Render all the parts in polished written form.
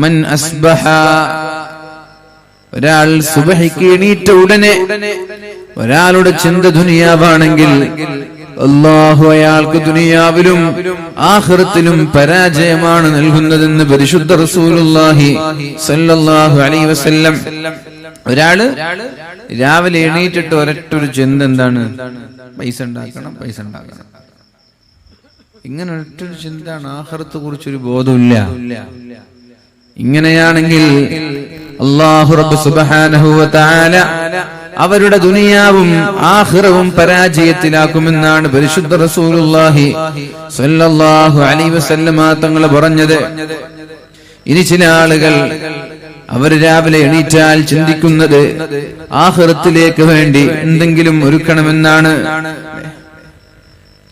മൻ അസ്ബഹ, ഒരാൾ സുബഹിക്ക് എണീറ്റ ഉടനെ ഒരാളുടെ ചിന്ത ദുനിയാവാണെങ്കിൽ അല്ലാഹു അയാൾക്ക് ദുനിയാവിലും ആഖിറത്തിലും പരാജയമാണ് നൽകുന്നതെന്ന് പരിശുദ്ധ റസൂലുള്ളാഹി സ്വല്ലല്ലാഹു അലൈഹി വസല്ലം. ഒരാള് രാവിലെ എണീറ്റിട്ട് ഒരൊറ്റൊരു ചിന്ത എന്താണ്? പൈസ ഉണ്ടാക്കണം, പൈസ ഉണ്ടാക്കണം. ഇങ്ങനെ ഒരൊറ്റൊരു ചിന്തയാണ്. ആഖിറത്തെ കുറിച്ചൊരു ബോധമില്ല. ഇങ്ങനെയാണെങ്കിൽ അല്ലാഹു റബ്ബ് സുബ്ഹാനഹു വ തആല അവരുടെ ദുനിയാവും ആഖിറവും പരാജയത്തിലാക്കുമെന്നാണ് പരിശുദ്ധ റസൂലുള്ളാഹി സ്വല്ലല്ലാഹു അലൈഹി വസല്ലമ തങ്ങൾ പറഞ്ഞത്. ഇനി ചില ആളുകൾ അവർ രാവിലെ എണീറ്റാൽ ചിന്തിക്കുന്നത് ആഖിറത്തിലേക്ക് വേണ്ടി എന്തെങ്കിലും ഒരുക്കണമെന്നാണ്.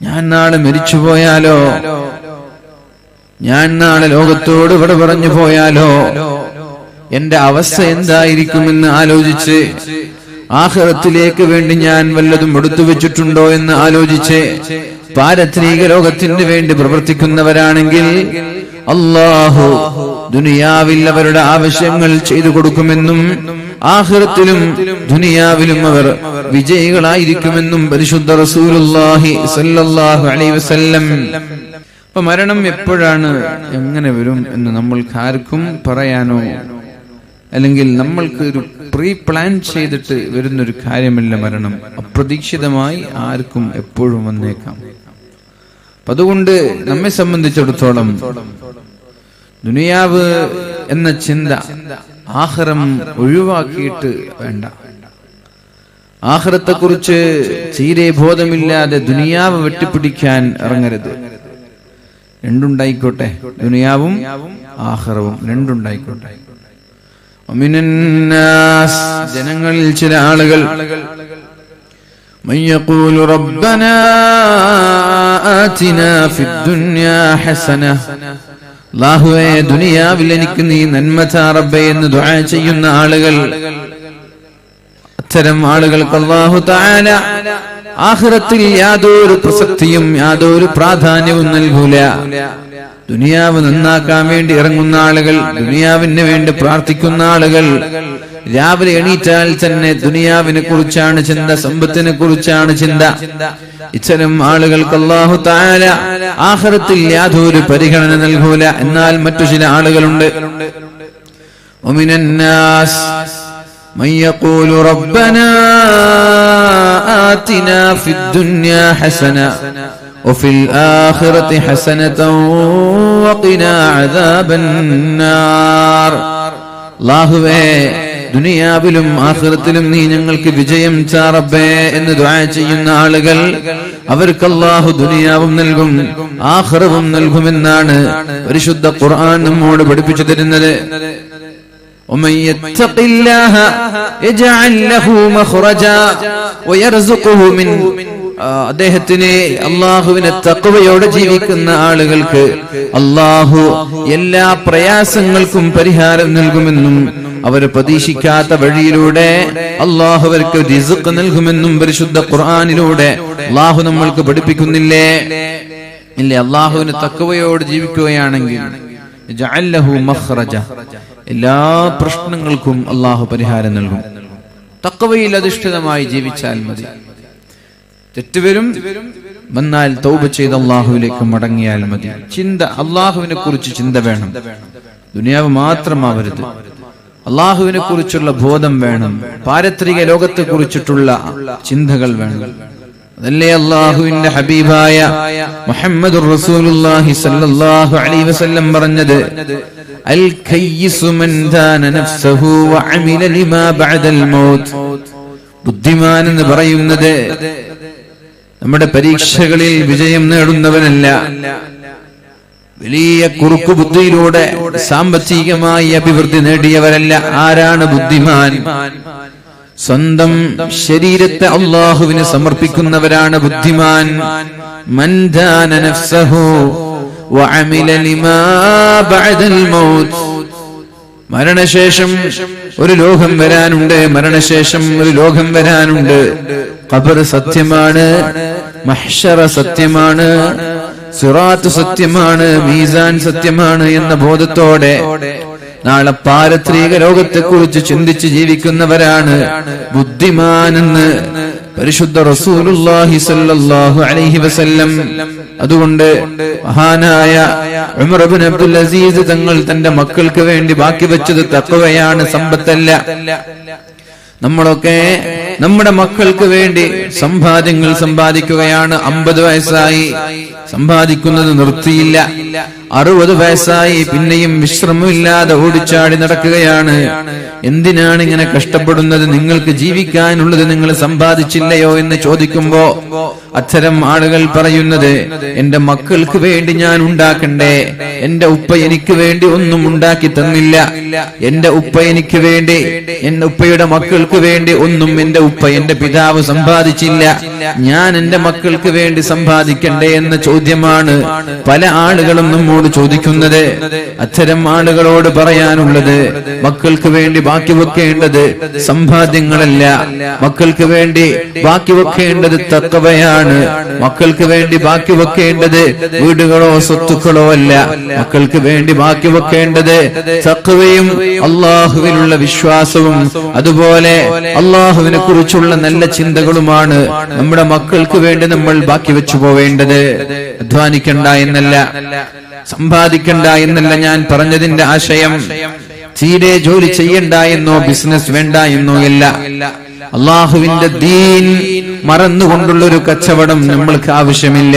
ഞാൻ നാളെ മരിച്ചുപോയാലോ, ഞാൻ നാളെ ലോകത്തോട് ഇവിടെ പറഞ്ഞു പോയാലോ, എന്റെ അവസ്ഥ എന്തായിരിക്കുമെന്ന് ആലോചിച്ച് ആഖിറത്തിലേക്ക് വേണ്ടി ഞാൻ വല്ലതും എടുത്തു വെച്ചിട്ടുണ്ടോ എന്ന് ആലോചിച്ച് പാരത്രിക ലോകത്തിന് വേണ്ടി പ്രവർത്തിക്കുന്നവരാണെങ്കിൽ അല്ലാഹു ദുനിയാവിൽ അവരുടെ ആവശ്യങ്ങൾ ചെയ്തു കൊടുക്കുമെന്നും ആഖിറത്തിലും ദുനിയാവിലും അവർ വിജയികളായിരിക്കുമെന്നും പരിശുദ്ധ റസൂലുള്ളാഹി സ്വല്ലല്ലാഹു അലൈഹി വസല്ലം. അപ്പൊ മരണം എപ്പോഴാണ്, എങ്ങനെ വരും എന്ന് നമ്മൾക്ക് ആർക്കും പറയാനോ അല്ലെങ്കിൽ നമ്മൾക്ക് ഒരു പ്രീ പ്ലാൻ ചെയ്തിട്ട് വരുന്നൊരു കാര്യമല്ല മരണം. അപ്രതീക്ഷിതമായി ആർക്കും എപ്പോഴും വന്നേക്കാം. അതുകൊണ്ട് നമ്മെ സംബന്ധിച്ചിടത്തോളം ദുനിയാവ് എന്ന ചിന്ത ആഖിറം ഒഴിവാക്കിയിട്ട് വേണ്ട. ആഖിറത്തെ കുറിച്ച് തീരെ ബോധമില്ലാതെ ദുനിയാവ് വെട്ടിപ്പിടിക്കാൻ ഇറങ്ങരുത്. രണ്ടുണ്ടായിക്കോട്ടെ, ദുനിയാവും ആഖിറവും രണ്ടുണ്ടായിക്കോട്ടെ. മിനന്നാസ്, ജനങ്ങളിൽ ചില ആളുകൾ മൻ യഖൂലു റബ്ബനാ ആതിനാ ഫിദ്ദുനിയാ ഹസന, അല്ലാഹുവേ ദുനിയാവിൽ എനിക്ക് നീ നന്മ താ റബ്ബേ എന്ന് ദുആ ചെയ്യുന്ന ആളുകൾ, അത്തരം ആളുകൾക്ക് അല്ലാഹു തആല ആഖിറത്തിൽ യാതൊരു പ്രസക്തിയും യാതൊരു പ്രാധാന്യവും നൽകൂല. ദുനിയാവ് നന്നാക്കാൻ വേണ്ടി ഇറങ്ങുന്ന ആളുകൾ, ദുനിയാവിന് വേണ്ടി പ്രാർത്ഥിക്കുന്ന ആളുകൾ, രാവിലെ എണീറ്റാൽ തന്നെ ദുനിയാവിനെ കുറിച്ചാണ് ചിന്ത, സമ്പത്തിനെ കുറിച്ചാണ് ചിന്ത. ഇത്തരം ആളുകൾക്ക് അല്ലാഹു തആല ആഖിറത്തിൽ യാതൊരു പരിഗണന നൽകൂല. എന്നാൽ മറ്റു ചില ആളുകളുണ്ട്, വമിനന്നാസ് മൻ യഖൂലു റബ്ബനാ ആതിനാ ഫിദ്ദുനിയാ ഹസന വഫിൽ ആഖിറതി ഹസനതൻ വഖിനാ അദാബന്നാർ. അല്ലാഹുവേ ദുനിയാവിലും ആഖിറത്തിലും നീ ഞങ്ങൾക്ക് വിജയം താ റബ്ബേ എന്ന് ദുആ ചെയ്യുന്ന ആളുകൾ, അവർക്ക് അല്ലാഹു ദുനിയാവും നൽകും ആഖിറവും നൽകുമെന്നാണ് പരിശുദ്ധ ഖുർആൻ നമ്മോട് പഠിപ്പിച്ചു തരുന്നത്. ومن يتق الله يجعل له مخرجا ويرزقه من, അദ്ദേഹത്തിന് അല്ലാഹുവിനെ തഖ്വയോടെ ജീവിക്കുന്ന ആളുകൾക്ക് അല്ലാഹു എല്ലാ പ്രയാസങ്ങൾക്കും പരിഹാരം നൽകുമെന്നും അവർ പ്രതീക്ഷിക്കാത്ത വഴിയിലൂടെ അല്ലാഹു അവർക്ക് റിസ്ക് നൽകുമെന്നും പരിശുദ്ധ ഖുർആനിലൂടെ അല്ലാഹു നമ്മൾക്ക് പഠിപ്പിക്കുന്നില്ലേ? ഇല്ലേ? അല്ലാഹുവിനെ തഖ്വയോടെ ജീവിക്കുകയാണെങ്കിൽ ജഅലഹു മഖ്റജ, എല്ലാ പ്രശ്നങ്ങൾക്കും അല്ലാഹു പരിഹാരം നൽകും. തഖ്വയിൽ അധിഷ്ഠിതമായി ജീവിച്ചാൽ മതി. തെറ്റുവരും വന്നാൽ തൗബ ചെയ്ത് അല്ലാഹുവിലേക്ക് മടങ്ങിയാൽ മതി. ചിന്ത അല്ലാഹുവിനെ കുറിച്ച് ചിന്ത വേണം. ദുനിയാവ് മാത്രമാവരുത്. അല്ലാഹുവിനെ കുറിച്ചുള്ള ബോധം വേണം. പാരത്രിക ലോകത്തെ കുറിച്ചിട്ടുള്ള ചിന്തകൾ വേണം. അതല്ലേ അല്ലാഹുവിന്റെ ഹബീബായ മുഹമ്മദുർ റസൂലുള്ളാഹി സ്വല്ലല്ലാഹു അലൈഹി വസല്ലം പറഞ്ഞത്, അൽ കയ്യിസു മൻ ദാന നഫ്സഹു വഅമില ലിമാ ബഅദൽ മൗത്ത്. ബുദ്ധിമാൻ എന്ന് പറയുന്നത് നമ്മുടെ പരീക്ഷകളിൽ വിജയം നേടുന്നവനല്ല, വലിയ കുറുക്കു ബുദ്ധിയിലൂടെ സാമ്പത്തികമായി അഭിവൃദ്ധി നേടിയവരല്ല. ആരാണ് ബുദ്ധിമാൻ? സ്വന്തം ശരീരത്തെ അല്ലാഹുവിന് സമർപ്പിക്കുന്നവരാണ് ബുദ്ധിമാൻ. മൻ ദാന നഫ്സഹു വഅമില ലിമാ ബഅദൽ മൗത്ത്. മരണശേഷം ഒരു ലോകം വരാനുണ്ട്. മരണശേഷം ഒരു ലോകം വരാനുണ്ട്. ഖബർ സത്യമാണ്, മഹ്ശറ സത്യമാണ്, സിറാത്ത് സത്യമാണ്, മീസാൻ സത്യമാണ് എന്ന ബോധത്തോടെ നാളെ പാരത്രിക ലോകത്തെക്കുറിച്ച് ചിന്തിച്ച് ജീവിക്കുന്നവരാണ് ബുദ്ധിമാനെന്ന് പരിശുദ്ധ റസൂലുള്ളാഹി സ്വല്ലല്ലാഹു അലൈഹി വസല്ലം. അതുകൊണ്ട് മഹാനായ ഉമർ ഇബ്നു അബ്ദുൽ അസീസ് തങ്ങൾ തന്റെ മക്കൾക്ക് വേണ്ടി ബാക്കി വെച്ചത് തഖ്വയാണ്, സമ്പത്തല്ല. നമ്മളൊക്കെ നമ്മുടെ മക്കൾക്ക് വേണ്ടി സമ്പാദ്യങ്ങൾ സമ്പാദിക്കുകയാണ്. 50 വയസ്സായി സമ്പാദിക്കുന്നത് നിർത്തിയില്ല, 60 വയസ്സായി പിന്നെയും വിശ്രമമില്ലാതെ ഓടിച്ചാടി നടക്കുകയാണ്. എന്തിനാണ് ഇങ്ങനെ കഷ്ടപ്പെടുന്നത്? നിങ്ങൾക്ക് ജീവിക്കാനുള്ളത് നിങ്ങൾ സമ്പാദിച്ചില്ലയോ എന്ന് ചോദിക്കുമ്പോ അത്തരം ആളുകൾ പറയുന്നത്, എന്റെ മക്കൾക്ക് വേണ്ടി ഞാൻ ഉണ്ടാക്കണ്ടേ? എന്റെ ഉപ്പ എനിക്ക് വേണ്ടി ഒന്നും ഉണ്ടാക്കി തന്നില്ല, എന്റെ ഉപ്പ എനിക്ക് വേണ്ടി, എന്റെ ഉപ്പയുടെ മക്കൾക്ക് വേണ്ടി ഒന്നും എന്റെ ഉപ്പ, എന്റെ പിതാവ് സമ്പാദിച്ചില്ല, ഞാൻ എന്റെ മക്കൾക്ക് വേണ്ടി സമ്പാദിക്കണ്ടേ എന്ന ചോദ്യമാണ് പല ആളുകളും നമ്മോട് ചോദിക്കുന്നത്. അത്തരം ആളുകളോട് പറയാനുള്ളത്, മക്കൾക്ക് വേണ്ടി ബാക്കി വെക്കേണ്ടത് സമ്പാദ്യങ്ങളല്ല, മക്കൾക്ക് വേണ്ടി ബാക്കി വെക്കേണ്ടത് തഖ്വയാണ്. മക്കൾക്ക് വേണ്ടി ബാക്കി വെക്കേണ്ടത് വീടുകളോ സ്വത്തുക്കളോ അല്ല, മക്കൾക്ക് വേണ്ടി ബാക്കി വെക്കേണ്ടത് തഖ്വയും അള്ളാഹുവിനുള്ള വിശ്വാസവും അതുപോലെ അള്ളാഹുവിനെ കുറിച്ചുള്ള നല്ല ചിന്തകളുമാണ് നമ്മുടെ മക്കൾക്ക് വേണ്ടി നമ്മൾ ബാക്കി വെച്ചു പോവേണ്ടത്. അധ്വാനിക്കണ്ട എന്നല്ല, സമ്പാദിക്കണ്ട എന്നല്ല ഞാൻ പറഞ്ഞതിന്റെ ആശയം. തീരെ ജോലി ചെയ്യണ്ട എന്നോ ബിസിനസ് വേണ്ട എന്നോ അല്ല. അള്ളാഹുവിന്റെ ദീൻ മറന്നുകൊണ്ടുള്ള ഒരു കച്ചവടം നമ്മൾക്ക് ആവശ്യമില്ല.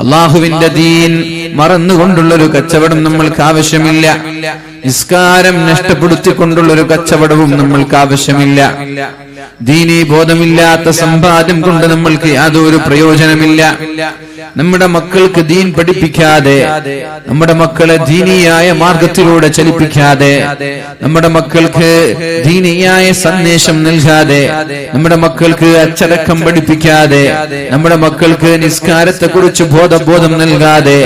അള്ളാഹുവിന്റെ ദീൻ മറന്നുകൊണ്ടുള്ള ഒരു കച്ചവടം നമ്മൾക്ക് ആവശ്യമില്ല. നിസ്കാരം നഷ്ടപ്പെടുത്തിക്കൊണ്ടുള്ള ഒരു കച്ചവടവും നമ്മൾക്ക് ആവശ്യമില്ല. ദീനീ ബോധമില്ലാത്ത സമ്പാദ്യം കൊണ്ട് നമ്മൾക്ക് യാതൊരു പ്രയോജനമില്ല. നമ്മുടെ മക്കൾക്ക് ദീൻ പഠിപ്പിക്കാതെ, നമ്മുടെ മക്കളെ ദീനിയായ മാർഗത്തിലൂടെ ചലിപ്പിക്കാതെ, നമ്മുടെ മക്കൾക്ക് ദീനിയായ സന്ദേശം നൽകാതെ, നമ്മുടെ മക്കൾക്ക് അച്ചടക്കം പഠിപ്പിക്കാതെ, നമ്മുടെ മക്കൾക്ക് നിസ്കാരത്തെ കുറിച്ച് ബോധം നൽകാതെ,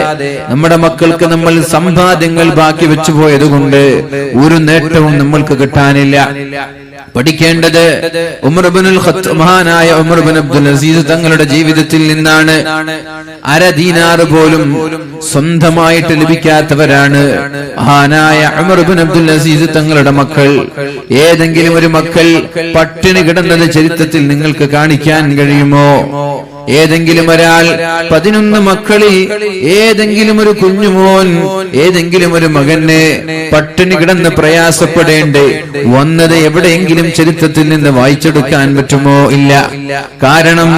നമ്മുടെ മക്കൾക്ക് നമ്മൾ സമ്പാദ്യങ്ങൾ ബാക്കി വെച്ചു പോയതുകൊണ്ട് ഒരു നേട്ടവും നമ്മൾക്ക് കിട്ടാനില്ല. പഠിക്കേണ്ടത് മഹാനായ ഉമർ ഇബ്നു അബ്ദുൽ അസീസ് തങ്ങളുടെ ജീവിതത്തിൽ നിന്നാണ്. 1/2 ദീനാർ പോലും സ്വന്തമായിട്ട് ലഭിക്കാത്തവരാണ് മഹാനായ ഉമർ ഇബ്നു അബ്ദുൽ അസീസ് തങ്ങളുടെ മക്കൾ. ഏതെങ്കിലും ഒരു മക്കൾ പട്ടിണി കിടന്നത് ചരിത്രത്തിൽ നിങ്ങൾക്ക് കാണിക്കാൻ കഴിയുമോ? ഏതെങ്കിലും ഒരാൾ 11 മക്കളിൽ ഏതെങ്കിലും ഒരു കുഞ്ഞുമോൻ, ഏതെങ്കിലും ഒരു മകന് പട്ടിണി കിടന്ന് പ്രയാസപ്പെടേണ്ടി വന്നത് എവിടെയെങ്കിലും ചരിത്രത്തിൽ നിന്ന് വായിച്ചെടുക്കാൻ പറ്റുമോ? ഇല്ല. കാരണം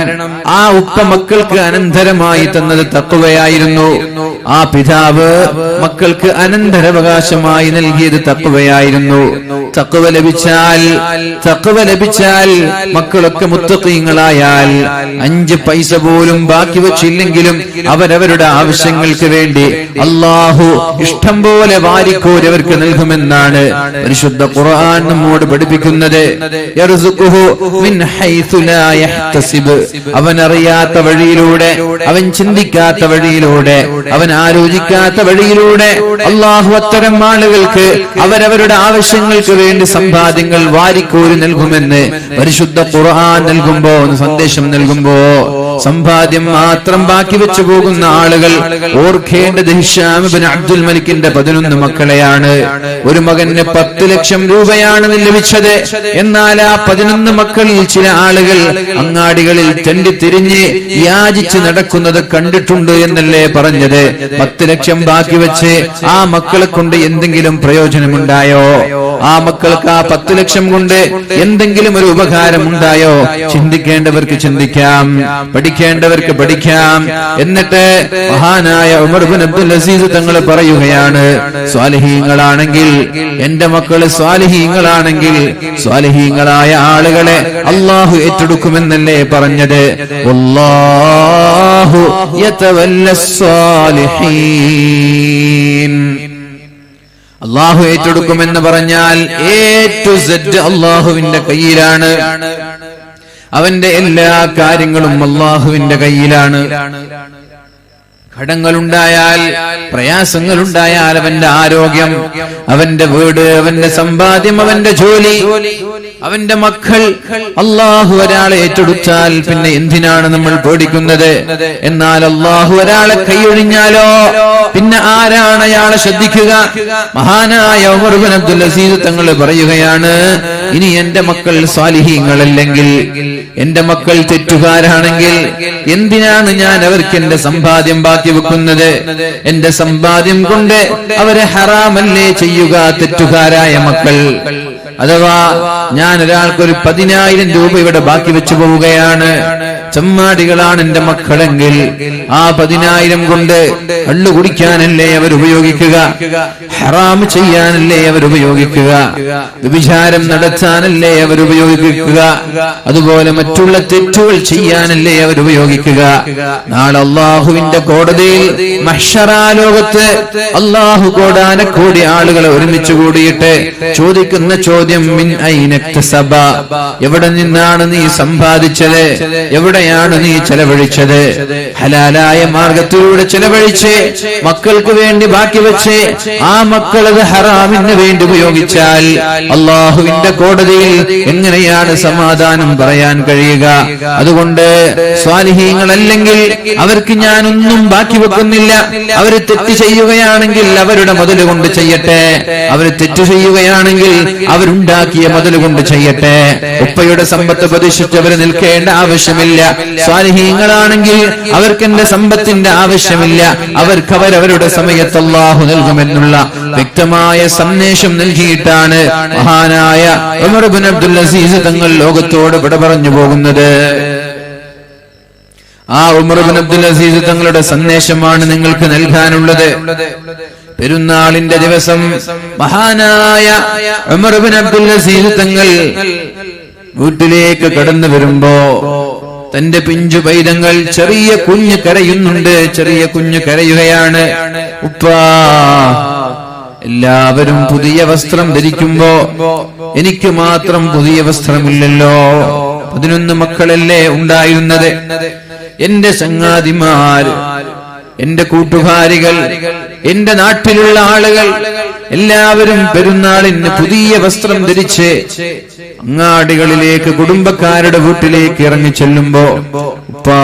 ആ ഉപ്പ മക്കൾക്ക് അനന്തരമായി തന്നത് തഖ്വയായിരുന്നു. ആ പിതാവ് മക്കൾക്ക് അനന്തരാവകാശമായി നൽകിയത് തഖ്വയായിരുന്നു. തഖ്വ ലഭിച്ചാൽ മക്കളൊക്കെ മുത്തഖീങ്ങളായാൽ 5 പൈസ പോലും ബാക്കി വെച്ചില്ലെങ്കിലും അവരവരുടെ ആവശ്യങ്ങൾക്ക് വേണ്ടി അള്ളാഹു ഇഷ്ടം പോലെ വാരിക്കോരി അവർക്ക് നൽകുമെന്നാണ് പരിശുദ്ധ ഖുർആൻ നമ്മോട് പഠിപ്പിക്കുന്നത്. അവൻ അറിയാത്ത വഴിയിലൂടെ, അവൻ ചിന്തിക്കാത്ത വഴിയിലൂടെ, അവൻ ആലോചിക്കാത്ത വഴിയിലൂടെ അള്ളാഹു അത്തരം ആളുകൾക്ക് അവരവരുടെ ആവശ്യങ്ങൾക്ക് വേണ്ടി സമ്പാദ്യങ്ങൾ വാരിക്കോരി നൽകുമെന്ന് പരിശുദ്ധ ഖുർആൻ നൽകുമ്പോ, സന്ദേശം നൽകുമ്പോ, സമ്പാദ്യം മാത്രം ബാക്കി വെച്ചു പോകുന്ന ആളുകൾ ഓർക്കേണ്ടത് ഹിശാം ഇബ്നു അബ്ദുൽ മലിക്കിന്റെ 11 മക്കളെയാണ്. ഒരു മകന് 10 ലക്ഷം രൂപയാണ് ലഭിച്ചത്. എന്നാൽ ആ 11 മക്കളിൽ ചില ആളുകൾ അങ്ങാടികളിൽ തെണ്ടിത്തിരിഞ്ഞ് യാചിച്ച് നടക്കുന്നത് കണ്ടിട്ടുണ്ട് എന്നല്ലേ പറഞ്ഞത്? 10 ലക്ഷം ബാക്കി വെച്ച് ആ മക്കളെ കൊണ്ട് എന്തെങ്കിലും പ്രയോജനമുണ്ടായോ? ആ മക്കൾക്ക് ആ 10 ലക്ഷം കൊണ്ട് എന്തെങ്കിലും ഒരു ഉപകാരം ഉണ്ടായോ? ചിന്തിക്കേണ്ടവർക്ക് ചിന്തിക്കാം, പഠിക്കേണ്ടവർക്ക് പഠിക്കാം. എന്നിട്ട് മഹാനായ ഉമർ ഇബ്നു അബ്ദുൽ അസീസ് തങ്ങൾ പറയുകയാണ്, സ്വാലിഹീങ്ങളാണെങ്കിൽ, എന്റെ മക്കള് സ്വാലിഹീങ്ങളാണെങ്കിൽ, സ്വാലിഹീങ്ങളായ ആളുകളെ അള്ളാഹു ഏറ്റെടുക്കുമെന്നല്ലേ പറഞ്ഞത്? വല്ലാഹു യതവല്ലസ് സ്വാലിഹീൻ. അള്ളാഹു ഏറ്റെടുക്കുമെന്ന് പറഞ്ഞാൽ A to Z അള്ളാഹുവിന്റെ കയ്യിലാണ്. അവന്റെ എല്ലാ കാര്യങ്ങളും അള്ളാഹുവിന്റെ കയ്യിലാണ്. ഘടങ്ങളുണ്ടായാൽ, പ്രയാസങ്ങളുണ്ടായാൽ, അവന്റെ ആരോഗ്യം, അവന്റെ വീട്, അവന്റെ സമ്പാദ്യം, അവന്റെ ജോലി, അവന്റെ മക്കൾ, അള്ളാഹു ഒരാളെ ഏറ്റെടുത്താൽ പിന്നെ എന്തിനാണ് നമ്മൾ പേടിക്കുന്നത്? എന്നാൽ അള്ളാഹു ഒരാളെ കൈയൊഴിഞ്ഞാലോ പിന്നെ ആരാണ് അയാളെ ശ്രദ്ധിക്കുക? മഹാനായ ഉമർ ഇബ്നു അബ്ദുൽ അസീസ് തങ്ങൾ പറയുകയാണ്, ഇനി എന്റെ മക്കൾ സ്വാലിഹീങ്ങളല്ലെങ്കിൽ, എന്റെ മക്കൾ തെറ്റുകാരാണെങ്കിൽ എന്തിനാണ് ഞാൻ അവർക്ക് എന്റെ സമ്പാദ്യം ബാക്കി വെക്കുന്നത്? എന്റെ സമ്പാദ്യം കൊണ്ട് അവരെ ഹറാമല്ലേ ചെയ്യുക തെറ്റുകാരായ മക്കൾ? അഥവാ ഞാൻ ഒരാൾക്കൊരു 10,000 രൂപ ഇവിടെ ബാക്കി വെച്ചു പോവുകയാണ്, ചമ്മാടികളാണ് എന്റെ മക്കളെങ്കിൽ ആ 10,000 കൊണ്ട് കള്ളു കുടിക്കാനല്ലേ അവർ ഉപയോഗിക്കുക, ഹറാം ചെയ്യാനല്ലേ അവർ ഉപയോഗിക്കുക, വ്യഭിചാരം നടത്താനല്ലേ അവർ ഉപയോഗിക്കുക, അതുപോലെ മറ്റുള്ള തെറ്റുകൾ ചെയ്യാനല്ലേ അവർ ഉപയോഗിക്കുക. നാളെ അള്ളാഹുവിന്റെ കോടതിയിൽ മഹ്ശറാലോകത്ത് അള്ളാഹു കോടാനക്കോടി ആളുകളെ ഒരുമിച്ച് കൂടിയിട്ട് ചോദിക്കുന്ന ചോദ്യം, മിൻ ഐനക്തസബ, എവിടെ നിന്നാണ് നീ സമ്പാദിച്ചത്? എവിടെയാണ് നീ ചെലവഴിച്ചത്? ഹലാലായ മാർഗത്തിലൂടെ ചെലവഴിച്ച് മക്കൾക്ക് വേണ്ടി ബാക്കി വെച്ച് ആ മക്കൾ അത് ഹറാമിന് വേണ്ടി ഉപയോഗിച്ചാൽ അള്ളാഹുവിന്റെ കോടതിയിൽ എങ്ങനെയാണ് സമാധാനം പറയാൻ കഴിയുക? അതുകൊണ്ട് സ്വാലിഹീങ്ങളല്ലെങ്കിൽ അവർക്ക് ഞാനൊന്നും ബാക്കി വെക്കുന്നില്ല. അവര് തെറ്റ് ചെയ്യുകയാണെങ്കിൽ അവരുടെ മുതൽ കൊണ്ട് ചെയ്യട്ടെ, അവര് തെറ്റ് ചെയ്യുകയാണെങ്കിൽ അവരുണ്ടാക്കിയ മുതൽ കൊണ്ട് ചെയ്യട്ടെ. ഉപ്പയുടെ സമ്പത്ത് പ്രതീക്ഷിച്ച് അവർ നിൽക്കേണ്ട ആവശ്യമില്ല. സ്വാലിഹീങ്ങളാണെങ്കിൽ അവർക്ക് എന്റെ സമ്പത്തിന്റെ ആവശ്യമില്ല, അവർക്ക് അവരവരുടെ സമയത്ത് അല്ലാഹു നൽകുമെന്നുള്ള വ്യക്തമായ സന്ദേശം നൽകിയിട്ടാണ് മഹാനായ ഉമർ ഇബ്നു അബ്ദുൽ അസീസ് തങ്ങൾ ലോകത്തോട് വിട പറഞ്ഞു പോകുന്നത്. ആ ഉമർ ഇബ്നു അബ്ദുൽ അസീസ് തങ്ങളുടെ സന്ദേശമാണ് നിങ്ങൾക്ക് നൽകാനുള്ളത്. പെരുന്നാളിന്റെ ദിവസം മഹാനായ ഉമർ ഇബ്നു അബ്ദുൽ അസീസ് തങ്ങൾ വീട്ടിലേക്ക് കടന്നു വരുമ്പോ തന്റെ പിഞ്ചു പൈതങ്ങൾ ചെറിയ കുഞ്ഞ് കരയുന്നുണ്ട്. ചെറിയ കുഞ്ഞ് കരയുകയാണ്. ഉപ്പാ, എല്ലാവരും പുതിയ വസ്ത്രം ധരിക്കുമ്പോ എനിക്ക് മാത്രം പുതിയ വസ്ത്രമില്ലല്ലോ. 11 മക്കളല്ലേ ഉണ്ടായിരുന്നത്. എന്റെ ചങ്ങാതിമാർ, എന്റെ കൂട്ടുകാരികൾ, എന്റെ നാട്ടിലുള്ള ആളുകൾ എല്ലാവരും പെരുന്നാളിന് പുതിയ വസ്ത്രം ധരിച്ച് അങ്ങാടികളിലേക്ക്, കുടുംബക്കാരുടെ വീട്ടിലേക്ക് ഇറങ്ങി ചെല്ലുമ്പോ, ഉപ്പാ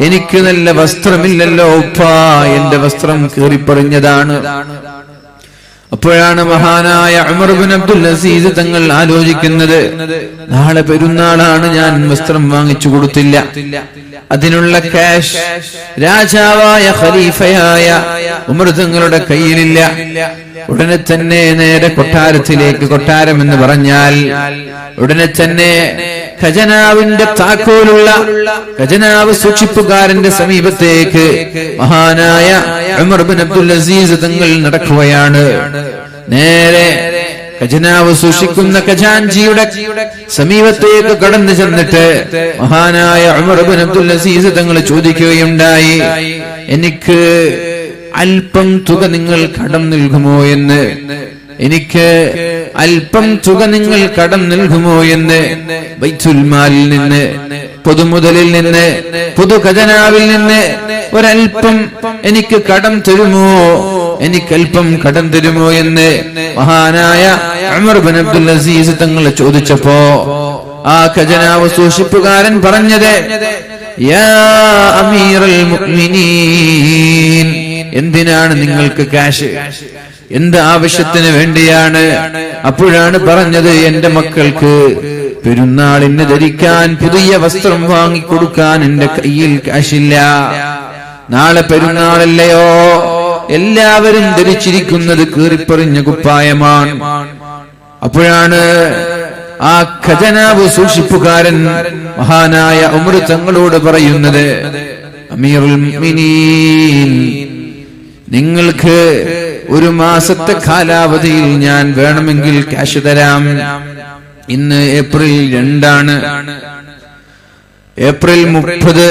എനിക്ക് നല്ല വസ്ത്രമില്ലല്ലോ ഉപ്പാ, എന്റെ വസ്ത്രം കീറിപ്പറിഞ്ഞതാണ്. അപ്പോഴാണ് മഹാനായ ഉമർ ഇബ്നു അബ്ദുൽ അസീസ് തങ്ങൾ ആലോചിക്കുന്നത്, നാളെ പെരുന്നാളാണ്, ഞാൻ വസ്ത്രം വാങ്ങിച്ചു കൊടുത്തില്ല. അതിനുള്ള ക്യാഷ് രാജാവായ ഖലീഫയായ ഉമർ തങ്ങളുടെ കയ്യിലില്ല. ഉടനെ തന്നെ നേരെ കൊട്ടാരത്തിലേക്ക്, കൊട്ടാരം എന്ന് പറഞ്ഞാൽ ഉടനെ തന്നെ ഖജനാവിന്റെ താക്കോലുള്ള ഖജനാവ് സൂക്ഷിപ്പുകാരന്റെ സമീപത്തേക്ക് മഹാനായ ഉമർ ഇബ്നു അബ്ദുൽ അസീസ് തങ്ങൾ നടക്കുകയാണ്. നേരെ ഖജനാവ് സൂക്ഷിക്കുന്ന ഖജാൻജിയുടെ സമീപത്തേക്ക് കടന്നു ചെന്നിട്ട് മഹാനായ ഉമർ ഇബ്നു അബ്ദുൽ അസീസ് തങ്ങൾ ചോദിക്കുകയുണ്ടായി, എനിക്ക് അല്പം തുക നിങ്ങൾ കടം നൽകുമോ എന്ന്, എനിക്ക് അല്പം തുക നിങ്ങൾ കടം നൽകുമോ എന്ന്. ബൈത്തുൽ മാലിൽ നിന്ന്, പൊതുമുതലിൽ നിന്ന്, പൊതു ഖജനാവിൽ നിന്ന് ഒരൽപ്പം എനിക്ക് കടം തരുമോ, എനിക്കൽപ്പം കടം തരുമോ എന്ന് മഹാനായ ഉമർ ഇബ്നു അബ്ദുൽ അസീസ് തങ്ങൾ ചോദിച്ചപ്പോ ആ ഖജനാവ് സൂക്ഷിപ്പുകാരൻ പറഞ്ഞത്, യാ അമീറുൽ മുഅ്മിനീൻ, എന്തിനാണ് നിങ്ങൾക്ക് കാശ്? എന്ത് ആവശ്യത്തിന് വേണ്ടിയാണ്? അപ്പോഴാണ് പറഞ്ഞത്, എന്റെ മക്കൾക്ക് പെരുന്നാളിന് ധരിക്കാൻ പുതിയ വസ്ത്രം വാങ്ങിക്കൊടുക്കാൻ എന്റെ കയ്യിൽ കാശില്ല. നാളെ പെരുന്നാളല്ലയോ, എല്ലാവരും ധരിച്ചിരിക്കുന്നത് കീറിപ്പറിഞ്ഞ കുപ്പായമാണ്. അപ്പോഴാണ് ആ ഖജനാവ് സൂക്ഷിപ്പുകാരൻ മഹാനായ ഉമർ തങ്ങളോട് പറയുന്നത്, അമീറുൽ മുഅ്മിനീൻ, നിങ്ങൾക്ക് 1 മാസത്തെ കാലാവധിയിൽ ഞാൻ വേണമെങ്കിൽ ക്യാഷ് തരാം. ഇന്ന് ഏപ്രിൽ 2 ആണ്, ഏപ്രിൽ 30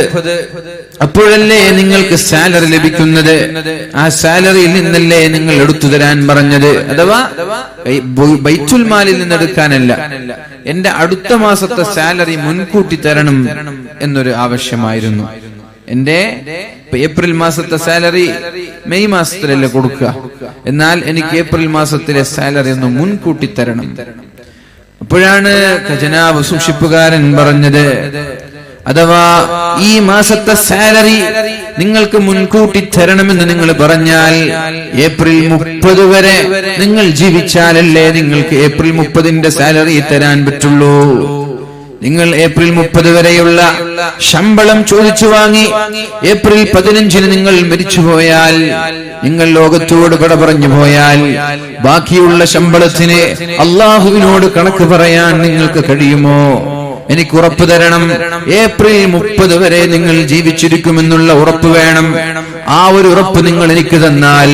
അപ്പോഴല്ലേ നിങ്ങൾക്ക് സാലറി ലഭിക്കുന്നത്. ആ സാലറിയിൽ നിന്നല്ലേ നിങ്ങൾ എടുത്തു തരാൻ പറഞ്ഞത്. അഥവാ ബൈത്തുൽ മാലിൽ നിന്ന് എടുക്കാനല്ല, എന്റെ അടുത്ത മാസത്തെ സാലറി മുൻകൂട്ടി തരണം എന്നൊരു ആവശ്യമായിരുന്നു. എന്റെ ഏപ്രിൽ മാസത്തെ സാലറി മെയ് മാസത്തിലല്ലേ കൊടുക്കുക, എന്നാൽ എനിക്ക് ഏപ്രിൽ മാസത്തിലെ സാലറി ഒന്ന് മുൻകൂട്ടി തരണം. അപ്പോഴാണ് ഖജനാവ് സൂക്ഷിപ്പുകാരൻ പറഞ്ഞത്, അഥവാ ഈ മാസത്തെ സാലറി നിങ്ങൾക്ക് മുൻകൂട്ടി തരണമെന്ന് നിങ്ങൾ പറഞ്ഞാൽ ഏപ്രിൽ 30 വരെ നിങ്ങൾ ജീവിച്ചാലല്ലേ നിങ്ങൾക്ക് ഏപ്രിൽ 30ന്റെ സാലറി തരാൻ പറ്റുള്ളൂ. നിങ്ങൾ ഏപ്രിൽ 30 വരെയുള്ള ശമ്പളം ചോദിച്ചു വാങ്ങി ഏപ്രിൽ 15-ന് നിങ്ങൾ മരിച്ചുപോയാൽ, നിങ്ങൾ ലോകത്തോട് കട പറഞ്ഞു പോയാൽ, ബാക്കിയുള്ള ശമ്പളത്തിന് അള്ളാഹുവിനോട് കണക്ക് പറയാൻ നിങ്ങൾക്ക് കഴിയുമോ? എനിക്ക് ഉറപ്പ് തരണം. ഏപ്രിൽ 30 വരെ നിങ്ങൾ ജീവിച്ചിരിക്കുമെന്നുള്ള ഉറപ്പ് വേണം. ആ ഒരു ഉറപ്പ് നിങ്ങൾ എനിക്ക് തന്നാൽ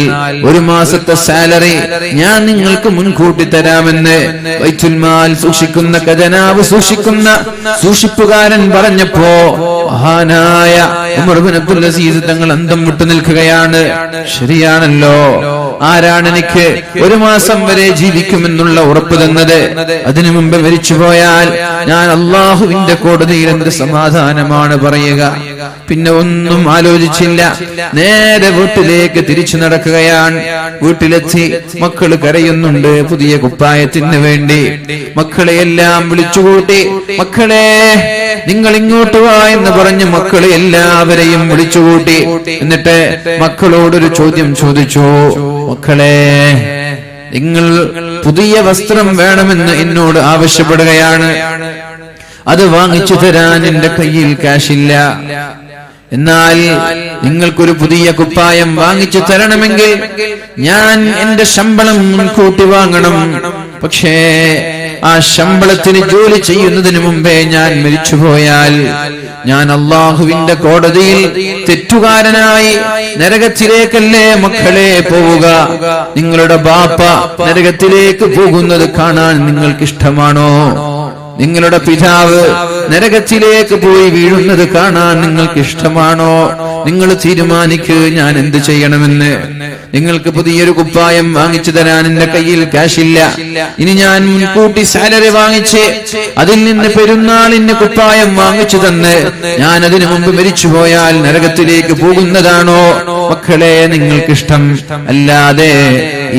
ഒരു മാസത്തെ സാലറി ഞാൻ നിങ്ങൾക്ക് മുൻകൂട്ടി തരാമെന്ന് ബൈത്തുൽ മാൽ സൂക്ഷിക്കുന്ന, ഖജനാവ് സൂക്ഷിക്കുന്ന സൂക്ഷിപ്പുകാരൻ പറഞ്ഞപ്പോ മഹാനായ ഉമർ ഇബ്നു അബ്ദുൽ അസീസ് തങ്ങൾ അന്തം വിട്ടു നിൽക്കുകയാണ്. ശരിയാണല്ലോ, ആരാണ് എനിക്ക് ഒരു മാസം വരെ ജീവിക്കുമെന്നുള്ള ഉറപ്പ് തന്നത്? അതിനു മുമ്പ് മരിച്ചുപോയാൽ ഞാൻ അള്ളാഹുവിന്റെ കോടതിയിൽ എന്ത് സമാധാനമാണ് പറയുക? പിന്നെ ഒന്നും ആലോചിച്ചില്ല, നേരെ വീട്ടിലേക്ക് തിരിച്ചു നടക്കുകയാണ്. വീട്ടിലെത്തി മക്കള് കരയുന്നുണ്ട് പുതിയ കുപ്പായത്തിന് വേണ്ടി. മക്കളെ എല്ലാം വിളിച്ചുകൂട്ടി, മക്കളെ നിങ്ങൾ ഇങ്ങോട്ട് വാ എന്ന് പറഞ്ഞ് മക്കളെ എല്ലാവരെയും വിളിച്ചുകൂട്ടി. എന്നിട്ട് മക്കളോടൊരു ചോദ്യം ചോദിച്ചു, മക്കളെ നിങ്ങൾ പുതിയ വസ്ത്രം വേണമെന്ന് എന്നോട് ആവശ്യപ്പെടുകയാണ്, അത് വാങ്ങിച്ചു തരാൻ എന്റെ കയ്യിൽ കാശില്ല. എന്നാൽ നിങ്ങൾക്കൊരു പുതിയ കുപ്പായം വാങ്ങിച്ചു തരണമെങ്കിൽ ഞാൻ എന്റെ ശമ്പളം മുൻകൂട്ടി വാങ്ങണം. പക്ഷേ ആ ശമ്പളത്തിന് ജോലി ചെയ്യുന്നതിന് മുമ്പേ ഞാൻ മരിച്ചുപോയാൽ ഞാൻ അള്ളാഹുവിന്റെ കോടതിയിൽ തെറ്റുകാരനായി നരകത്തിലേക്കല്ലേ മക്കളെ പോവുക? നിങ്ങളുടെ ബാപ്പ നരകത്തിലേക്ക് പോകുന്നത് കാണാൻ നിങ്ങൾക്ക് ഇഷ്ടമാണോ? നിങ്ങളുടെ പിതാവ് നരകത്തിലേക്ക് പോയി വീഴുന്നത് കാണാൻ നിങ്ങൾക്ക് ഇഷ്ടമാണോ? നിങ്ങൾ തീരുമാനിക്ക് ഞാൻ എന്ത് ചെയ്യണമെന്ന്. നിങ്ങൾക്ക് പുതിയൊരു കുപ്പായം വാങ്ങിച്ചു തരാൻ എന്റെ കയ്യിൽ കാശില്ല. ഇനി ഞാൻ മുൻകൂട്ടി സാലറി വാങ്ങിച്ച് അതിൽ നിന്ന് പെരുന്നാളിന് കുപ്പായം വാങ്ങിച്ചു തന്ന് ഞാൻ അതിനു മുമ്പ് മരിച്ചുപോയാൽ നരകത്തിലേക്ക് പോകുന്നതാണോ മക്കളെ നിങ്ങൾക്കിഷ്ടം? അല്ലാതെ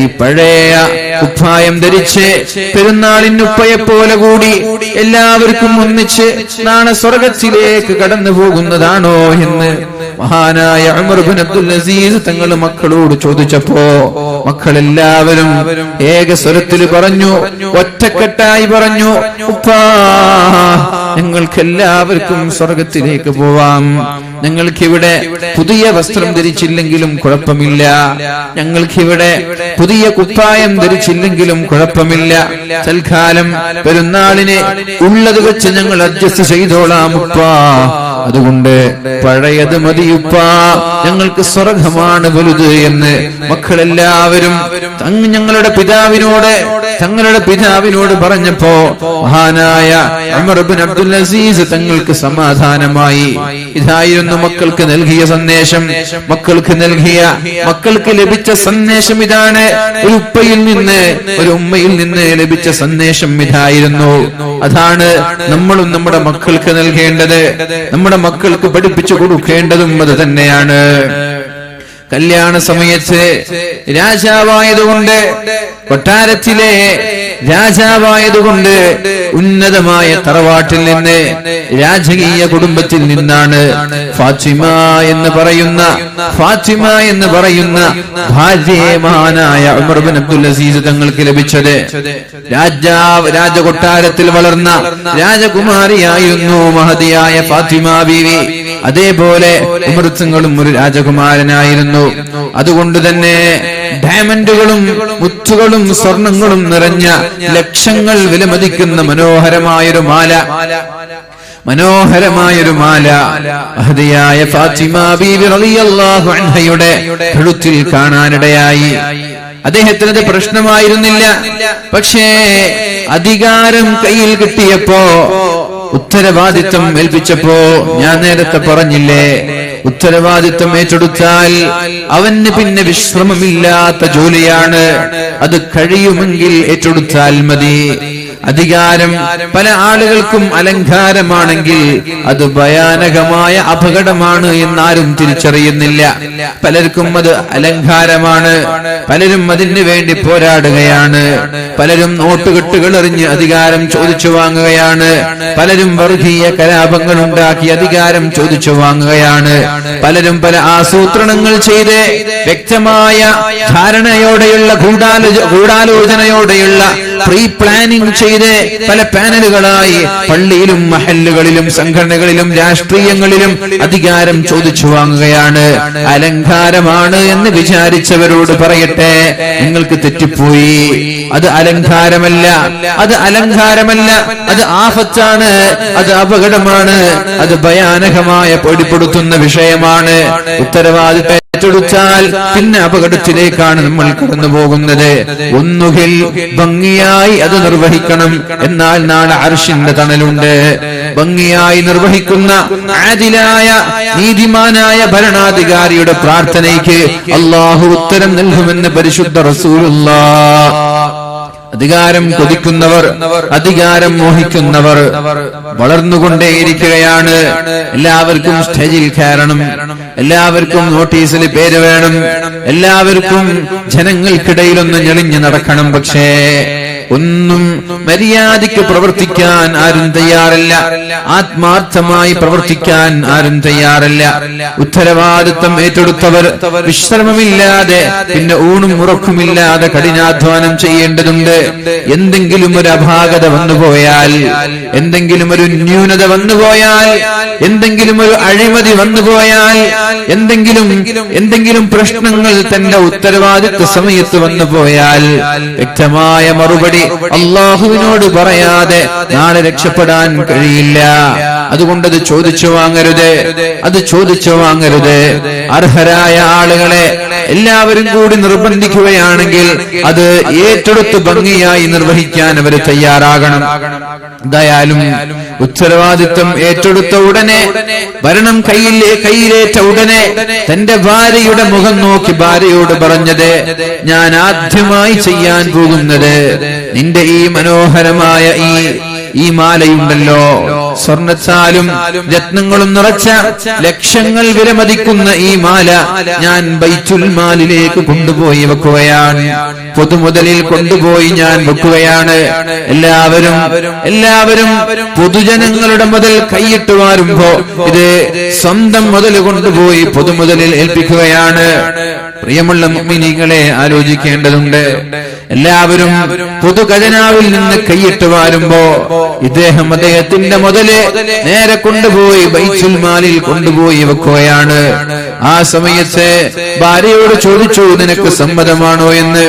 ഈ പഴയ കുപ്പായം ധരിച്ച് പെരുന്നാളിന് ഉപ്പയെ പോലെ കൂടി എല്ലാവർക്കും ഒന്നിച്ച് നാളെ സ്വർഗത്തിലേക്ക് കടന്നു പോകുന്നതാണോ എന്ന് മഹാനായ ഉമർ ഇബ്നു അബ്ദുൽ അസീസ് തങ്ങൾ മക്കളോട് ചോദിച്ചപ്പോ മക്കളെല്ലാവരും ഏക സ്വരത്തിൽ പറഞ്ഞു, ഒറ്റക്കെട്ടായി പറഞ്ഞു, ഉപ്പാ ഞങ്ങൾക്കെല്ലാവർക്കും സ്വർഗത്തിലേക്ക് പോവാം. ഞങ്ങൾക്കിവിടെ പുതിയ വസ്ത്രം ധരിച്ചില്ലെങ്കിലും കുഴപ്പമില്ല, ഞങ്ങൾക്കിവിടെ പുതിയ കുപ്പായം ധരിച്ചില്ലെങ്കിലും കുഴപ്പമില്ല, തൽക്കാലം പെരുന്നാളിനെ ഉള്ളത് വെച്ച് ഞങ്ങൾ അഡ്ജസ്റ്റ് ചെയ്തോളാം ഉപ്പാ. അതുകൊണ്ട് പഴയത് മതിയുപ്പാ, ഞങ്ങൾക്ക് സ്വർഗമാണ് വലുത് എന്ന് മക്കളെല്ലാവരും തങ്ങളുടെ പിതാവിനോട് പറഞ്ഞപ്പോ മഹാനായ ഉമർ ഇബ്നു അബ്ദുൽ അസീസ് തങ്ങൾക്ക് സമാധാനമായി. ഇതായിരുന്നു മക്കൾക്ക് നൽകിയ സന്ദേശം. മക്കൾക്ക് ലഭിച്ച സന്ദേശം ഇതാണ്. ഒരു ഉപ്പയിൽ നിന്ന് ഒരു ഉമ്മയിൽ നിന്ന് ലഭിച്ച സന്ദേശം ഇതായിരുന്നു. അതാണ് നമ്മളും നമ്മുടെ മക്കൾക്ക് നൽകേണ്ടത്, നമ്മുടെ മക്കൾക്ക് പഠിപ്പിച്ചു കൊടുക്കേണ്ടതും അത് തന്നെയാണ്. കല്യാണ സമയത്ത് രാജാവായതുകൊണ്ട്, കൊട്ടാരത്തിലെ രാജാവായതുകൊണ്ട്, ഉന്നതമായ തറവാട്ടിൽ നിന്ന്, രാജകീയ കുടുംബത്തിൽ നിന്നാണ് ഫാത്തിമ എന്ന് പറയുന്ന ഭാര്യയെ മഹാനായ ഉമർ ഇബ്നു അബ്ദുൽ അസീസ് തങ്ങൾക്ക് ലഭിച്ചത്. രാജകൊട്ടാരത്തിൽ വളർന്ന രാജകുമാരിയായിരുന്നു മഹദിയായ ഫാത്തിമ ബീവി. അതേപോലെ ഉമർ തങ്ങളും ഒരു രാജകുമാരനായിരുന്നു. അതുകൊണ്ട് തന്നെ ഡയമണ്ടുകളും മുത്തുകളും സ്വർണങ്ങളും നിറഞ്ഞ ലക്ഷങ്ങൾ വിലമതിക്കുന്ന മനോഹരമായൊരു മാല മഹദിയായ ഫാത്തിമ ബീവി റളിയല്ലാഹു അൻഹയുടെ കഴുത്തിൽ കാണാനിടയായി. അദ്ദേഹത്തിന് അത് പ്രശ്നമായിരുന്നില്ല. പക്ഷേ അധികാരം കയ്യിൽ കിട്ടിയപ്പോ, ഉത്തരവാദിത്വം ഏൽപ്പിച്ചപ്പോ, ഞാൻ നേരത്തെ പറഞ്ഞില്ലേ, ഉത്തരവാദിത്വം ഏറ്റെടുത്താൽ അവന് പിന്നെ വിശ്രമമില്ലാത്ത ജോലിയാണ്. അത് കഴിയുമെങ്കിൽ ഏറ്റെടുത്താൽ മതി. അധികാരം പല ആളുകൾക്കും അലങ്കാരമാണെങ്കിൽ അത് ഭയാനകമായ അപകടമാണ് എന്നാരും തിരിച്ചറിയുന്നില്ല. പലർക്കും അത് അലങ്കാരമാണ്, പലരും അതിന് വേണ്ടി പോരാടുകയാണ്, പലരും നോട്ടുകെട്ടുകൾ എറിഞ്ഞ് അധികാരം ചോദിച്ചു വാങ്ങുകയാണ്, പലരും വർഗീയ കലാപങ്ങൾ ഉണ്ടാക്കി അധികാരം ചോദിച്ചു വാങ്ങുകയാണ്, പലരും പല ആസൂത്രണങ്ങൾ ചെയ്ത് വ്യക്തമായ ധാരണയോടെയുള്ള ഗൂഢാലോചനയോടെയുള്ള പ്രീ പ്ലാനിംഗ് ചെയ്ത് പല പാനലുകളായി പള്ളിയിലും മഹല്ലുകളിലും സംഘടനകളിലും രാഷ്ട്രീയങ്ങളിലും അധികാരം ചോദിച്ചു വാങ്ങുകയാണ്. അലങ്കാരമാണ് എന്ന് വിചാരിച്ചവരോട് പറയട്ടെ, നിങ്ങൾക്ക് തെറ്റിപ്പോയി. അത് അലങ്കാരമല്ല, അത് അലങ്കാരമല്ല, അത് ആഫത്താണ്, അത് അപകടമാണ്, അത് ഭയാനകമായ പേടിപ്പെടുത്തുന്ന വിഷയമാണ്. ഉത്തരവാദിത്തം ഏറ്റെടുത്താൽ പിന്നെ അപകടത്തിലേക്കാണ് നമ്മൾ കടന്നു പോകുന്നത്. ഒന്നുകിൽ ഭംഗിയായി അത് നിർവഹിക്കണം, എന്നാൽ നാളെ അർശിന്റെ തണലുണ്ട്. ഭംഗിയായി നിർവഹിക്കുന്ന ആദിലായ നീതിമാനായ ഭരണാധികാരിയുടെ പ്രാർത്ഥനയ്ക്ക് അല്ലാഹു ഉത്തരം നൽകുമെന്ന് പരിശുദ്ധ റസൂലുള്ളാഹ്. അധികാരം കൊതിക്കുന്നവർ, അധികാരം മോഹിക്കുന്നവർ വളർന്നുകൊണ്ടേയിരിക്കുകയാണ്. എല്ലാവർക്കും സ്റ്റേജിൽ കയറണം, എല്ലാവർക്കും നോട്ടീസിൽ പേര് വേണം, എല്ലാവർക്കും ജനങ്ങൾക്കിടയിലൊന്ന് ഞെളിഞ്ഞു നടക്കണം. പക്ഷേ ഒന്നും മര്യാദയ്ക്ക് പ്രവർത്തിക്കാൻ ആരും തയ്യാറല്ല, ആത്മാർത്ഥമായി പ്രവർത്തിക്കാൻ ആരും തയ്യാറല്ല. ഉത്തരവാദിത്തം ഏറ്റെടുത്തവർ വിശ്രമമില്ലാതെ പിന്നെ ഊണും ഉറക്കുമില്ലാതെ കഠിനാധ്വാനം ചെയ്യേണ്ടതുണ്ട്. എന്തെങ്കിലും ഒരു അപാകത വന്നുപോയാൽ, എന്തെങ്കിലും ഒരു ന്യൂനത വന്നുപോയാൽ, എന്തെങ്കിലും ഒരു അഴിമതി വന്നുപോയാൽ, എന്തെങ്കിലും പ്രശ്നങ്ങൾ തന്റെ ഉത്തരവാദിത്വ സമയത്ത് വന്നുപോയാൽ വ്യക്തമായ മറുപടി അള്ളാഹുവിനോട് പറയാതെ നാളെ രക്ഷപ്പെടാൻ കഴിയില്ല. അതുകൊണ്ടത് ചോദിച്ചു വാങ്ങരുത്, അത് ചോദിച്ചു വാങ്ങരുത്. അർഹരായ ആളുകളെ എല്ലാവരും കൂടി നിർബന്ധിക്കുകയാണെങ്കിൽ അത് ഏറ്റെടുത്ത് ഭംഗിയായി നിർവഹിക്കാൻ അവർ തയ്യാറാകണം. എന്തായാലും ഉത്തരവാദിത്വം ഏറ്റെടുത്ത ഉടനെ, ഭരണം കയ്യിലേറ്റ ഉടനെ തന്റെ ഭാര്യയുടെ മുഖം നോക്കി ഭാര്യയോട് പറഞ്ഞത്, ഞാൻ ആദ്യമായി ചെയ്യാൻ പോകുന്നത് നിന്റെ ഈ മനോഹരമായ ഈ മാലയുണ്ടല്ലോ, സ്വർണ്ണച്ചാലും രത്നങ്ങളും നിറച്ച ലക്ഷങ്ങൾ വിലമതിക്കുന്ന ഈ മാല ഞാൻ ബൈത്തുൽ മാലിലേക്ക് കൊണ്ടുപോയി വെക്കുകയാണ്, പൊതുമുതലിൽ കൊണ്ടുപോയി ഞാൻ വെക്കുകയാണ്. എല്ലാവരും പൊതുജനങ്ങളുടെ മുതൽ കൈയിട്ട് വാരുമ്പോ ഇത് സ്വന്തം മുതൽ കൊണ്ടുപോയി പൊതുമുതലിൽ ഏൽപ്പിക്കുകയാണ്. പ്രിയമുള്ള മുഅ്മിനീങ്ങളെ, ആലോചിക്കേണ്ടതുണ്ട്. എല്ലാവരും പൊതു ഖജനാവിൽ നിന്ന് കൈയിട്ട് വാരുമ്പോ അദ്ദേഹത്തിന്റെ മുതല് നേരെ കൊണ്ടുപോയി ബൈത്തുൽ മാലിൽ കൊണ്ടുപോയി വെക്കുകയാണ്. ആ സമയത്ത് ഭാര്യയോട് ചോദിച്ചു, നിനക്ക് സമ്മതമാണോ എന്ന്?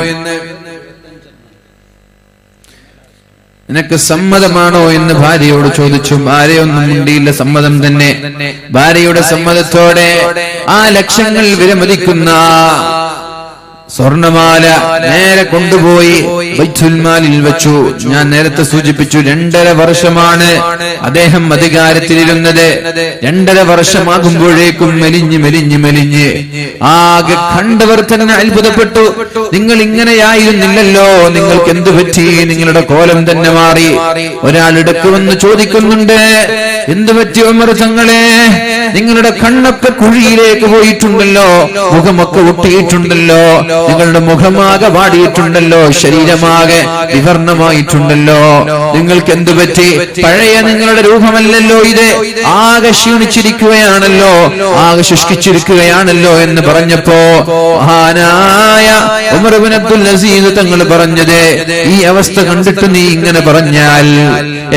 നിനക്ക് സമ്മതമാണോ എന്ന് ഭാര്യയോട് ചോദിച്ചു. ഭാര്യയൊന്നും മിണ്ടിയില്ല, സമ്മതം തന്നെ. ഭാര്യയുടെ സമ്മതത്തോടെ ആ ലക്ഷങ്ങൾ വിലമതിക്കുന്ന സ്വർണമാല നേരെ കൊണ്ടുപോയി ബൈത്തുൽ മാലിൽ വെച്ചു. ഞാൻ നേരത്തെ സൂചിപ്പിച്ചു, 2.5 വർഷമാണ് അദ്ദേഹം അധികാരത്തിലിരുന്നത്. 2.5 വർഷമാകുമ്പോഴേക്കും മെലിഞ്ഞ് ആകെ കണ്ടവർ തന്നെ അത്ഭുതപ്പെട്ടു. നിങ്ങൾ ഇങ്ങനെയായിരുന്നില്ലല്ലോ, നിങ്ങൾക്ക് എന്തു പറ്റി? നിങ്ങളുടെ കോലം തന്നെ മാറി. ഒരാളിടക്ക് വന്ന് ചോദിക്കുന്നുണ്ട്, എന്തു പറ്റി ഉമർ തങ്ങളെ? നിങ്ങളുടെ കണ്ണൊക്കെ കുഴിയിലേക്ക് പോയിട്ടുണ്ടല്ലോ, മുഖമൊക്കെ ഒട്ടിയിട്ടുണ്ടല്ലോ, നിങ്ങളുടെ മുഖമാകെ വാടിയിട്ടുണ്ടല്ലോ, ശരീരമാകെ വിവർണമായിട്ടുണ്ടല്ലോ, നിങ്ങൾക്ക് എന്തു പറ്റി? പഴയ നിങ്ങളുടെ രൂപമല്ലല്ലോ ഇത്, ആകെ ക്ഷീണിച്ചിരിക്കുകയാണല്ലോ, ആകെ ശുഷ്കിച്ചിരിക്കുകയാണല്ലോ എന്ന് പറഞ്ഞപ്പോ മഹാനായ ഉമർ ഇബ്നു അബ്ദുൽ അസീസ് തങ്ങൾ പറഞ്ഞത്, ഈ അവസ്ഥ കണ്ടിട്ട് നീ ഇങ്ങനെ പറഞ്ഞാൽ,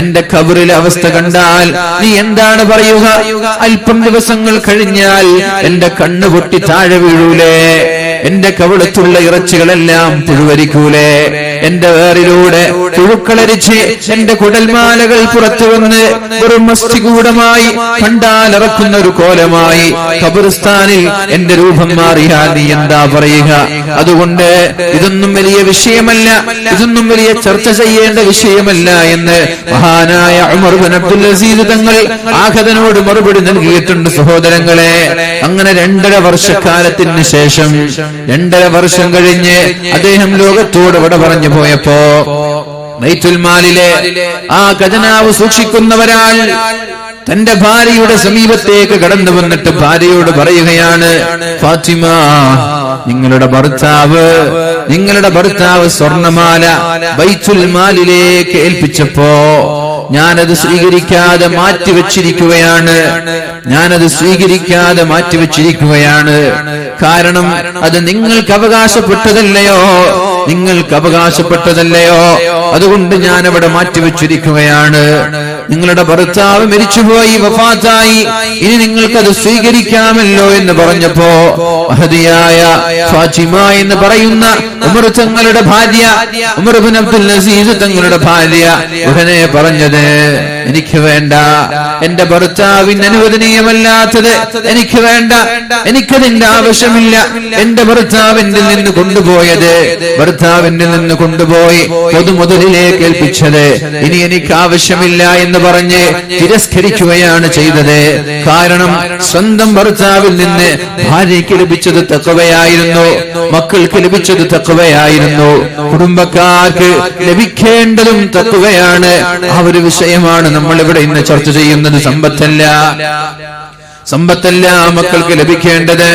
എന്റെ ഖബറിലെ അവസ്ഥ കണ്ടാൽ നീ എന്താണ് പറയുക? അല്പം ദിവസങ്ങൾ കഴിഞ്ഞാൽ എന്റെ കണ്ണ് പൊട്ടി താഴെ വീഴൂലേ? എന്റെ കവിളത്തുള്ള ഇറച്ചികളെല്ലാം പുഴുവരിക്കൂലേ? എന്റെ വേറിലൂടെ പുഴുക്കളരിച്ച് എന്റെ കുടൽമാലകൾ പുറത്തു വന്ന് വെറും മസ്തികൂടമായി കണ്ടാലിറക്കുന്ന ഒരു കോലമായി ഖബർസ്ഥാനിൽ എന്റെ രൂപം മാറിയാൽ നീ എന്താ പറയുക? അതുകൊണ്ട് ഇതൊന്നും വലിയ വിഷയമല്ല, ഇതൊന്നും വലിയ ചർച്ച ചെയ്യേണ്ട വിഷയമല്ല എന്ന് മഹാനായ ഉമർ ഇബ്നു അബ്ദുൽ അസീസ് തങ്ങൾ ആഖദനോട് മറുപടി നൽകിയിട്ടുണ്ട്. സഹോദരങ്ങളെ, അങ്ങനെ 2.5 വർഷക്കാലത്തിന് ശേഷം, 2.5 വർഷം കഴിഞ്ഞ് അദ്ദേഹം ലോകത്തോട് വിട പറഞ്ഞു പോയപ്പോ ബൈത്തുൽ മാലിലെ ആ ഖജനാവ് സൂക്ഷിക്കുന്നവരാൾ തന്റെ ഭാര്യയുടെ സമീപത്തേക്ക് കടന്നു വന്നിട്ട് ഭാര്യയോട് പറയുകയാണ്, ഫാത്തിമ, നിങ്ങളുടെ ഭർത്താവ് സ്വർണമാല ബൈത്തുൽ മാലിലേക്ക് ഏൽപ്പിച്ചപ്പോ ഞാനത് സ്വീകരിക്കാതെ മാറ്റിവെച്ചിരിക്കുകയാണ്. കാരണം അത് നിങ്ങൾക്ക് അവകാശപ്പെട്ടതല്ലയോ, അതുകൊണ്ട് ഞാൻ അവിടെ മാറ്റിവെച്ചിരിക്കുകയാണ്. നിങ്ങളുടെ ഭർത്താവ് മരിച്ചുപോയി, വഫാത്തായി, ഇനി നിങ്ങൾക്കത് സ്വീകരിക്കാമല്ലോ എന്ന് പറഞ്ഞപ്പോ മഹദിയായ ഫാത്തിമ എന്ന് പറയുന്ന ഉമർ തങ്ങളുടെ ഭാര്യ, ഉമർ ഇബ്നു അബ്ദുൽ അസീസ് തങ്ങളുടെ ഭാര്യ ഉടനെ പറഞ്ഞത്, എനിക്ക് വേണ്ട, എന്റെ ഭർത്താവിന് അനുവദനീയമല്ലാത്തത് എനിക്ക് വേണ്ട, എനിക്കതിന്റെ ആവശ്യമില്ല. എന്റെ ഭർത്താവിന്റെ നിന്ന് കൊണ്ടുപോയി പൊതുമുതലിലേക്ക് ഏൽപ്പിച്ചത് ഇനി എനിക്ക് ആവശ്യമില്ല എന്ന് പറഞ്ഞ് തിരസ്കരിക്കുകയാണ് ചെയ്തത്. കാരണം സ്വന്തം ഭർത്താവിൽ നിന്ന് ഭാര്യയ്ക്ക് ലഭിച്ചത് തഖ്വയായിരുന്നു, മക്കൾക്ക് ലഭിച്ചത് തഖ്വയായിരുന്നു, കുടുംബക്കാർക്ക് ലഭിക്കേണ്ടതും തഖ്വയാണ്. ആ ഒരു വിഷയമാണ് നമ്മൾ ഇവിടെ ഇന്ന് ചർച്ച ചെയ്യുന്നത്. സമ്പത്തല്ല മക്കൾക്ക് ലഭിക്കേണ്ടത്,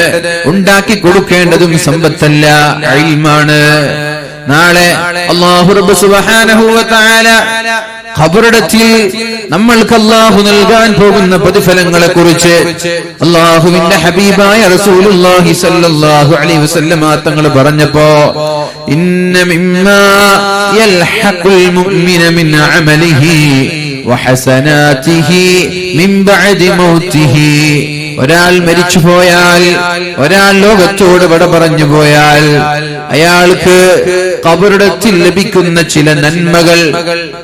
ഉണ്ടാക്കി കൊടുക്കേണ്ടതും സമ്പത്തല്ല, ഇൽമാണ്. നാളെ അല്ലാഹു റബ്ബ് സുബ്ഹാനഹു വ തആല ഖബറിടത്തിൽ നമ്മൾക്ക് അല്ലാഹു നൽകാൻ പോകുന്ന പ്രതിഫലങ്ങളെ കുറിച്ച് അല്ലാഹുവിന്റെ ഹബീബായ റസൂലുള്ളാഹി സ്വല്ലല്ലാഹു അലൈഹി വസല്ലം തങ്ങൾ പറഞ്ഞപ്പോ, ഇന്ന മിമ്മാ യൽഹഖുൽ മുഅ്മിന മിൻ അമലിഹി വഹസനാതിഹി മിൻ ബഅദി മൗതിഹി. ഒരാൾ മരിച്ചുപോയാൽ, ഒരാൾ ലോകത്തോട് വിട പറഞ്ഞു പോയാൽ, അയാൾക്ക് ഖബറിടത്തിൽ ലഭിക്കുന്ന ചില നന്മകൾ,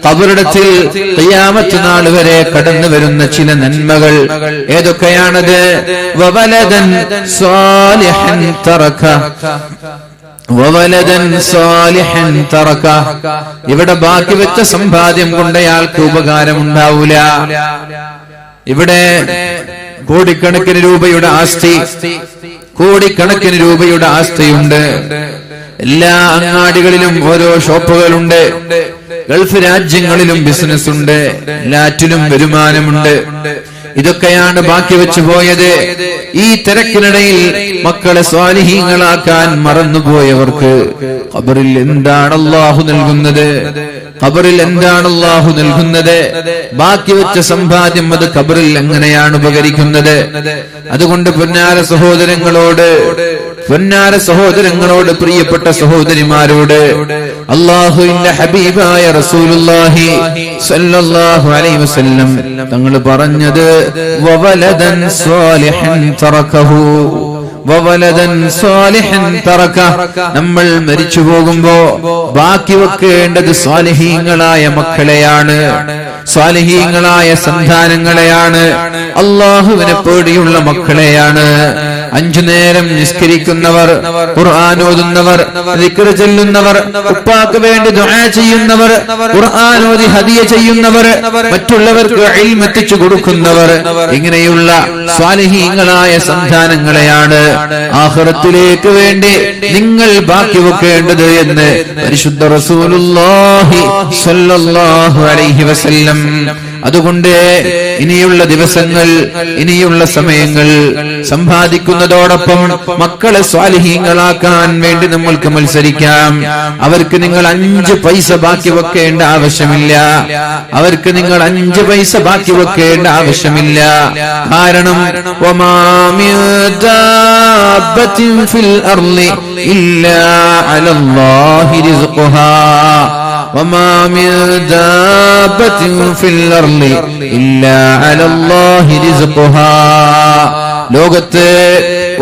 ഖബറിടത്തിൽ ഖിയാമത്ത് നാൾ വരെ കടന്നു വരുന്ന ചില നന്മകൾ ഏതൊക്കെയാണത്? വവലദൻ സാലിഹൻ തറക, ഇവിടെ ബാക്കി വെച്ച സമ്പാദ്യം കൊണ്ട് അയാൾക്ക് ഉപകാരമുണ്ടാവൂല. ഇവിടെ കോടിക്കണക്കിന് രൂപയുടെ ആസ്തിയുണ്ട്. എല്ലാ അങ്ങാടികളിലും ഓരോ ഷോപ്പുകളുണ്ട്. ഗൾഫ് രാജ്യങ്ങളിലും ബിസിനസ് ഉണ്ട്. എല്ലാറ്റിലും വരുമാനമുണ്ട്. ഇതൊക്കെയാണ് ബാക്കി വെച്ചു പോയത്. ഈ തിരക്കിനിടയിൽ മക്കളെ സ്വാലിഹീങ്ങളാക്കാൻ മറന്നുപോയവർക്ക് ഖബറിൽ എന്താണ് അല്ലാഹു നൽകുന്നത്? ബാക്കി വെച്ച സമ്പാദ്യം അത് ഖബറിൽ എങ്ങനെയാണ് ഉപകരിക്കുന്നത്? അതുകൊണ്ട് പൊന്നാര സഹോദരങ്ങളോട് പ്രിയപ്പെട്ട സഹോദരിമാരോട് അല്ലാഹുവിന്റെ ഹബീബായ റസൂലുള്ളാഹി സ്വല്ലല്ലാഹു അലൈഹി വസല്ലം തങ്ങൾ പറഞ്ഞത്, വവലദൻ സ്വാലിഹൻ തറകഹു, നമ്മൾ മരിച്ചു പോകുമ്പോ ബാക്കി വെക്കേണ്ടത് സ്വാലിഹീങ്ങളായ മക്കളെയാണ്, സ്വാലിഹീങ്ങളായ സന്താനങ്ങളെയാണ്, അല്ലാഹുവിനെ പേടിയുള്ള മക്കളെയാണ്. 5 നേരം നിസ്കരിക്കുന്നവർ, ഖുർആൻ ഓതുന്നവർ, ദിക്ർ ചൊല്ലുന്നവർ, ഉപ്പാക്ക് വേണ്ടി ദുആ ചെയ്യുന്നവർ, ഖുർആൻ ഓതി ഹദിയ ചെയ്യുന്നവർ, മറ്റുള്ളവർക്ക് ഇൽമ എത്തിച്ചു കൊടുക്കുന്നവർ, ഇങ്ങനെയുള്ള സ്വാലിഹീങ്ങളായ സന്താനങ്ങളെയാണ് ആഖിറത്തിലേക്ക് വേണ്ടി നിങ്ങൾ ബാക്കി വെക്കേണ്ടത് എന്ന് പരിശുദ്ധ റസൂലുള്ളാഹി സ്വല്ലല്ലാഹു അലൈഹി വസല്ലം. അതുകൊണ്ട് ഇനിയുള്ള ദിവസങ്ങൾ, ഇനിയുള്ള സമയങ്ങൾ സമ്പാദിക്കുന്നതോടൊപ്പം മക്കളെ സ്വാലിഹീങ്ങളാക്കാൻ വേണ്ടി നമ്മൾക്ക് മത്സരിക്കാം. അവർക്ക് നിങ്ങൾ 5 പൈസ ബാക്കി വെക്കേണ്ട ആവശ്യമില്ല. കാരണം വമാ മിൻ ദാബത്തിൻ ഫിൽ അർളി ഇല്ലാ അലല്ലാഹി റിസ്ഖുഹാ, വമാ മിൻ ദാബത്തിൻ ഫിൽ അർളി ഇല്ലാ അലല്ലാഹി റിസ്ഖുഹാ. ലോകത്ത്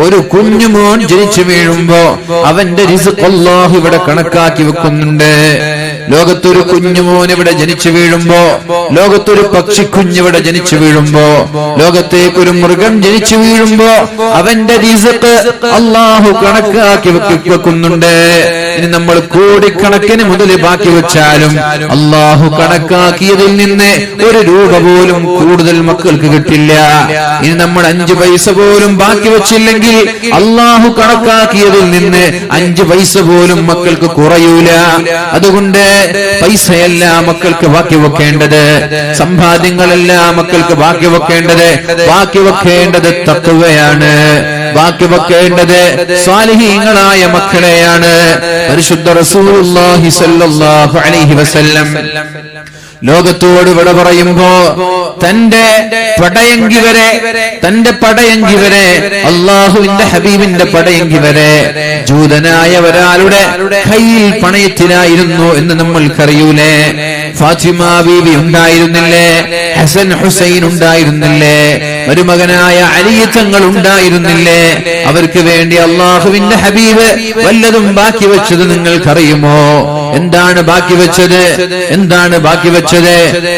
ഒരു കുഞ്ഞുമോൻ ജനിച്ചു വീഴുമ്പോ അവന്റെ റിസ്ഖ് അല്ലാഹു ഇവിടെ കണക്കാക്കി വെക്കുന്നുണ്ട്. ലോകത്തൊരു കുഞ്ഞുമോൻ ഇവിടെ ജനിച്ചു വീഴുമ്പോ, ലോകത്തൊരു പക്ഷിക്കുഞ്ഞിവിടെ ജനിച്ചു വീഴുമ്പോ, ലോകത്തേക്കൊരു മൃഗം ജനിച്ചു വീഴുമ്പോ അവന്റെ റിസ്ഖ് അല്ലാഹു കണക്കാക്കി വെക്കുന്നുണ്ട്. ഇനി നമ്മൾ കോടിക്കണക്കിന് മുതൽ ബാക്കി വെച്ചാലും അല്ലാഹു കണക്കാക്കിയതിൽ നിന്ന് 1 രൂപ പോലും കൂടുതൽ മക്കൾക്ക് കിട്ടില്ല. ഇനി നമ്മൾ 5 പൈസ പോലും ബാക്കി വെച്ചില്ലെങ്കിൽ അല്ലാഹു കണക്കാക്കിയതിൽ നിന്ന് 5 പൈസ പോലും മക്കൾക്ക് കുറയൂല. അതുകൊണ്ട് പൈസയല്ല മക്കൾക്ക് ബാക്കി വെക്കേണ്ടത്, സമ്പാദ്യങ്ങളല്ല മക്കൾക്ക് ബാക്കി വെക്കേണ്ടത് തഖ്വയാണ്, ബാക്കി വെക്കേണ്ടത് സ്വാലിഹീങ്ങളായ മക്കളെയാണ്. പരിശുദ്ധ റസൂലുള്ളാഹി സ്വല്ലല്ലാഹു അലൈഹി വസല്ലം ലോകത്തോട് വിട പറയുമ്പോ തന്റെ പടയങ്കി വരെ അള്ളാഹുവിന്റെ ഹബീബിന്റെ പടയങ്കി വരെ ജൂതനായ ഒരാളുടെ കയ്യിൽ പണയത്തിലായിരുന്നു എന്ന് നമ്മൾക്കറിയൂലേ? ഫാത്തിമ ബീവി ഉണ്ടായിരുന്നില്ലേ? ഹസൻ ഹുസൈൻ ഉണ്ടായിരുന്നില്ലേ? മരുമകനായ അലി തങ്ങൾ ഉണ്ടായിരുന്നില്ലേ? അവർക്ക് വേണ്ടി അള്ളാഹുവിന്റെ ഹബീബ് വല്ലതും ബാക്കി വെച്ചത് നിങ്ങൾക്കറിയുമോ? എന്താണ് ബാക്കി വെച്ചത്?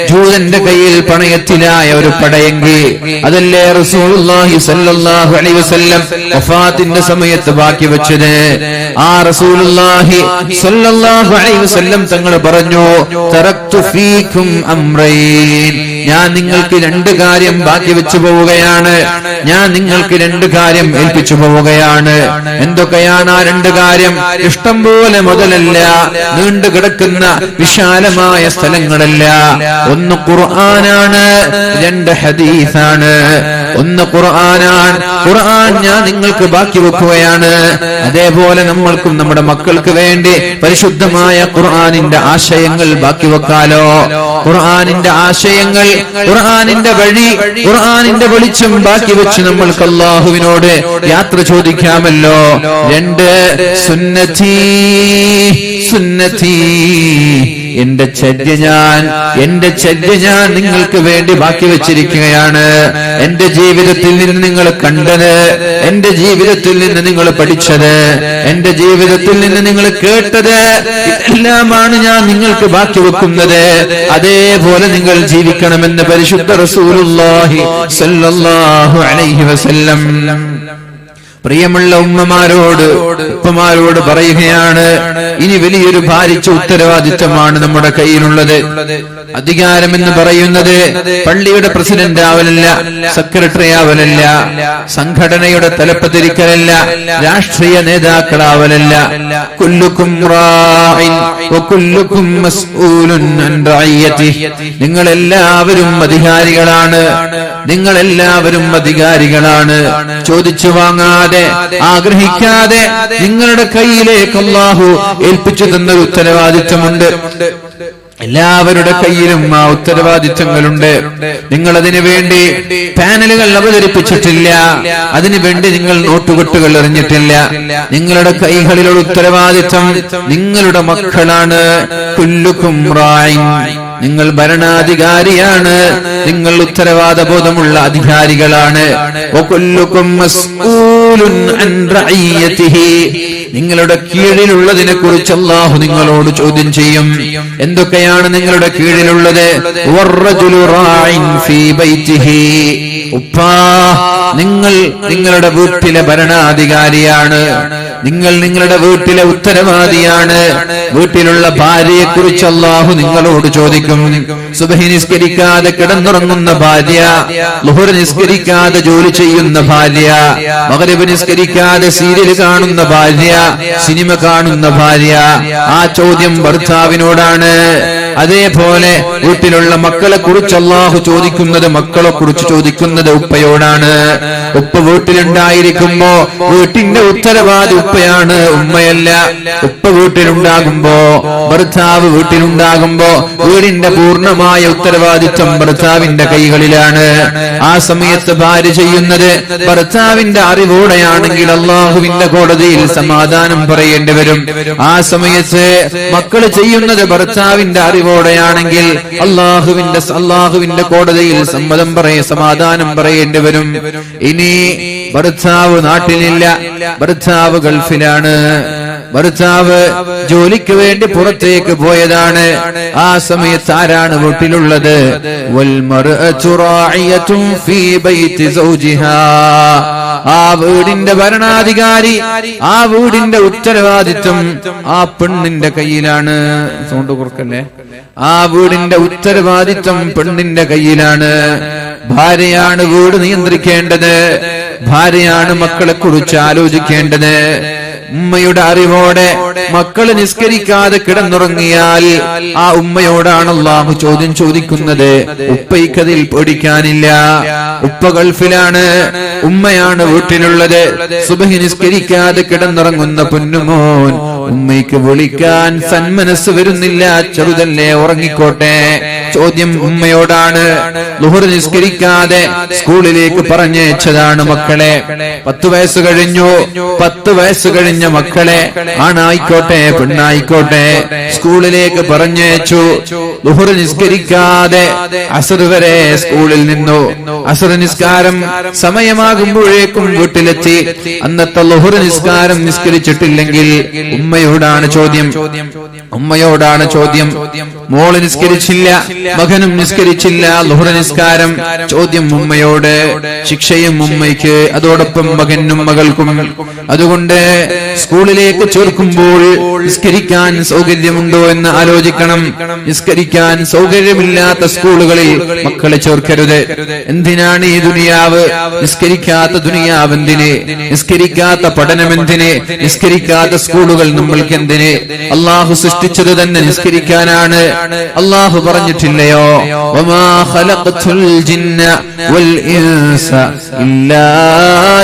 ജൂതന്റെ കയ്യിൽ പണയത്തിലായ ഒരു പടയങ്കി. അതല്ലേ റസൂലുള്ളാഹി സ്വല്ലല്ലാഹു അലൈഹി വസല്ലം വഫാത്തിന്റെ സമയത്ത് ബാക്കി വെച്ചത്. ആ റസൂലുള്ളാഹി സ്വല്ലല്ലാഹു അലൈഹി വസല്ലം തങ്ങൾ പറഞ്ഞു, തറക്തു ഫീകും അംറൈൻ, ഞാൻ നിങ്ങൾക്ക് രണ്ട് കാര്യം ബാക്കി വെച്ചു പോവുകയാണ്, ഞാൻ നിങ്ങൾക്ക് രണ്ട് കാര്യം ഏൽപ്പിച്ചു പോവുകയാണ്. എന്തൊക്കെയാണ് ആ രണ്ട് കാര്യം? ഇഷ്ടം പോലെ മുതലല്ല, നീണ്ടു കിടക്കുന്ന വിശാലമായ സ്ഥലങ്ങളല്ല. ഒന്ന് ഖുർആനാണ്, രണ്ട് ഹദീസാണ്. ഒന്ന് ഖുർആൻ ഞാൻ നിങ്ങൾക്ക് ബാക്കി വെക്കുകയാണ്. അതേപോലെ നമ്മൾക്കും നമ്മുടെ മക്കൾക്ക് വേണ്ടി പരിശുദ്ധമായ ഖുർആനിന്റെ ആശയങ്ങൾ ബാക്കി വെക്കാലോ. ഖുർആനിന്റെ ആശയങ്ങൾ, ഖുർആനിന്റെ വഴി, ഖുർആനിന്റെ വെളിച്ചം ബാക്കി വെച്ച് നമ്മൾക്ക് അല്ലാഹുവിനോട് യാത്ര ചോദിക്കാമല്ലോ. രണ്ട്, സുന്നതി, എന്റെ ചര്യ ഞാൻ നിങ്ങൾക്ക് വേണ്ടി ബാക്കി വെച്ചിരിക്കുകയാണ്. എന്റെ ജീവിതത്തിൽ നിന്ന് നിങ്ങൾ കണ്ടത്, എന്റെ ജീവിതത്തിൽ നിന്ന് നിങ്ങൾ പഠിച്ചത്, എന്റെ ജീവിതത്തിൽ നിന്ന് നിങ്ങൾ കേട്ടത്, ഇതെല്ലാമാണ് ഞാൻ നിങ്ങൾക്ക് ബാക്കി വെക്കുന്നത്. അതേപോലെ നിങ്ങൾ ജീവിക്കണമെന്ന് പരിശുദ്ധ റസൂലുള്ളാഹി സ്വല്ലല്ലാഹു അലൈഹി വസല്ലം പ്രിയമുള്ള ഉപ്പമാരോട് പറയുകയാണ്, ഇനി വലിയൊരു ഭാരിച്ച ഉത്തരവാദിത്തമാണ് നമ്മുടെ കയ്യിലുള്ളത്. അധികാരം എന്ന് പറയുന്നത് പള്ളിയുടെ പ്രസിഡന്റ് ആവലല്ല, സെക്രട്ടറി ആവലല്ല, സംഘടനയുടെ തലപ്പത്തിരിക്കലല്ല, രാഷ്ട്രീയ നേതാക്കളാവലല്ല. കുല്ലുക്കും റാഇൻ വകുല്ലുക്കും മസ്ഊലുൻ അൻ റഅയ്യതിഹി, നിങ്ങളെല്ലാവരും അധികാരികളാണ്. ചോദിച്ചു വാങ്ങാതെ, ആഗ്രഹിക്കാതെ നിങ്ങളുടെ കയ്യിലേക്ക് അല്ലാഹു ഏൽപ്പിച്ചു തന്നൊരു ഉത്തരവാദിത്തമുണ്ട്. എല്ലാവരുടെ കയ്യിലും ആ ഉത്തരവാദിത്തങ്ങളുണ്ട്. നിങ്ങൾ അതിനു വേണ്ടി പാനലുകൾ അവതരിപ്പിച്ചിട്ടില്ല, അതിനുവേണ്ടി നിങ്ങൾ നോട്ടുകെട്ടുകൾ എറിഞ്ഞിട്ടില്ല. നിങ്ങളുടെ കൈകളിലുള്ള ഉത്തരവാദിത്തം നിങ്ങളുടെ മക്കളാണ്. കുല്ലുക്കും റാഇൻ, നിങ്ങൾ ഭരണാധികാരിയാണ്, നിങ്ങൾ ഉത്തരവാദബോധമുള്ള അധികാരികളാണ്. വകുല്ലുക്കും മസ്ഊലുൻ അൻ റഅയ്യതിഹി, നിങ്ങളുടെ കീഴിലുള്ളതിനെ കുറിച്ച് അല്ലാഹു നിങ്ങളോട് ചോദ്യം ചെയ്യും. എന്തൊക്കെയാണ് നിങ്ങളുടെ കീഴിലുള്ളത്? വറജുലു റാഇൻ ഫീ ബൈതിഹി, ഉപ്പാ, നിങ്ങൾ നിങ്ങളുടെ വീട്ടിലെ ഭരണാധികാരിയാണ്, നിങ്ങൾ നിങ്ങളുടെ വീട്ടിലെ ഉത്തരവാദിയാണ്. വീട്ടിലുള്ള ഭാര്യയെ കുറിച്ച് അല്ലാഹു നിങ്ങളോട് ചോദിക്കും. സുബ്ഹി നിസ്കരിക്കാതെ കിടന്നുറങ്ങുന്ന ഭാര്യ, ളുഹർ നിസ്കരിക്കാതെ ജോലി ചെയ്യുന്ന ഭാര്യ, മഗ്രിബ് നിസ്കരിക്കാതെ സീരിയൽ കാണുന്ന ഭാര്യ, സിനിമ കാണുന്ന ഭാര്യ, ആ ചോദ്യം ഭർത്താവിനോടാണ്. അതേപോലെ വീട്ടിലുള്ള മക്കളെ കുറിച്ച് അല്ലാഹു ചോദിക്കുന്നത്, മക്കളെ കുറിച്ച് ചോദിക്കുന്നത് ഉപ്പയോടാണ്. ഉപ്പ വീട്ടിലുണ്ടായിരിക്കുമ്പോ വീട്ടിന്റെ ഉത്തരവാദി ഉപ്പയാണ്, ഉമ്മയല്ല. ഉപ്പ വീട്ടിലുണ്ടാകുമ്പോ, ഭർത്താവ് വീട്ടിലുണ്ടാകുമ്പോ വീടിന്റെ പൂർണ്ണമായ ഉത്തരവാദിത്വം ഭർത്താവിന്റെ കൈകളിലാണ്. ആ സമയത്ത് ഭാര്യ ചെയ്യുന്നത് ഭർത്താവിന്റെ അറിവോടെയാണെങ്കിൽ അല്ലാഹുവിന്റെ കോടതിയിൽ സമാധാനം പറയേണ്ടി വരും. ആ സമയത്ത് മക്കള് ചെയ്യുന്നത് ഭർത്താവിന്റെ അറിവോടെയാണെങ്കിൽ അല്ലാഹുവിന്റെ കോടതിയിൽ സമാധാനം പറയേണ്ടി വരും. ഇനി ഭർത്താവ് നാട്ടിലില്ല, ഭർത്താവ് ഗൾഫിലാണ്, ഭർത്താവ് ജോലിക്ക് വേണ്ടി പുറത്തേക്ക് പോയതാണ്. ആ സമയത്ത് ആരാണ് വീട്ടിലുള്ളത്? വൽമർഅതു റാഇയത്തുൻ ഫീ ബൈതി സൗജിഹാ, ആ വീടിന്റെ ഭരണാധികാരി, ആ വീടിന്റെ ഉത്തരവാദിത്വം ആ പെണ്ണിന്റെ കയ്യിലാണ്. സൗണ്ട് കുറക്കല്ലേ. ആ വീടിന്റെ ഉത്തരവാദിത്വം പെണ്ണിന്റെ കയ്യിലാണ്. ഭാര്യയാണ് വീട് നിയന്ത്രിക്കേണ്ടത്, ഭാര്യയാണ് മക്കളെ കുറിച്ച് ആലോചിക്കേണ്ടത്. ഉമ്മയുടെ അറിവോടെ മക്കള് നിസ്കരിക്കാതെ കിടന്നുറങ്ങിയാൽ ആ ഉമ്മയോടാണ് അല്ലാഹു ചോദ്യം ചോദിക്കുന്നത്. ഉപ്പയ്ക്കതിൽ പേടിക്കാനില്ല. ഉപ്പ ഗൾഫിലാണ്, ഉമ്മയാണ് വീട്ടിലുള്ളത്. സുബഹി നിസ്കരിക്കാതെ കിടന്നുറങ്ങുന്ന പൊന്നുമോൻ ഉമ്മയ്ക്ക് വിളിക്കാൻ സന്മനസ് വരുന്നില്ല. ചെറുതല്ലേ, ഉറങ്ങിക്കോട്ടെ. ചോദ്യം ഉമ്മയോടാണ്. ളുഹർ നിസ്കരിക്കാതെ സ്കൂളിലേക്ക് പറഞ്ഞയച്ചതാണ് മക്കളെ. 10 വയസ്സ് കഴിഞ്ഞു. 10 വയസ്സ് കഴിഞ്ഞ മക്കളെ, ആണായിക്കോട്ടെ പെണ്ണായിക്കോട്ടെ, സ്കൂളിലേക്ക് പറഞ്ഞയച്ചു. ളുഹർ നിസ്കരിക്കാതെ അസ്ർ വരെ സ്കൂളിൽ നിന്നു. അസ്ർ നിസ്കാരം സമയമാകുമ്പോഴേക്കും വീട്ടിലെത്തി. അന്നത്തെ ളുഹർ നിസ്കാരം നിസ്കരിച്ചിട്ടില്ലെങ്കിൽ ഉമ്മയോടാണ് ചോദ്യം. ഉമ്മയോടാണ് ചോദ്യം. മോള് നിസ്കരിച്ചില്ല, മകനും നിസ്കരിച്ചില്ല ളുഹർ നിസ്കാരം. ചോദ്യം ഉമ്മയോട്, ശിക്ഷയും ഉമ്മയ്ക്ക്, അതോടൊപ്പം മകനും മകൾക്കും. അതുകൊണ്ട് സ്കൂളിലേക്ക് ചേർക്കുമ്പോൾ നിസ്കരിക്കാൻ സൗകര്യമുണ്ടോ എന്ന് ആലോചിക്കണം. നിസ്കരിക്കാൻ സൗകര്യമില്ലാത്ത സ്കൂളുകളിൽ മക്കളെ ചേർക്കരുത്. എന്തിനാണ് ഈ ദുനിയാവ്? നിസ്കരിക്കാത്ത ദുനിയാവ് എന്തിന്? നിസ്കരിക്കാത്ത പഠനം എന്തിന്? നിസ്കരിക്കാത്ത സ്കൂളുകൾ നമ്മൾക്ക് എന്തിന്? അള്ളാഹു സൃഷ്ടിച്ചത് തന്നെ നിസ്കരിക്കാനാണ്. അള്ളാഹു പറഞ്ഞിട്ടില്ലയോ, വമാ ഖലഖതുൽ ജിന്ന വൽ ഇൻസ ഇല്ലാ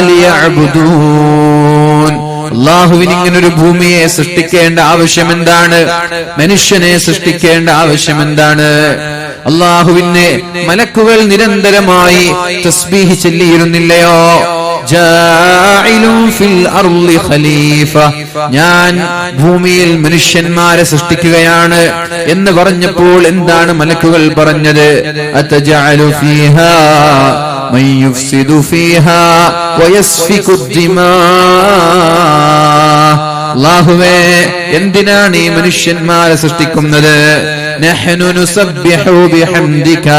ലിയഅ്ബുദൂൻ. അള്ളാഹുവിന് ഇങ്ങനൊരു ഭൂമിയെ സൃഷ്ടിക്കേണ്ട ആവശ്യം എന്താണ്? മനുഷ്യനെ സൃഷ്ടിക്കേണ്ട ആവശ്യം എന്താണ്? അള്ളാഹുവിന് മലക്കുകൾ നിരന്തരമായി തസ്ബീഹ് ചൊല്ലിയിരുന്നില്ലയോ? ജാഇലുൻ ഫിൽ അർളി ഖലീഫ, ഞാൻ ഭൂമിയിൽ മനുഷ്യന്മാരെ സൃഷ്ടിക്കുകയാണ് എന്ന് പറഞ്ഞപ്പോൾ എന്താണ് മലക്കുകൾ പറഞ്ഞത്? അതജഅലു ഫീഹാ മൻ യുഫ്സിദു ഫീഹാ വയസ്ഫികു ദിമാ. അല്ലാഹുവേ, എന്തിനാണ് ഈ മനുഷ്യന്മാരെ സൃഷ്ടിക്കുന്നത്? നഹ്നു നുസബ്ബിഹു ബിഹംദിക,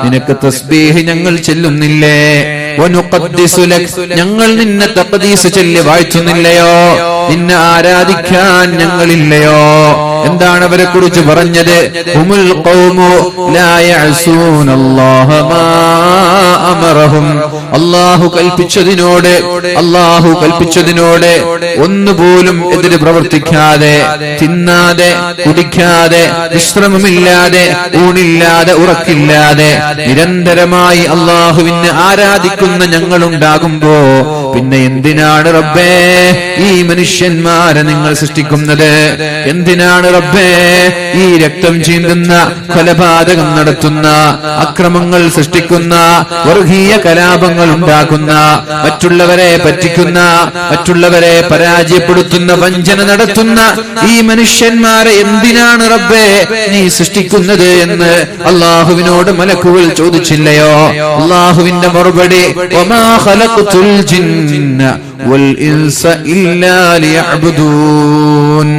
നിനക്ക് തസ്ബീഹ് ഞങ്ങൾ ചൊല്ലുന്നില്ലേ? വനുഖദ്ദിസു ലക്, ഞങ്ങൾ നിന്നെ തഖ്ദീസ് ചൊല്ലി വാഴ്ത്തുന്നില്ലയോ? നിന്നെ ആരാധിക്കാൻ ഞങ്ങളില്ലയോ? എന്താണ് അവരെ കുറിച്ച് പറഞ്ഞത്? ഹുമുൽ ഖൗമു ലാ യഅസൂനല്ലാഹ മാ അമറഹും. അല്ലാഹു കൽപ്പിച്ചതിനോട് ഒന്നുപോലും എതിര് പ്രവർത്തിക്കാതെ, തിന്നാതെ കുടിക്കാതെ, വിശ്രമമില്ലാതെ, ഊണില്ലാതെ, ഉറക്കില്ലാതെ നിരന്തരമായി അല്ലാഹുവിനെ ആരാധിക്കുന്ന ഞങ്ങളുണ്ടാകുമ്പോ പിന്നെ എന്തിനാണ് റബ്ബേ ഈ മനുഷ്യന്മാരെ നിങ്ങൾ സൃഷ്ടിക്കുന്നത്? എന്തിനാണ് റബ്ബേ ഈ രക്തം ചീന്തുന്ന, കൊലപാതകം നടത്തുന്ന, അക്രമങ്ങൾ സൃഷ്ടിക്കുന്ന, വർഗീയ കലാപങ്ങൾ ഉണ്ടാക്കുന്ന, മറ്റുള്ളവരെ പറ്റിക്കുന്ന, മറ്റുള്ളവരെ പരാജയപ്പെടുത്തുന്ന, വഞ്ചന നടത്തുന്ന ഈ മനുഷ്യന്മാരെ എന്തിനാണ് റബ്ബേ നീ സൃഷ്ടിക്കുന്നത് എന്ന് അള്ളാഹുവിനോട് മലക്കുകൾ ചോദിച്ചില്ലയോ? അള്ളാഹുവിന്റെ മറുപടി, വമാ ഖലഖതുൽ ജിന്ന വൽ ഇൻസ ഇല്ലാ ലിയഅ്ബുദൂൻ.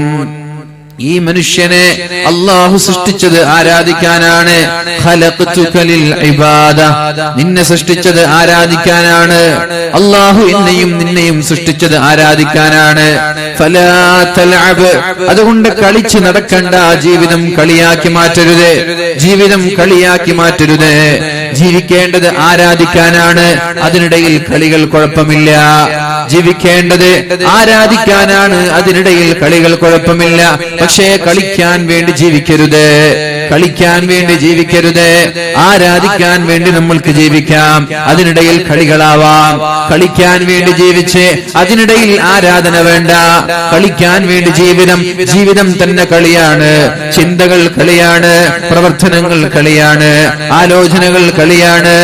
ഈ മനുഷ്യനെ അള്ളാഹു സൃഷ്ടിച്ചത് ആരാധിക്കാനാണ്. ഖലഖതുക ലിൽ ഇബാദ, നിന്നെ സൃഷ്ടിച്ചത് ആരാധിക്കാനാണ്. അള്ളാഹു എന്നെയും നിന്നെയും സൃഷ്ടിച്ചത് ആരാധിക്കാനാണ്. ഫലാ തൽഅബ്, അതുകൊണ്ട് കളിച്ച് നടക്കണ്ട. ജീവിതം കളിയാക്കി മാറ്റരുത്. ജീവിതം കളിയാക്കി മാറ്റരുത്. ജീവിക്കേണ്ടത് ആരാധിക്കാനാണ്. അതിനിടയിൽ കളികൾ കുഴപ്പമില്ല. ജീവിക്കേണ്ടത് ആരാധിക്കാനാണ്. അതിനിടയിൽ കളികൾ കുഴപ്പമില്ല. പക്ഷേ കളിക്കാൻ വേണ്ടി ജീവിക്കരുത്. കളിക്കാൻ വേണ്ടി ജീവിക്കരുത്. ആരാധിക്കാൻ വേണ്ടി നമ്മൾക്ക് ജീവിക്കാം. അതിനിടയിൽ കളികളാവാം. കളിക്കാൻ വേണ്ടി ജീവിച്ച് അതിനിടയിൽ ആരാധന വേണ്ട. കളിക്കാൻ വേണ്ടി ജീവിതം തന്നെ കളിയാണ്. ചിന്തകൾ കളിയാണ്, പ്രവർത്തനങ്ങൾ കളിയാണ്, ആലോചനകൾ കളിയാണ്.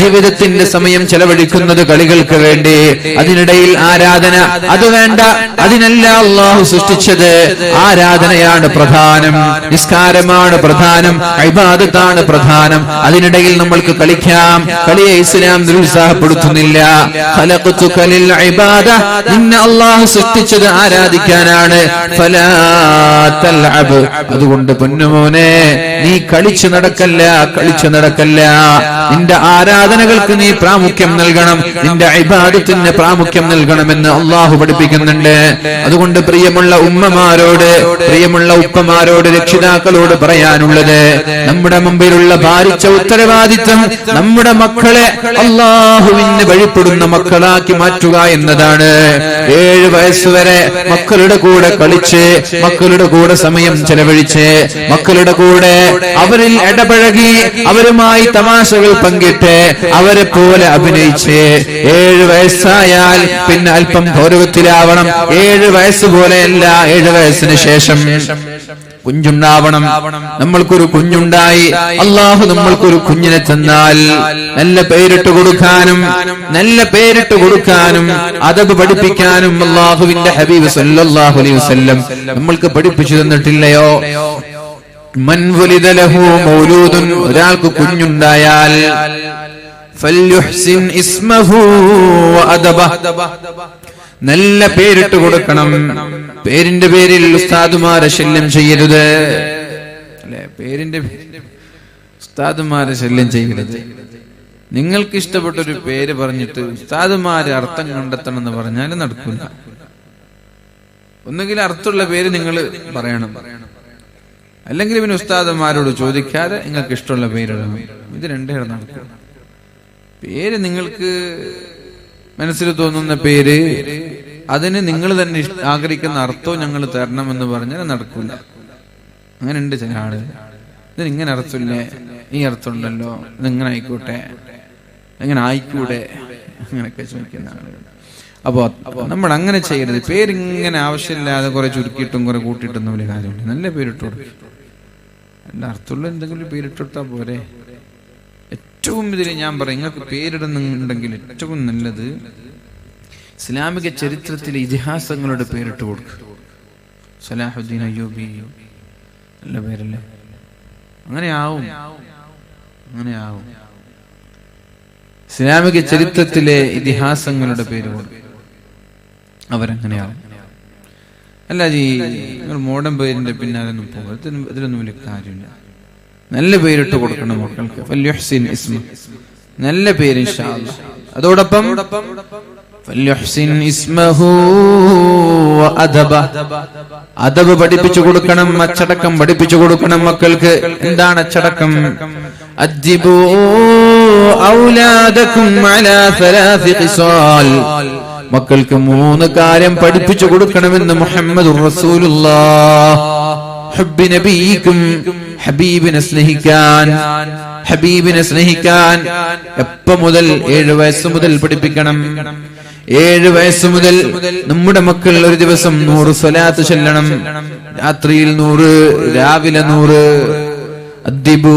ജീവിതത്തിന്റെ സമയം ചെലവഴിക്കുന്നത് കളികൾക്ക് വേണ്ടി. അതിനിടയിൽ ആരാധന അത് വേണ്ട. അതിനല്ല അല്ലാഹു സൃഷ്ടിച്ചത്. ആരാധനയാണ് പ്രധാനം, നിസ്കാരമാണ് പ്രധാനം, ഇബാദത്താണ് പ്രധാനം. അതിനിടയിൽ നമ്മൾക്ക് കളിക്കാം. കളിയെ ഇസ്ലാം നിരുത്സാഹപ്പെടുത്തുന്നില്ല. ഖലഖതുക ലിൽ ഇബാദ, നിന്നെ അല്ലാഹു സൃഷ്ടിച്ചത് ആരാധിക്കാനാണ്. ഫലാ തൽഅബ്, അതുകൊണ്ട് പൊന്നുമോനെ നീ കളിച്ചു നടക്കല്ല. നിന്റെ ആരാധനകൾക്ക് നീ പ്രാമുഖ്യം നൽകണം. നിന്റെ ഇബാദത്തിന് പ്രാമുഖ്യം നൽകണമെന്ന് അല്ലാഹു പഠിപ്പിക്കുന്നുണ്ട്. അതുകൊണ്ട് പ്രിയമുള്ള ഉമ്മമാരോട്, പ്രിയമുള്ള ഉപ്പമാരോട്, രക്ഷിതാക്കളോട് പറയാനുള്ളത്, എന്നത് നമ്മുടെ മുമ്പിലുള്ള ഭാരിച്ച ഉത്തരവാദിത്വം നമ്മുടെ മക്കളെ അല്ലാഹുവിന് വഴിപ്പെടുന്ന മക്കളാക്കി മാറ്റുക എന്നതാണ്. 7 വയസ്സുവരെ മക്കളുടെ കൂടെ കളിച്ച്, മക്കളുടെ കൂടെ സമയം ചെലവഴിച്ച്, മക്കളുടെ കൂടെ അവരിൽ ഇടപഴകി, അവരുമായി തമാശകൾ പങ്കിട്ട്, അവരെ പോലെ അഭിനയിച്ച് 7 വയസ്സായാൽ പിന്നെ അല്പം ഗൗരവത്തിലാവണം. 7 വയസ്സ് പോലെയല്ല, 7 വയസ്സിന് ശേഷം കുഞ്ഞുണ്ടാവണം. നമ്മൾക്കൊരു കുഞ്ഞുണ്ടായി, അള്ളാഹു നമ്മൾക്കൊരു കുഞ്ഞിനെ തന്നാൽ നല്ല പേരിട്ട് കൊടുക്കാനും അദബ് പഠിപ്പിക്കാനും അള്ളാഹുവിന്റെ ഹബീബ് സല്ലല്ലാഹു അലൈഹി വസല്ലം നമ്മൾക്ക് പഠിപ്പിച്ചു തന്നിട്ടില്ലയോ? മൻ വലിദ ലഹു മൗലൂദുൻ, ഒരാൾക്ക് കുഞ്ഞുണ്ടായാൽ ഫൽയുഹ്സിൻ ഇസ്മഹു വഅദബഹ, നല്ല പേരിട്ട് കൊടുക്കണം. പേരിന്റെ പേരിൽ ഉസ്താദുമാരെ ശല്യം ചെയ്യരുത്, അല്ലെ? പേരിന്റെ ഉസ്താദുമാരെ ശല്യം ചെയ്യരുത്. നിങ്ങൾക്ക് ഇഷ്ടപ്പെട്ടൊരു പേര് പറഞ്ഞിട്ട് ഉസ്താദുമാരെ അർത്ഥം കണ്ടെത്തണം എന്ന് പറഞ്ഞാൽ നടക്കില്ല. ഒന്നുകിൽ അർത്ഥമുള്ള പേര് നിങ്ങൾ പറയണം, അല്ലെങ്കിൽ പിന്നെ ഉസ്താദുമാരോട് ചോദിക്കാതെ നിങ്ങൾക്ക് ഇഷ്ടമുള്ള പേരിടണം. ഇത് രണ്ടേ നടക്കും. പേര് നിങ്ങൾക്ക് മനസ്സിൽ തോന്നുന്ന പേര്, അതിന് നിങ്ങൾ തന്നെ ആഗ്രഹിക്കുന്ന അർത്ഥവും ഞങ്ങൾ തരണമെന്ന് പറഞ്ഞാൽ നടക്കില്ല. അങ്ങനെ ഉണ്ട് ചില ആള്, ഇതിനിങ്ങനെ അർത്ഥമില്ലേ, ഈ അർത്ഥമുണ്ടല്ലോ, ഇതിങ്ങനെ ആയിക്കോട്ടെ, എങ്ങനെ ആയിക്കൂടെ, അങ്ങനെയൊക്കെ ചോദിക്കുന്ന ആളുകൾ. അപ്പോ നമ്മൾ അങ്ങനെ ചെയ്യരുത്. പേരിങ്ങനെ ആവശ്യമില്ലാതെ കുറെ ചുരുക്കിയിട്ടും കുറെ കൂട്ടിയിട്ടൊന്നും വലിയ കാര്യമില്ല. നല്ല പേരിട്ട് കൊടുക്കും, നല്ല അർത്ഥമുള്ള എന്തെങ്കിലും പേരിട്ടിട്ടാ പോരെ. ഏറ്റവും ഇതിൽ ഞാൻ പറയും, നിങ്ങൾക്ക് പേരിടുന്നുണ്ടെങ്കിൽ ഏറ്റവും നല്ലത് ഇസ്ലാമിക ചരിത്രത്തിലെ ഇതിഹാസങ്ങളുടെ പേരിട്ട് കൊടുക്കുക. സലാഹുദ്ദീൻ അയ്യൂബി, നല്ല പേരല്ലേ? അങ്ങനെ ആവും. ഇസ്ലാമിക ചരിത്രത്തിലെ ഇതിഹാസങ്ങളുടെ പേര് കൊടുക്കുക, അവരങ്ങനെയാവും. അല്ലാതെ നിങ്ങൾ മോഡേൺ പേരിന്റെ പിന്നാലൊന്നും പോകും, ഇതിലൊന്നും വലിയ കാര്യമില്ല. നല്ല പേരിട്ട് കൊടുക്കണം മക്കൾക്ക്. ഫൽയുഹ്സിൻ ഇസ്മ, നല്ല പേര് ഇൻഷാ അല്ലാഹ്. അതോടൊപ്പം ഫൽയുഹ്സിൻ ഇസ്മഹു വഅദബ, അദബ് പഠിപ്പിച്ചു കൊടുക്കണം, അച്ചടക്കം പഠിപ്പിച്ചു കൊടുക്കണം മക്കൾക്ക്. എന്താണ് അച്ചടക്കം? അദ്ദിബു ഔലാദകും അലാ 3 ഖിസാൽ, മക്കൾക്ക് 3 കാര്യം പഠിപ്പിച്ചു കൊടുക്കണമെന്ന് മുഹമ്മദുർ റസൂലുള്ളാഹ്. ഹബ്ബി നബിയിക്കും, ഹബീബിനെ സ്നേഹിക്കാൻ എപ്പോ മുതൽ? 7 വയസ്സ് മുതൽ പഠിപ്പിക്കണം. 7 വയസ്സ് മുതൽ നമ്മുടെ മക്കൾ ഒരു ദിവസം 100 സ്വലാത്ത് ചൊല്ലണം. രാത്രിയിൽ 100, രാവിലെ 100. അദ്ദിബു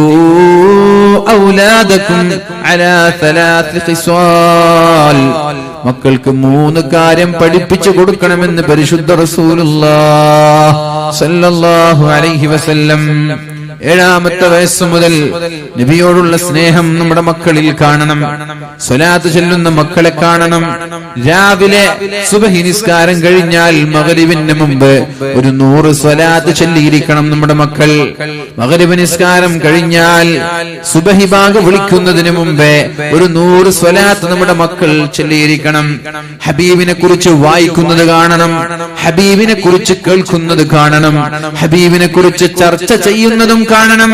ഔലാദകും അലാ 3 ഖിസാൽ, മക്കൾക്ക് 3 കാര്യം പഠിപ്പിച്ചു കൊടുക്കണമെന്ന് പരിശുദ്ധ റസൂലുള്ളാഹ് സല്ലല്ലാഹു അലൈഹി വസല്ലം. 7ാമത്തെ വയസ്സ് മുതൽ നബിയോടുള്ള സ്നേഹം നമ്മുടെ മക്കളിൽ കാണണം. സ്വലാത്ത് ചൊല്ലുന്ന മക്കളെ കാണണം. രാവിലെ സുബഹി നിസ്കാരം കഴിഞ്ഞാൽ മഗ്രിബിന് മുമ്പ് ഒരു 100 സ്വലാത്ത് ചൊല്ലിയിരിക്കണം നമ്മുടെ മക്കൾ. മഗ്രിബ് നിസ്കാരം കഴിഞ്ഞാൽ സുബഹി ബാങ്ക് വിളിക്കുന്നതിന് മുമ്പേ ഒരു 100 സ്വലാത്ത് നമ്മുടെ മക്കൾ ചൊല്ലിയിരിക്കണം. ഹബീബിനെ കുറിച്ച് വായിക്കുന്നത് കാണണം, ഹബീബിനെ കുറിച്ച് കേൾക്കുന്നത് കാണണം, ഹബീബിനെ കുറിച്ച് ചർച്ച ചെയ്യുന്നതും കാണണം.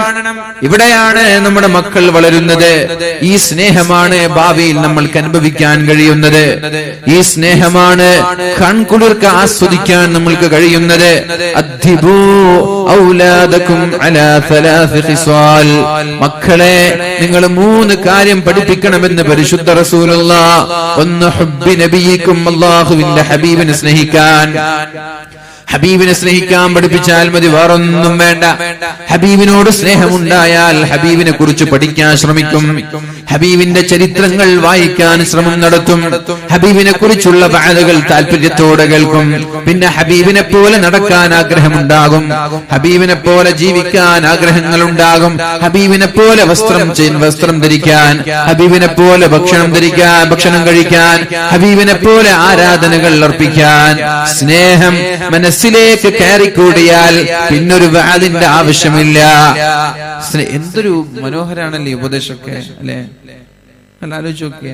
ഇവിടെയാണ് നമ്മുടെ മക്കൾ വളരുന്നത്. ഈ സ്നേഹമാണ് ഭാവിയിൽ നമ്മൾക്ക് അനുഭവിക്കാൻ കഴിയുന്നത്. ഈ സ്നേഹമാണ് കൺകുളിർക്ക് ആസ്വദിക്കാൻ നമ്മൾക്ക് കഴിയുന്നത്. അദ്ദിബു ഔലാദകും അലാ 3 ഖിസാൽ, മക്കളെ നിങ്ങൾ 3 കാര്യം പഠിപ്പിക്കണമെന്ന് പരിശുദ്ധ റസൂലുള്ളാഹ്. ഒന്ന് ഹബ്ബി നബിയിക്കും, അല്ലാഹുവിന്റെ ഹബീബിനെ സ്നേഹിക്കാൻ. ഹബീബിനെ സ്നേഹിക്കാൻ പഠിപ്പിച്ചാൽ മതി, വേറൊന്നും വേണ്ട. ഹബീബിനോട് സ്നേഹമുണ്ടായാൽ ഹബീബിനെ കുറിച്ച് പഠിക്കാൻ ശ്രമിക്കും, ഹബീബിന്റെ ചരിത്രങ്ങൾ വായിക്കാൻ ശ്രമം നടത്തും, ഹബീബിനെ കുറിച്ചുള്ള വാദകൾ താല്പര്യത്തോടെ കേൾക്കും. പിന്നെ ഹബീബിനെ പോലെ നടക്കാൻ ആഗ്രഹമുണ്ടാകും, ഹബീബിനെ പോലെ ജീവിക്കാൻ ആഗ്രഹങ്ങളുണ്ടാകും, ഹബീബിനെ പോലെ വസ്ത്രം ധരിക്കാൻ, ഹബീബിനെ പോലെ ഭക്ഷണം കഴിക്കാൻ, ഹബീബിനെ പോലെ ആരാധനകൾ അർപ്പിക്കാൻ. സ്നേഹം മനസ്സിലേക്ക് കയറിക്കൂടിയാൽ പിന്നൊരു വാദിന്റെ ആവശ്യമില്ല. എന്തൊരു മനോഹരാണല്ലേ ഉപദേശമൊക്കെ, അല്ലെ? അല്ല, ആലോചിച്ച് നോക്കിയേ.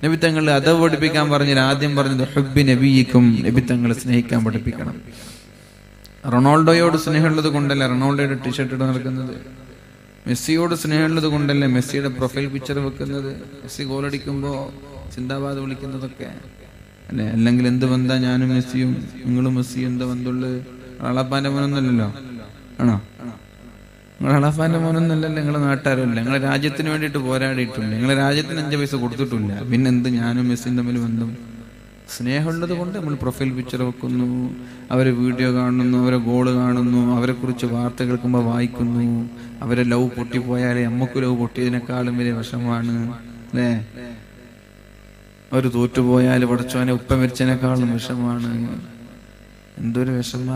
നബി തങ്ങൾ അദബ് പഠിപ്പിക്കാൻ പറഞ്ഞാൽ ആദ്യം പറഞ്ഞത് ഹബ്ബി നബിയിക്കും, നബി തങ്ങളെ സ്നേഹിക്കാൻ പഠിപ്പിക്കണം. റൊണാൾഡോയോട് സ്നേഹമുള്ളത് കൊണ്ടല്ല റൊണാൾഡോയുടെ ടീഷർട്ട് ഇട്ട് നടക്കുന്നത്. മെസ്സിയോട് സ്നേഹമുള്ളത് കൊണ്ടല്ലേ മെസ്സിയുടെ പ്രൊഫൈൽ പിക്ചർ വെക്കുന്നത്, മെസ്സി ഗോളടിക്കുമ്പോൾ സിന്ദാബാദ് വിളിക്കുന്നതൊക്കെ അല്ലെ? അല്ലെങ്കിൽ എന്ത് ബന്ധാ ഞാനും മെസ്സിയും, നിങ്ങളും മെസ്സിയും എന്താ ബന്ധമുള്ളത്? അളപ്പാന്റെ മോനൊന്നല്ലല്ലോ, ആണോ? നിങ്ങൾ അളപ്പാന്റെ മോനൊന്നല്ലല്ലോ, നിങ്ങളെ നാട്ടുകാരല്ല. നിങ്ങളെ രാജ്യത്തിന് വേണ്ടിയിട്ട് പോരാടിയിട്ടില്ല, നിങ്ങളെ രാജ്യത്തിന് 5 പൈസ കൊടുത്തിട്ടില്ല. പിന്നെ എന്ത് ഞാനും മെസ്സിയും തമ്മിൽ ബന്ധം? സ്നേഹമുള്ളത് കൊണ്ട് നമ്മൾ പ്രൊഫൈൽ പിക്ചർ വെക്കുന്നു, അവരെ വീഡിയോ കാണുന്നു, അവരെ ഗോള് കാണുന്നു, അവരെ കുറിച്ച് വാർത്ത കേൾക്കുമ്പോൾ വായിക്കുന്നു. അവരെ ലവ് പൊട്ടിപ്പോയാലേ നമുക്ക് ലവ് പൊട്ടിയതിനേക്കാളും വലിയ വിഷമാണ് അല്ലേ? അവർ തോറ്റുപോയാൽ പടച്ചോനെ ഉപ്പ മരിച്ചതിനേക്കാളും വിഷമാണ്. എന്തൊരു വിഷമ!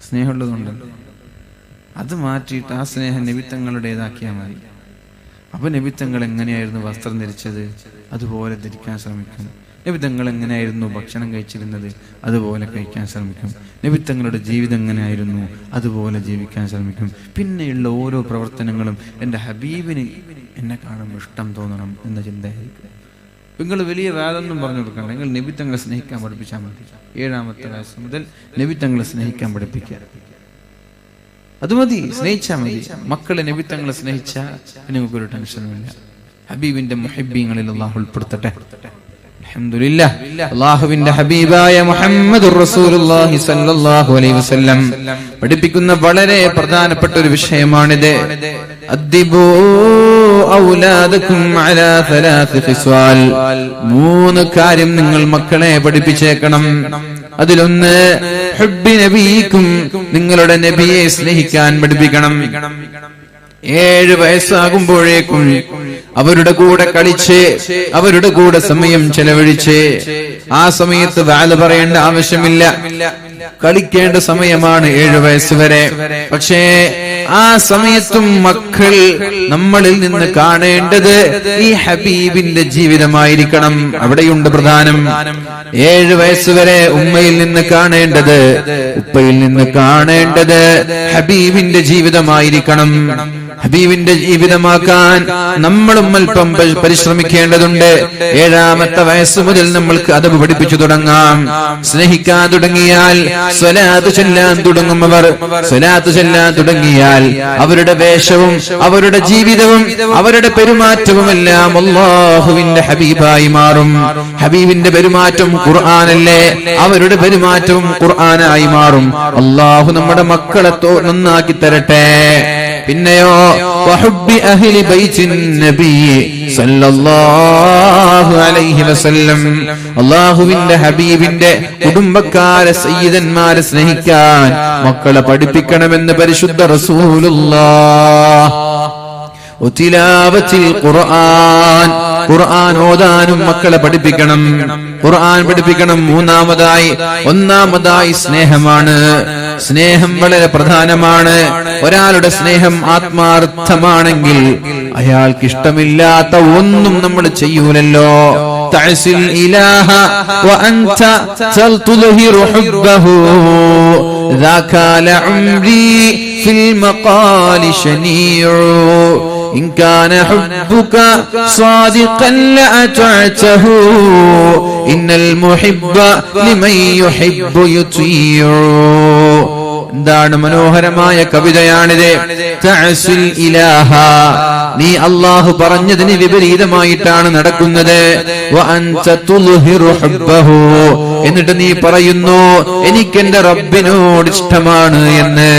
സ്നേഹമുള്ളതുകൊണ്ട് അത് മാറ്റിയിട്ട് ആ സ്നേഹം നബിത്തങ്ങളുടേതാക്കിയാൽ മതി. അപ്പൊ നബിത്തങ്ങൾ എങ്ങനെയായിരുന്നു വസ്ത്രം ധരിച്ചത്, അതുപോലെ ധരിക്കാൻ ശ്രമിക്കും. നബിത്തങ്ങൾ എങ്ങനെയായിരുന്നു ഭക്ഷണം കഴിച്ചിരുന്നത്, അതുപോലെ കഴിക്കാൻ ശ്രമിക്കും. നബിത്തങ്ങളുടെ ജീവിതം എങ്ങനെയായിരുന്നു, അതുപോലെ ജീവിക്കാൻ ശ്രമിക്കും. പിന്നെയുള്ള ഓരോ പ്രവർത്തനങ്ങളും എൻ്റെ ഹബീബിന് എന്നെ കാണുമ്പോൾ ഇഷ്ടം തോന്നണം എന്ന ചിന്തയായിരിക്കും. നിങ്ങൾ വലിയ വേദമൊന്നും പറഞ്ഞു കൊടുക്കണ്ട, നിങ്ങൾ നബിത്തങ്ങളെ സ്നേഹിക്കാൻ പഠിപ്പിച്ചാൽ മതി. 7ാമത്തെ വയസ്സ് മുതൽ നബിത്തങ്ങളെ സ്നേഹിക്കാൻ പഠിപ്പിക്കുക. അത് മതി, സ്നേഹിച്ചാൽ മതി. മക്കളെ നബിത്തങ്ങളെ സ്നേഹിച്ചാൽ നിങ്ങൾക്കൊരു ടെൻഷനുമില്ല. ഹബീബിന്റെ മുഹബ്ബീങ്ങളിൽ അല്ലാഹു ഉൾപ്പെടുത്തട്ടെ. അൽഹംദുലില്ലാഹ്. അല്ലാഹുവിന്റെ ഹബീബായ മുഹമ്മദുർ റസൂലുള്ളാഹി സ്വല്ലല്ലാഹു അലൈഹി വസല്ലം പഠിപ്പിക്കുന്ന വളരെ പ്രധാനപ്പെട്ട ഒരു വിഷയമാണിത്. അദ്ദിബൂ ഔലാദകും അലാ 3 ഖിസ്വാൽ. 3 കാര്യം നിങ്ങൾ മക്കളെ പഠിപ്പിച്ചേക്കണം. അതിലൊന്ന് ഹുബ്ബി നബിയിക്കും, നിങ്ങളുടെ നബിയെ സ്നേഹിക്കാൻ പഠിപ്പിക്കണം. 7 വയസ്സാകുമ്പോഴേക്കും അവരുടെ കൂടെ കളിച്ച്, അവരുടെ കൂടെ സമയം ചെലവഴിച്ച്, ആ സമയത്ത് വാല് പറയേണ്ട ആവശ്യമില്ല, കളിക്കേണ്ട സമയമാണ് 7 വയസ്സ് വരെ. പക്ഷേ ആ സമയത്തും മക്കൾ നമ്മളിൽ നിന്ന് കാണേണ്ടത് ഈ ഹബീബിന്റെ ജീവിതമായിരിക്കണം. അവിടെയുണ്ട് പ്രധാനം. 7 വയസ്സ് വരെ ഉമ്മയിൽ നിന്ന് കാണേണ്ടത്, ഉപ്പയിൽ നിന്ന് കാണേണ്ടത് ഹബീബിന്റെ ജീവിതമായിരിക്കണം. ഹബീബിന്റെ ജീവിതമാക്കാൻ നമ്മളും അല്പം പരിശ്രമിക്കേണ്ടതുണ്ട്. 7ാമത്തെ വയസ്സ് മുതൽ നമ്മൾക്ക് അതവ് പഠിപ്പിച്ചു തുടങ്ങാം. സ്നേഹിക്കാൻ തുടങ്ങിയാൽ സ്വലാത്ത് ചൊല്ലാൻ തുടങ്ങും. അവർ സ്വലാത്ത് ചൊല്ലാൻ തുടങ്ങിയാൽ അവരുടെ വേഷവും അവരുടെ ജീവിതവും അവരുടെ പെരുമാറ്റവും എല്ലാം അല്ലാഹുവിന്റെ ഹബീബായി മാറും. ഹബീബിന്റെ പെരുമാറ്റം ഖുർആനല്ലേ, അവരുടെ പെരുമാറ്റവും ഖുർആനായി മാറും. അല്ലാഹു നമ്മുടെ മക്കളെ നന്നാക്കി തരട്ടെ. പിന്നെയോ വഹുബ്ബി അഹ്ലി ബൈത്തിൻ നബി സല്ലല്ലാഹു അലൈഹി വസല്ലം, അല്ലാഹുവിന്റെ ഹബീബിന്റെ കുടുംബക്കാരെ സയ്യിദന്മാരെ സ്നേഹിക്കാൻ മക്കളെ പഠിപ്പിക്കണമെന്ന് പരിശുദ്ധ റസൂലുള്ളാഹ്. വതിലാവത്തിൽ ഖുർആൻ, ഖുർആൻ ഓതാനും മക്കളെ പഠിപ്പിക്കണം. ഖുർആൻ പഠിപ്പിക്കണം. ഒന്നാമതായി സ്നേഹമാണ്. സ്നേഹം വളരെ പ്രധാനമാണ്. ഒരാളുടെ സ്നേഹം ആത്മാർത്ഥമാണെങ്കിൽ അയാൾക്ക് ഇഷ്ടമില്ലാത്ത ഒന്നും നമ്മൾ ചെയ്യൂലല്ലോ. തഅസിൽ ഇലാഹ വഅൻത തൽതുഹിറു ഹുബ്ബഹു ذاك لعمري في المقال شنيع إن كان حبك صادقا لأطعته إن المحب لمن يحب يطيع. എന്താണ് മനോഹരമായ കവിതയാണിത്. തഅസിൽ ഇലാഹ, നീ അല്ലാഹു പറഞ്ഞതിന് വിപരീതമായിട്ടാണ് നടക്കുന്നത്. വഅൻത തുൽഹിറു ഹുബ്ബഹു, എന്നിട്ട് നീ പറയുന്നു എനിക്കെന്റെ റബ്ബിനോട് ഇഷ്ടമാണ് എന്ന്.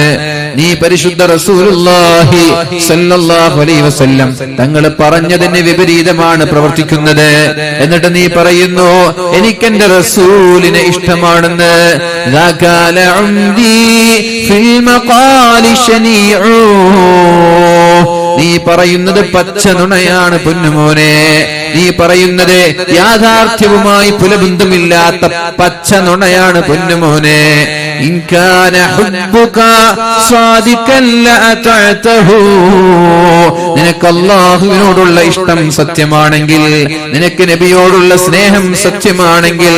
നീ പരിശുദ്ധ റസൂലുള്ളാഹി സ്വല്ലല്ലാഹു അലൈഹി വസല്ലം തങ്ങൾ പറഞ്ഞതിന് വിപരീതമാണ് പ്രവർത്തിക്കുന്നത്. എന്നിട്ട് നീ പറയുന്നു എനിക്കെന്റെ റസൂലിനെ ഇഷ്ടമാണെന്ന്. ദാകാല ഉംദി ഫിൽ മഖാലി ശനീഉ, നീ പറയുന്നത് പച്ച നുണയാണ് പൊന്നുമോനെ. നീ പറയുന്നത് യാഥാർത്ഥ്യവുമായി പുലബന്ധമില്ലാത്ത പച്ച നുണയാണ് പൊന്നുമോനെ. ഇൻകാന ഹുബ്ബുക സാദിഖൻ ലഅതഅതഹു, നിനക്ക് അല്ലാഹുവിനോടുള്ള ഇഷ്ടം സത്യമാണെങ്കിൽ, നിനക്ക് നബിയോടുള്ള സ്നേഹം സത്യമാണെങ്കിൽ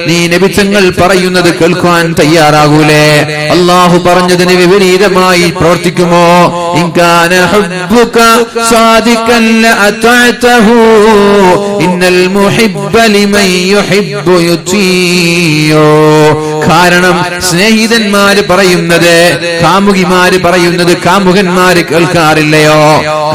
നീ നബി തങ്ങൾ പറയുന്നത് കേൾക്കാൻ തയ്യാറാകൂലേ? അല്ലാഹു പറഞ്ഞതിന് വിപരീതമായി പ്രവർത്തിക്കുമോ? ഇൻകാന ഹുബ്ബുക സാദിഖൻ ലഅതഅതഹു ഇന്നൽ മുഹിബ്ബ ലിമൻ യുഹിബ്ബു യുതീഉ. കാരണം സ്നേഹിതന്മാര് പറയുന്നത് കാമുകിമാര് പറയുന്നത് കാമുകന്മാര് കേൾക്കാറില്ലയോ?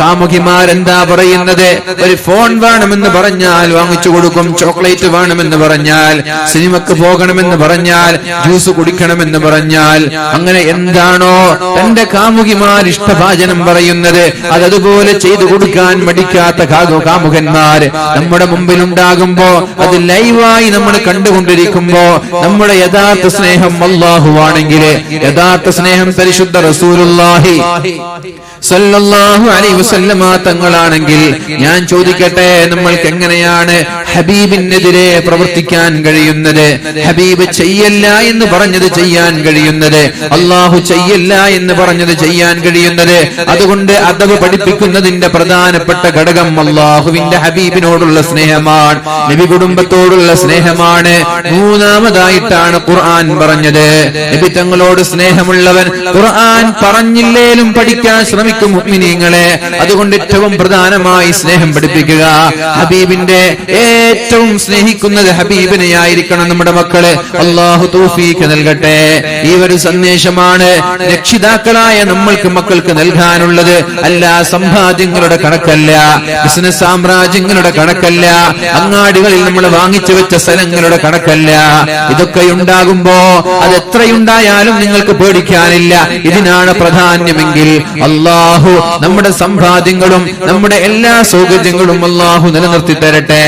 കാമുകിമാരെന്താ പറയുന്നത്? ഒരു ഫോൺ വേണമെന്ന് പറഞ്ഞാൽ വാങ്ങിച്ചു കൊടുക്കും, ചോക്ലേറ്റ് വേണമെന്ന് പറഞ്ഞാൽ, സിനിമക്ക് പോകണമെന്ന് പറഞ്ഞാൽ, ജ്യൂസ് കുടിക്കണമെന്ന് പറഞ്ഞാൽ, അങ്ങനെ എന്താണോ തന്റെ കാമുകിമാർ ഇഷ്ടഭാചനം പറയുന്നത് അതതുപോലെ ചെയ്തു കൊടുക്കാൻ മടിക്കാത്ത കാമുകന്മാര് നമ്മുടെ മുമ്പിൽ ഉണ്ടാകുമ്പോ, അത് ലൈവായി നമ്മൾ കണ്ടുകൊണ്ടിരിക്കുമ്പോ, നമ്മുടെ യഥാർത്ഥ സ്നേഹം അല്ലാഹുവാണെങ്കിൽ, യഥാർത്ഥ സ്നേഹം പരിശുദ്ധ റസൂലുള്ളാഹി സല്ലല്ലാഹു അലൈഹി വസല്ലമ തങ്ങളാണെങ്കിൽ, ഞാൻ ചോദിക്കട്ടെ, നമ്മൾക്ക് എങ്ങനെയാണ് ഹബീബിനെതിരെ പ്രവർത്തിക്കാൻ കഴിയുന്നത്? ഹബീബ് ചെയ്യല്ല എന്ന് പറഞ്ഞത് ചെയ്യാൻ കഴിയുന്നത്, അല്ലാഹു ചെയ്യല്ല എന്ന് പറഞ്ഞത് ചെയ്യാൻ കഴിയുന്നത്? അതുകൊണ്ട് അദബ് പഠിപ്പിക്കുന്നതിന്റെ പ്രധാനപ്പെട്ട ഘടകം അല്ലാഹുവിന്റെ ഹബീബിനോടുള്ള സ്നേഹമാണ്, നബി കുടുംബത്തോടുള്ള സ്നേഹമാണ്. മൂന്നാമതായിട്ടാണ് ഖുർആൻ പറഞ്ഞത്. നബി തങ്ങളോട് സ്നേഹമുള്ളവൻ ഖുർആൻ പറഞ്ഞില്ലേലും പഠിക്കാൻ ശ്രമിക്കും മുഅ്മിനീങ്ങളെ. അതുകൊണ്ട് ഏറ്റവും പ്രധാനമായി സ്നേഹം പഠിപ്പിക്കുക. ഹബീബിന്റെ ഏറ്റവും സ്നേഹിക്കുന്നത് ഹബീബിനെയായിരിക്കണം നമ്മുടെ മക്കള്. അല്ലാഹു തൗഫീഖ് നൽകട്ടെ. ഈ ഒരു സന്ദേശമാണ് രക്ഷിതാക്കളായ നമ്മൾക്ക് മക്കൾക്ക് നൽകാനുള്ളത്. അല്ല സമ്പാദ്യങ്ങളുടെ കണക്കല്ല, ബിസിനസ് സാമ്രാജ്യങ്ങളുടെ കണക്കല്ല, അങ്ങാടികളിൽ നമ്മൾ വാങ്ങിച്ചു വെച്ച സ്ഥലങ്ങളുടെ കണക്കല്ല. ഇതൊക്കെ ഉണ്ടാകുമ്പോ അത് എത്രയുണ്ടായാലും നിങ്ങൾക്ക് പേടിക്കാനില്ല. ഇതിനാണ് പ്രാധാന്യമെങ്കിൽ അല്ലാഹു നമ്മുടെ സമ്പാദ്യങ്ങളും നമ്മുടെ എല്ലാ സൗകര്യങ്ങളും അല്ലാഹു നിലനിർത്തി തരട്ടെ.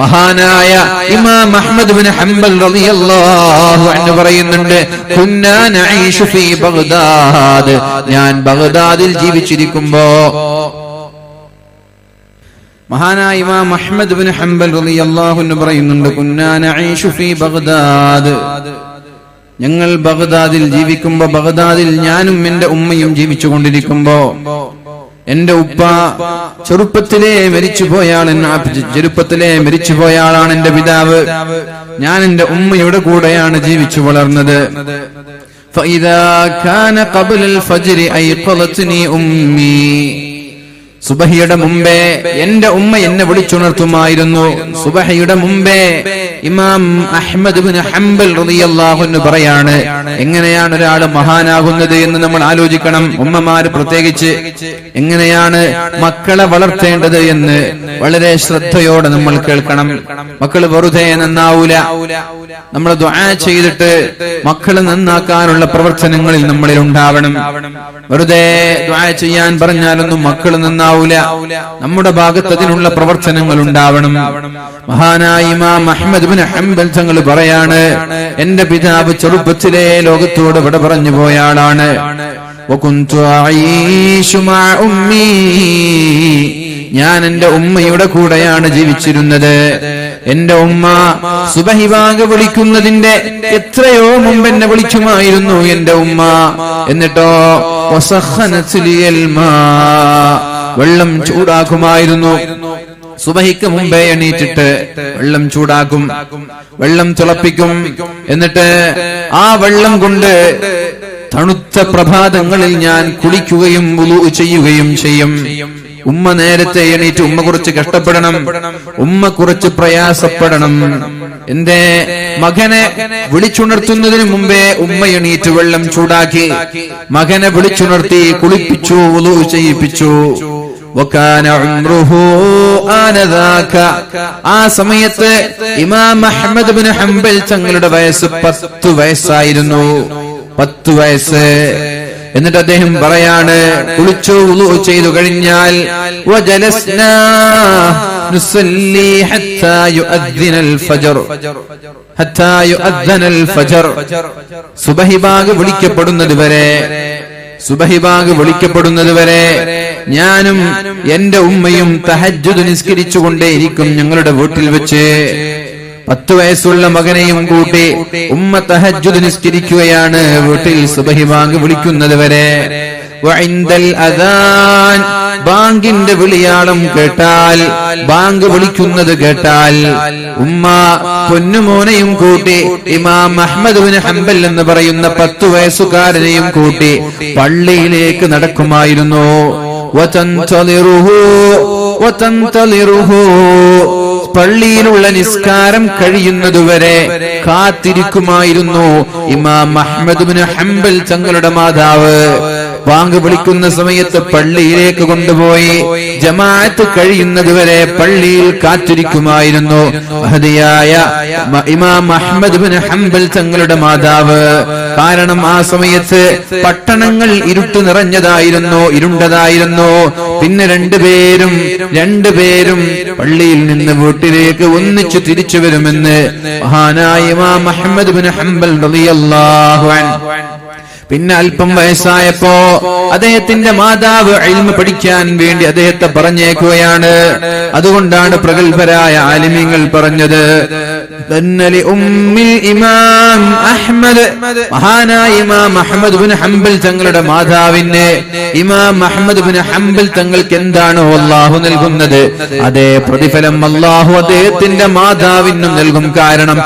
മഹാനായ ഇമാം അഹ്മദ് ബിൻ ഹംബൽ റളിയല്ലാഹു അൻഹു പറയുന്നുണ്ട്, കുന്നാ നഈഷു ഫീ ബഗ്ദാദ്, ഞാൻ ബഗ്ദാദിൽ ജീവിച്ചിരിക്കുമ്പോ. മഹാനായ ഇമാം അഹ്മദ് ബിൻ ഹംബൽ റളിയല്ലാഹു അൻഹു പറയുന്നുണ്ട്, കുന്നാ നഈഷു ഫീ ബഗ്ദാദ്, ഞങ്ങൾ ബഗ്ദാദിൽ ജീവിക്കുമ്പോ, ബഗ്ദാദിൽ ഞാനും എന്റെ ഉമ്മയും ജീവിച്ചുകൊണ്ടിരിക്കുമ്പോ, എന്റെ ഉപ്പ ചെറുപ്പത്തിലെ മരിച്ചുപോയാളാണ് എന്റെ പിതാവ്. ഞാൻ എന്റെ ഉമ്മയുടെ കൂടെയാണ് ജീവിച്ചു വളർന്നത്. فإذا كان قبل الفجر أيقظتني أمي, സുബഹിയുടെ മുമ്പേ എന്റെ ഉമ്മ എന്നെ വിളിച്ചുണർത്തുമായിരുന്നു. സുബഹിയുടെ മുമ്പേ ഇമാം അഹ്മദ് ബിൻ ഹംബൽ റളിയല്ലാഹു അൻഹു പറയാണ്, എങ്ങനെയാണ് ഒരാൾ മഹാനാകുന്നത് എന്ന് നമ്മൾ ആലോചിക്കണം. ഉമ്മമാര് പ്രത്യേകിച്ച് എങ്ങനെയാണ് മക്കളെ വളർത്തേണ്ടത് എന്ന് വളരെ ശ്രദ്ധയോടെ നമ്മൾ കേൾക്കണം. മക്കൾ വെറുതെ നന്നാവൂല. നമ്മൾ ദുആ ചെയ്തിട്ട് മക്കളെ നന്നാക്കാനുള്ള പ്രവർത്തനങ്ങളിൽ നമ്മളിൽ ഉണ്ടാവണം. വെറുതെ ദുആ ചെയ്യാൻ പറഞ്ഞാലൊന്നും മക്കൾ നന്നാവൂല. നമ്മുടെ ഭാഗത്ത് അതിനുള്ള പ്രവർത്തനങ്ങൾ ഉണ്ടാവണം. മഹാനായ ഇമാം അഹ്മദ് ബിൻ ഹംബൽ തങ്ങൾ പറയാണ്, എന്റെ പിതാവ് ചെറുപ്പത്തിലെ ലോകത്തോട് വിട പറഞ്ഞു പോയ ആളാണ്. വകുന്തു അഈശു മഅ ഉമ്മീ, ഞാൻ എന്റെ ഉമ്മയുടെ കൂടെയാണ് ജീവിച്ചിരുന്നത്. എന്റെ ഉമ്മ സുബഹി ബാങ്ക് വിളിക്കുന്നതിന്റെ എത്രയോ മുമ്പ് എന്നെ വിളിക്കുമായിരുന്നു എന്റെ ഉമ്മ. എന്നിട്ടോ വസഖനത് ലിയൽ മാ, വെള്ളം ചൂടാക്കുമായിരുന്നു. സുബഹിക്ക് മുമ്പേ എണീറ്റിട്ട് വെള്ളം ചൂടാക്കും, വെള്ളം തിളപ്പിക്കും. എന്നിട്ട് ആ വെള്ളം കൊണ്ട് തണുത്ത പ്രഭാതങ്ങളിൽ ഞാൻ കുളിക്കുകയും വുളൂ ചെയ്യുകയും ചെയ്യും. ഉമ്മ നേരത്തെ എണീറ്റ്, ഉമ്മ കുറച്ച് കഷ്ടപ്പെടണം, ഉമ്മ കുറച്ച് പ്രയാസപ്പെടണം. എന്റെ മകനെ വിളിച്ചുണർത്തുന്നതിന് മുമ്പേ ഉമ്മ എണീറ്റ് വെള്ളം ചൂടാക്കി മകനെ വിളിച്ചുണർത്തി കുളിപ്പിച്ചു, വുളൂ ചെയ്യിപ്പിച്ചു. ആ സമയത്ത് ഇമാം അഹ്മദ് ബിൻ ഹംബൽ തങ്ങളുടെ വയസ്സ് 10 വയസ്സായിരുന്നു. 10 വയസ്സ്. എന്നിട്ട് അദ്ദേഹം പറയാണ്, കുളിച്ചു വുളൂ ചെയ്തു കഴിഞ്ഞാൽ വജലസ്നാ നുസല്ലി ഹത്താ യുഅദ്ദിനൽ ഫജ്ർ, ഹത്താ യുഅദ്ദനൽ ഫജ്ർ, സുബഹി ബാങ്ക് വിളിക്കപ്പെടുന്നത് വരെ, സുബഹി ബാങ്ക് വിളിക്കപ്പെടുന്നത് വരെ ഞാനും എന്റെ ഉമ്മയും തഹജ്ജുദ് നിസ്കരിച്ചുകൊണ്ടേയിരിക്കും ഞങ്ങളുടെ വീട്ടിൽ വെച്ച്. 10 വയസ്സുള്ള മകനെയും കൂട്ടി ഉമ്മ തഹജ്ജുദ് നിസ്കരിക്കുകയാണ് വീട്ടിൽ സുബഹി ബാങ്ക് വിളിക്കുന്നത് വരെ. വഇൻദൽ അദാൻ, ബാങ്കിന്റെ വിളിയാളം കേട്ടാൽ, ബാങ്ക് വിളിക്കുന്നത് കേട്ടാൽ ഉമ്മ പൊന്നുമോനെയും കൂട്ടി ഇമാം അഹ്മദ് ബിൻ ഹംബൽ എന്ന് പറയുന്ന 10 വയസ്സുകാരനെയും കൂട്ടി പള്ളിയിലേക്ക് നടക്കുമായിരുന്നു. പള്ളിയിലുള്ള നിസ്കാരം കഴിയുന്നതുവരെ കാത്തിരിക്കുമായിരുന്നു ഇമാം അഹ്മദ് ഇബ്നു ഹംബൽ തങ്ങളുടെ മാതാവ്. ബാങ്ക് വിളിക്കുന്ന സമയത്ത് പള്ളിയിലേക്ക് കൊണ്ടുപോയി ജമാഅത്ത് കഴിയുന്നതുവരെ പള്ളിയിൽ കാത്തിരിക്കുമായിരുന്നു മഹദിയായ ഇമാം അഹ്മദ് ഇബ്നു ഹംബൽ തങ്ങളുടെ മാതാവ്. കാരണം ആ സമയത്ത് പട്ടണങ്ങൾ ഇരുട്ട് നിറഞ്ഞതായിരുന്നു, ഇരുണ്ടതായിരുന്നു. പിന്നെ രണ്ടുപേരും പള്ളിയിൽ നിന്ന് വീട്ടിലേക്ക് ഒന്നിച്ചു തിരിച്ചു വരുമെന്ന് മഹാനായ ഇമാം അഹ്മദ് ഇബ്നു ഹംബൽ റളിയല്ലാഹു അൻഹു. പിന്നെ അല്പം വയസ്സായപ്പോ അദ്ദേഹത്തിന്റെ മാതാവ് ഇൽമു പഠിക്കാൻ വേണ്ടി അദ്ദേഹത്തെ പറഞ്ഞേക്കുകയാണ്. അതുകൊണ്ടാണ് പ്രഗത്ഭരായ ആലിമീങ്ങൾ പറഞ്ഞത്, ഇമാം അഹ്മദ്, മഹാനായ ഇമാം അഹ്മദ് ഇബ്നു ഹംബൽ തങ്ങളുടെ മാതാവിന് ഇമാം അഹ്മദ് ഇബ്നു ഹംബൽ തങ്ങൾക്ക് എന്താണോ അല്ലാഹു നൽകുന്നത് അതേ പ്രതിഫലം അല്ലാഹു അദ്ദേഹത്തിന്റെ മാതാവിനും നൽകും. കാരണം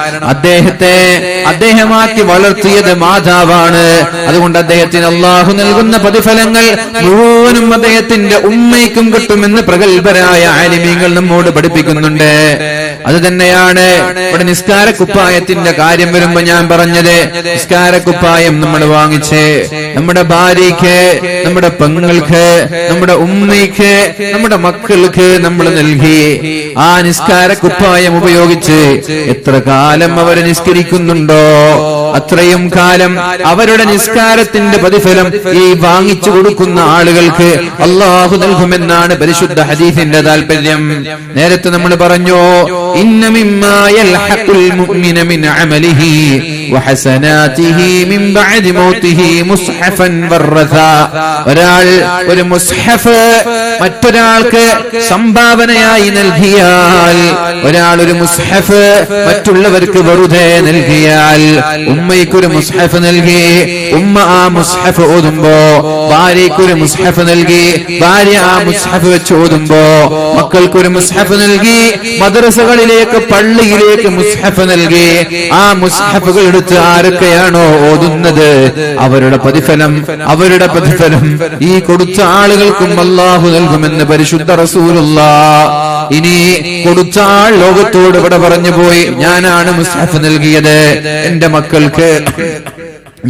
അദ്ദേഹമാക്കി വളർത്തിയത് മാതാവാണ്. അതുകൊണ്ട് അദ്ദേഹത്തിന് അല്ലാഹു നൽകുന്ന പ്രതിഫലങ്ങൾ മുഴുവനും അദ്ദേഹത്തിന്റെ ഉമ്മയ്ക്കും കിട്ടുമെന്ന് പ്രഗത്ഭരായ ആലിമീങ്ങൾ നമ്മോട് പഠിപ്പിക്കുന്നുണ്ട്. അത് തന്നെയാണ് ഇവിടെ നിസ്കാരക്കുപ്പായത്തിന്റെ കാര്യം വരുമ്പോ ഞാൻ പറഞ്ഞത്. നിസ്കാരക്കുപ്പായം നമ്മൾ വാങ്ങിച്ച് നമ്മുടെ ഭാര്യയ്ക്ക്, നമ്മുടെ പെങ്ങൾക്ക്, നമ്മുടെ ഉമ്മയ്ക്ക്, നമ്മുടെ മക്കൾക്ക് നമ്മൾ നൽകി. ആ നിസ്കാരക്കുപ്പായം ഉപയോഗിച്ച് എത്ര കാലം അവർ നിസ്കരിക്കുന്നുണ്ടോ അത്രയും കാലം അവരുടെ നിസ്കാരത്തിന്റെ പ്രതിഫലം ഈ വാങ്ങിച്ചു കൊടുക്കുന്ന ആളുകൾക്ക് അല്ലാഹു നൽകുമെന്നാണ് പരിശുദ്ധ ഹദീസിന്റെ താല്പര്യം. നേരത്തെ നമ്മൾ പറഞ്ഞു, ഇന്ന മിമ്മാ യൽഹഖുൽ മുഅ്മിന മിൻ അമലിഹി വഹസനാതിഹി മിൻ ബഅദി മൗതിഹി മുസ്ഹഫൻ വറസ. ഒരാൾ ഒരു മുസ്ഹഫ് മറ്റൊരാൾക്ക് സംഭാവനയായി നൽകിയാൽ, ഒരാൾ ഒരു മുസ്ഹഫ് മറ്റുള്ളവർക്ക് വെറുതെ നൽകിയാൽ, ഉമ്മയ്ക്കൊരു മുസ്ഹഫ് നൽകി, ഉമ്മ ആ മുസ്ഹഫ് ഓതുമ്പോ ഭാര്യയ്ക്കൊരു മുസ്ഹഫ് നൽകി, ഭാര്യ ആ മുസ്ഹഫ് വെച്ച് ഓതുമ്പോ മക്കൾക്കൊരു മുസ്ഹഫ് നൽകി, മദ്രസകളിലേക്ക് പള്ളിയിലേക്ക് മുസ്ഹഫ് നൽകി. ആ മുസ്ഹഫുകൾ എടുത്ത് ആരൊക്കെയാണോ ഓതുന്നത് അവരുടെ പ്രതിഫലം ഈ കൊടുത്ത ആളുകൾക്കും അല്ലാഹു നൽകുമെന്ന് പരിശുദ്ധ റസൂലുള്ളാഹ്. ഇനി കൊടുത്ത ആൾ ലോകത്തോട് ഇവിടെ പറഞ്ഞു പോയി, ഞാനാണ് മുസ്ഹഫ് നൽകിയത് എന്റെ മക്കൾക്ക്,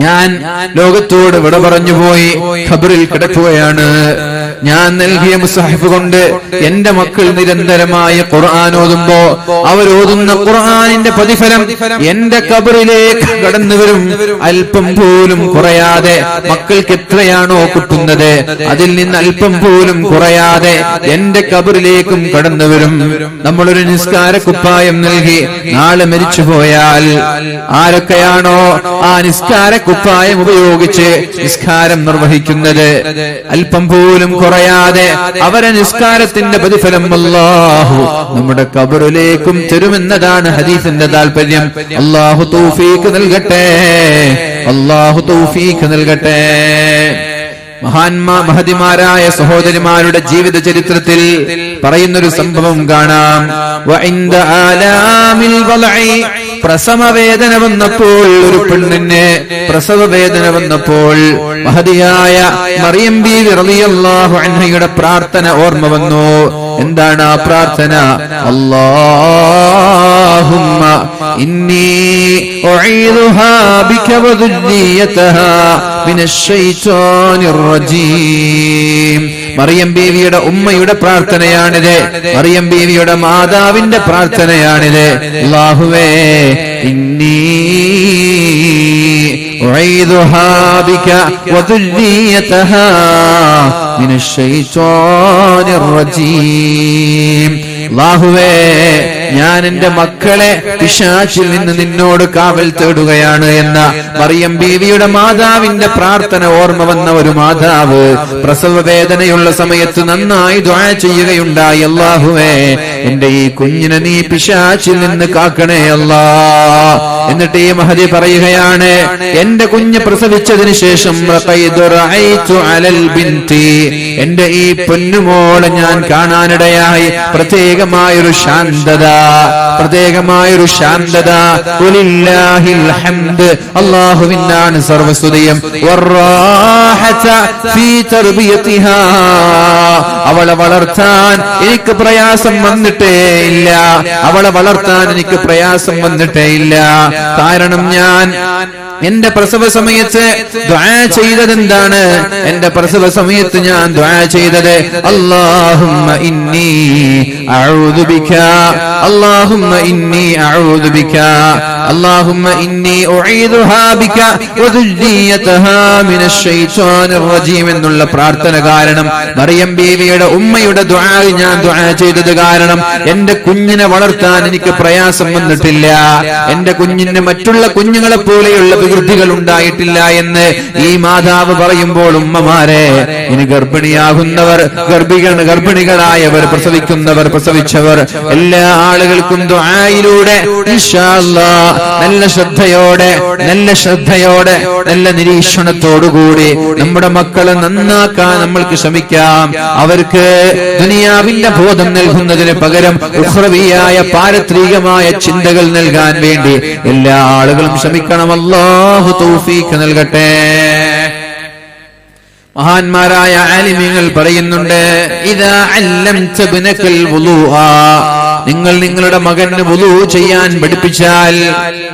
ഞാൻ ലോകത്തോട് വിട പറഞ്ഞു പോയി, ഖബറിൽ കിടക്കുകയാണ്. ഞാൻ നൽകിയ മുസ്ഹഫ് കൊണ്ട് എന്റെ മക്കൾ നിരന്തരമായി ഖുർആൻ ഓതുമ്പോ അവരോതുന്ന ഖുർആനിന്റെ പ്രതിഫലം എന്റെ ഖബറിലേക്ക് കടന്നു വരും. അല്പം പോലും കുറയാതെ മക്കൾക്ക് എത്രയാണോ കിട്ടുന്നത് അതിൽ നിന്ന് അല്പം പോലും കുറയാതെ എന്റെ ഖബറിലേക്കും കടന്നു വരും. നമ്മളൊരു നിസ്കാരക്കുപ്പായം നൽകി നാളെ മരിച്ചു പോയാൽ ആരൊക്കെയാണോ ആ നിസ്കാരക്കുപ്പായം ഉപയോഗിച്ച് നിസ്കാരം നിർവഹിക്കുന്നത് അല്പം പോലും കുറയാതെ അവരെ നിസ്കാരത്തിന്റെ പ്രതിഫലം അല്ലാഹു നമ്മുടെ ഖബറിലേക്കും തരുമെന്നതാണ് ഹദീസിന്റെ താല്പര്യം. അല്ലാഹു തൗഫീഖ് നൽകട്ടെ, അല്ലാഹു തൗഫീഖ് നൽകട്ടെ. മഹതിമാരായ സഹോദരിമാരുടെ ജീവിത ചരിത്രത്തിൽ പറയുന്നൊരു സംഭവം കാണാം. പ്രസവവേദന വന്നപ്പോൾ, ഒരു പെണ്ണിന് പ്രസവവേദന വന്നപ്പോൾ മഹദിയായ മറിയം ബീവി റളിയല്ലാഹു അൻഹയുടെ പ്രാർത്ഥന ഓർമ്മ വന്നു. എന്താണ് ആ പ്രാർത്ഥന? അല്ലാഹുമ്മ ഇന്നി ഉഈദുഹാ ബിക വദുരിയതഹാ മിനശ് ശൈത്വാനിർ റജീം. മറിയം ബീവിയുടെ ഉമ്മയുടെ പ്രാർത്ഥനയാണിത്, മറിയം ബീവിയുടെ മാതാവിന്റെ പ്രാർത്ഥനയാണിത്. അല്ലാഹുവേ ഇന്നി ഉഈദുഹാ ബിക വദുരിയതഹാ മിനശ് ശൈത്വാനിർ റജീം. അല്ലാഹുവേ ഞാൻ എന്റെ മക്കളെ പിശാചിൽ നിന്ന് നിന്നോട് കാവൽ തേടുകയാണ് എന്ന മറിയം ബീവിയുടെ മാതാവിന്റെ പ്രാർത്ഥന ഓർമ്മ വന്ന ഒരു മാതാവ് പ്രസവ വേദനയുള്ള സമയത്ത് നന്നായി ദുആ ചെയ്യുകയുണ്ടായി. അല്ലാഹുവേ എന്റെ ഈ കുഞ്ഞിനെ നീ പിശാചിൽ നിന്ന് കാക്കണേ അല്ലാ. എന്നിട്ട് ഈ മഹദി പറയുകയാണ്, എന്റെ കുഞ്ഞ് പ്രസവിച്ചതിന് ശേഷം എന്റെ ഈ പൊന്നുമോളെ ഞാൻ കാണാനിടയായി. പ്രത്യേകമായൊരു ശാന്തത. വലില്ലാഹിൽ ഹംദ്, അല്ലാഹുവിനാണ് സർവസ്തുതിയും. അവളെ വളർത്താൻ എനിക്ക് പ്രയാസം വന്നിട്ടേ ഇല്ല. അവളെ വളർത്താൻ എനിക്ക് പ്രയാസം വന്നിട്ടേ ഇല്ല. കാരണം ഞാൻ എന്റെ പ്രസവ സമയത്ത് ദുആ ചെയ്തത് എന്താണ്? എന്റെ പ്രസവ സമയത്ത് ഞാൻ ദുആ ചെയ്തത് അല്ലാഹുമ്മ ഇന്നി അഊദു ബിക, അല്ലാഹുമ്മ ഇന്നി അഊദു ബിക, അല്ലാഹുമ്മ ഇന്നി ഉഈദുഹാ ബിക വദുരിയതഹാ മിനശ് ശൈത്വാനിർ റജീം എന്നുള്ള പ്രാർത്ഥന കാരണം, മറിയം ബീവിയുടെ ഉമ്മയുടെ ദുആ ഞാൻ ദുആ ചെയ്തത് കാരണം എന്റെ കുഞ്ഞിനെ വളർത്താൻ എനിക്ക് പ്രയാസം വന്നിട്ടില്ല. എന്റെ കുഞ്ഞിന് മറ്റുള്ള കുഞ്ഞുങ്ങളെ പോലെയുള്ള വികൃതികൾ ഉണ്ടായിട്ടില്ല എന്ന് ഈ മാതാവ് പറയുമ്പോൾ, ഉമ്മമാരെ, ഇനി ഗർഭിണിയാകുന്നവർ, ഗർഭിണികളായവർ, പ്രസവിക്കുന്നവർ, പ്രസവിച്ചവർ, എല്ലാ ആളുകൾക്കും ദുആയിലൂടെ ഇൻഷാ അല്ലാഹ് നല്ല ശ്രദ്ധയോടെ നല്ല നിരീക്ഷണത്തോടുകൂടി നമ്മുടെ മക്കളെ നന്നാക്കാൻ നമ്മൾക്ക് ശ്രമിക്കാം. അവർക്ക് ദുനിയാവിന്റെ ബോധം നൽകുന്നതിന് പകരം ഉഖ്റവിയായ പാരത്രികമായ ചിന്തകൾ നൽകാൻ വേണ്ടി എല്ലാ ആളുകളും ശ്രമിക്കണം. അല്ലാഹു തൗഫീഖ് നൽകട്ടെ. മഹാന്മാരായ ആലിമീങ്ങൾ പറയുന്നുണ്ട്, ഇദാ അല്ലംത ബിനകൽ വുളൂഅ, നിങ്ങൾ നിങ്ങളുടെ മകന് വുളൂ ചെയ്യാൻ പഠിപ്പിച്ചാൽ,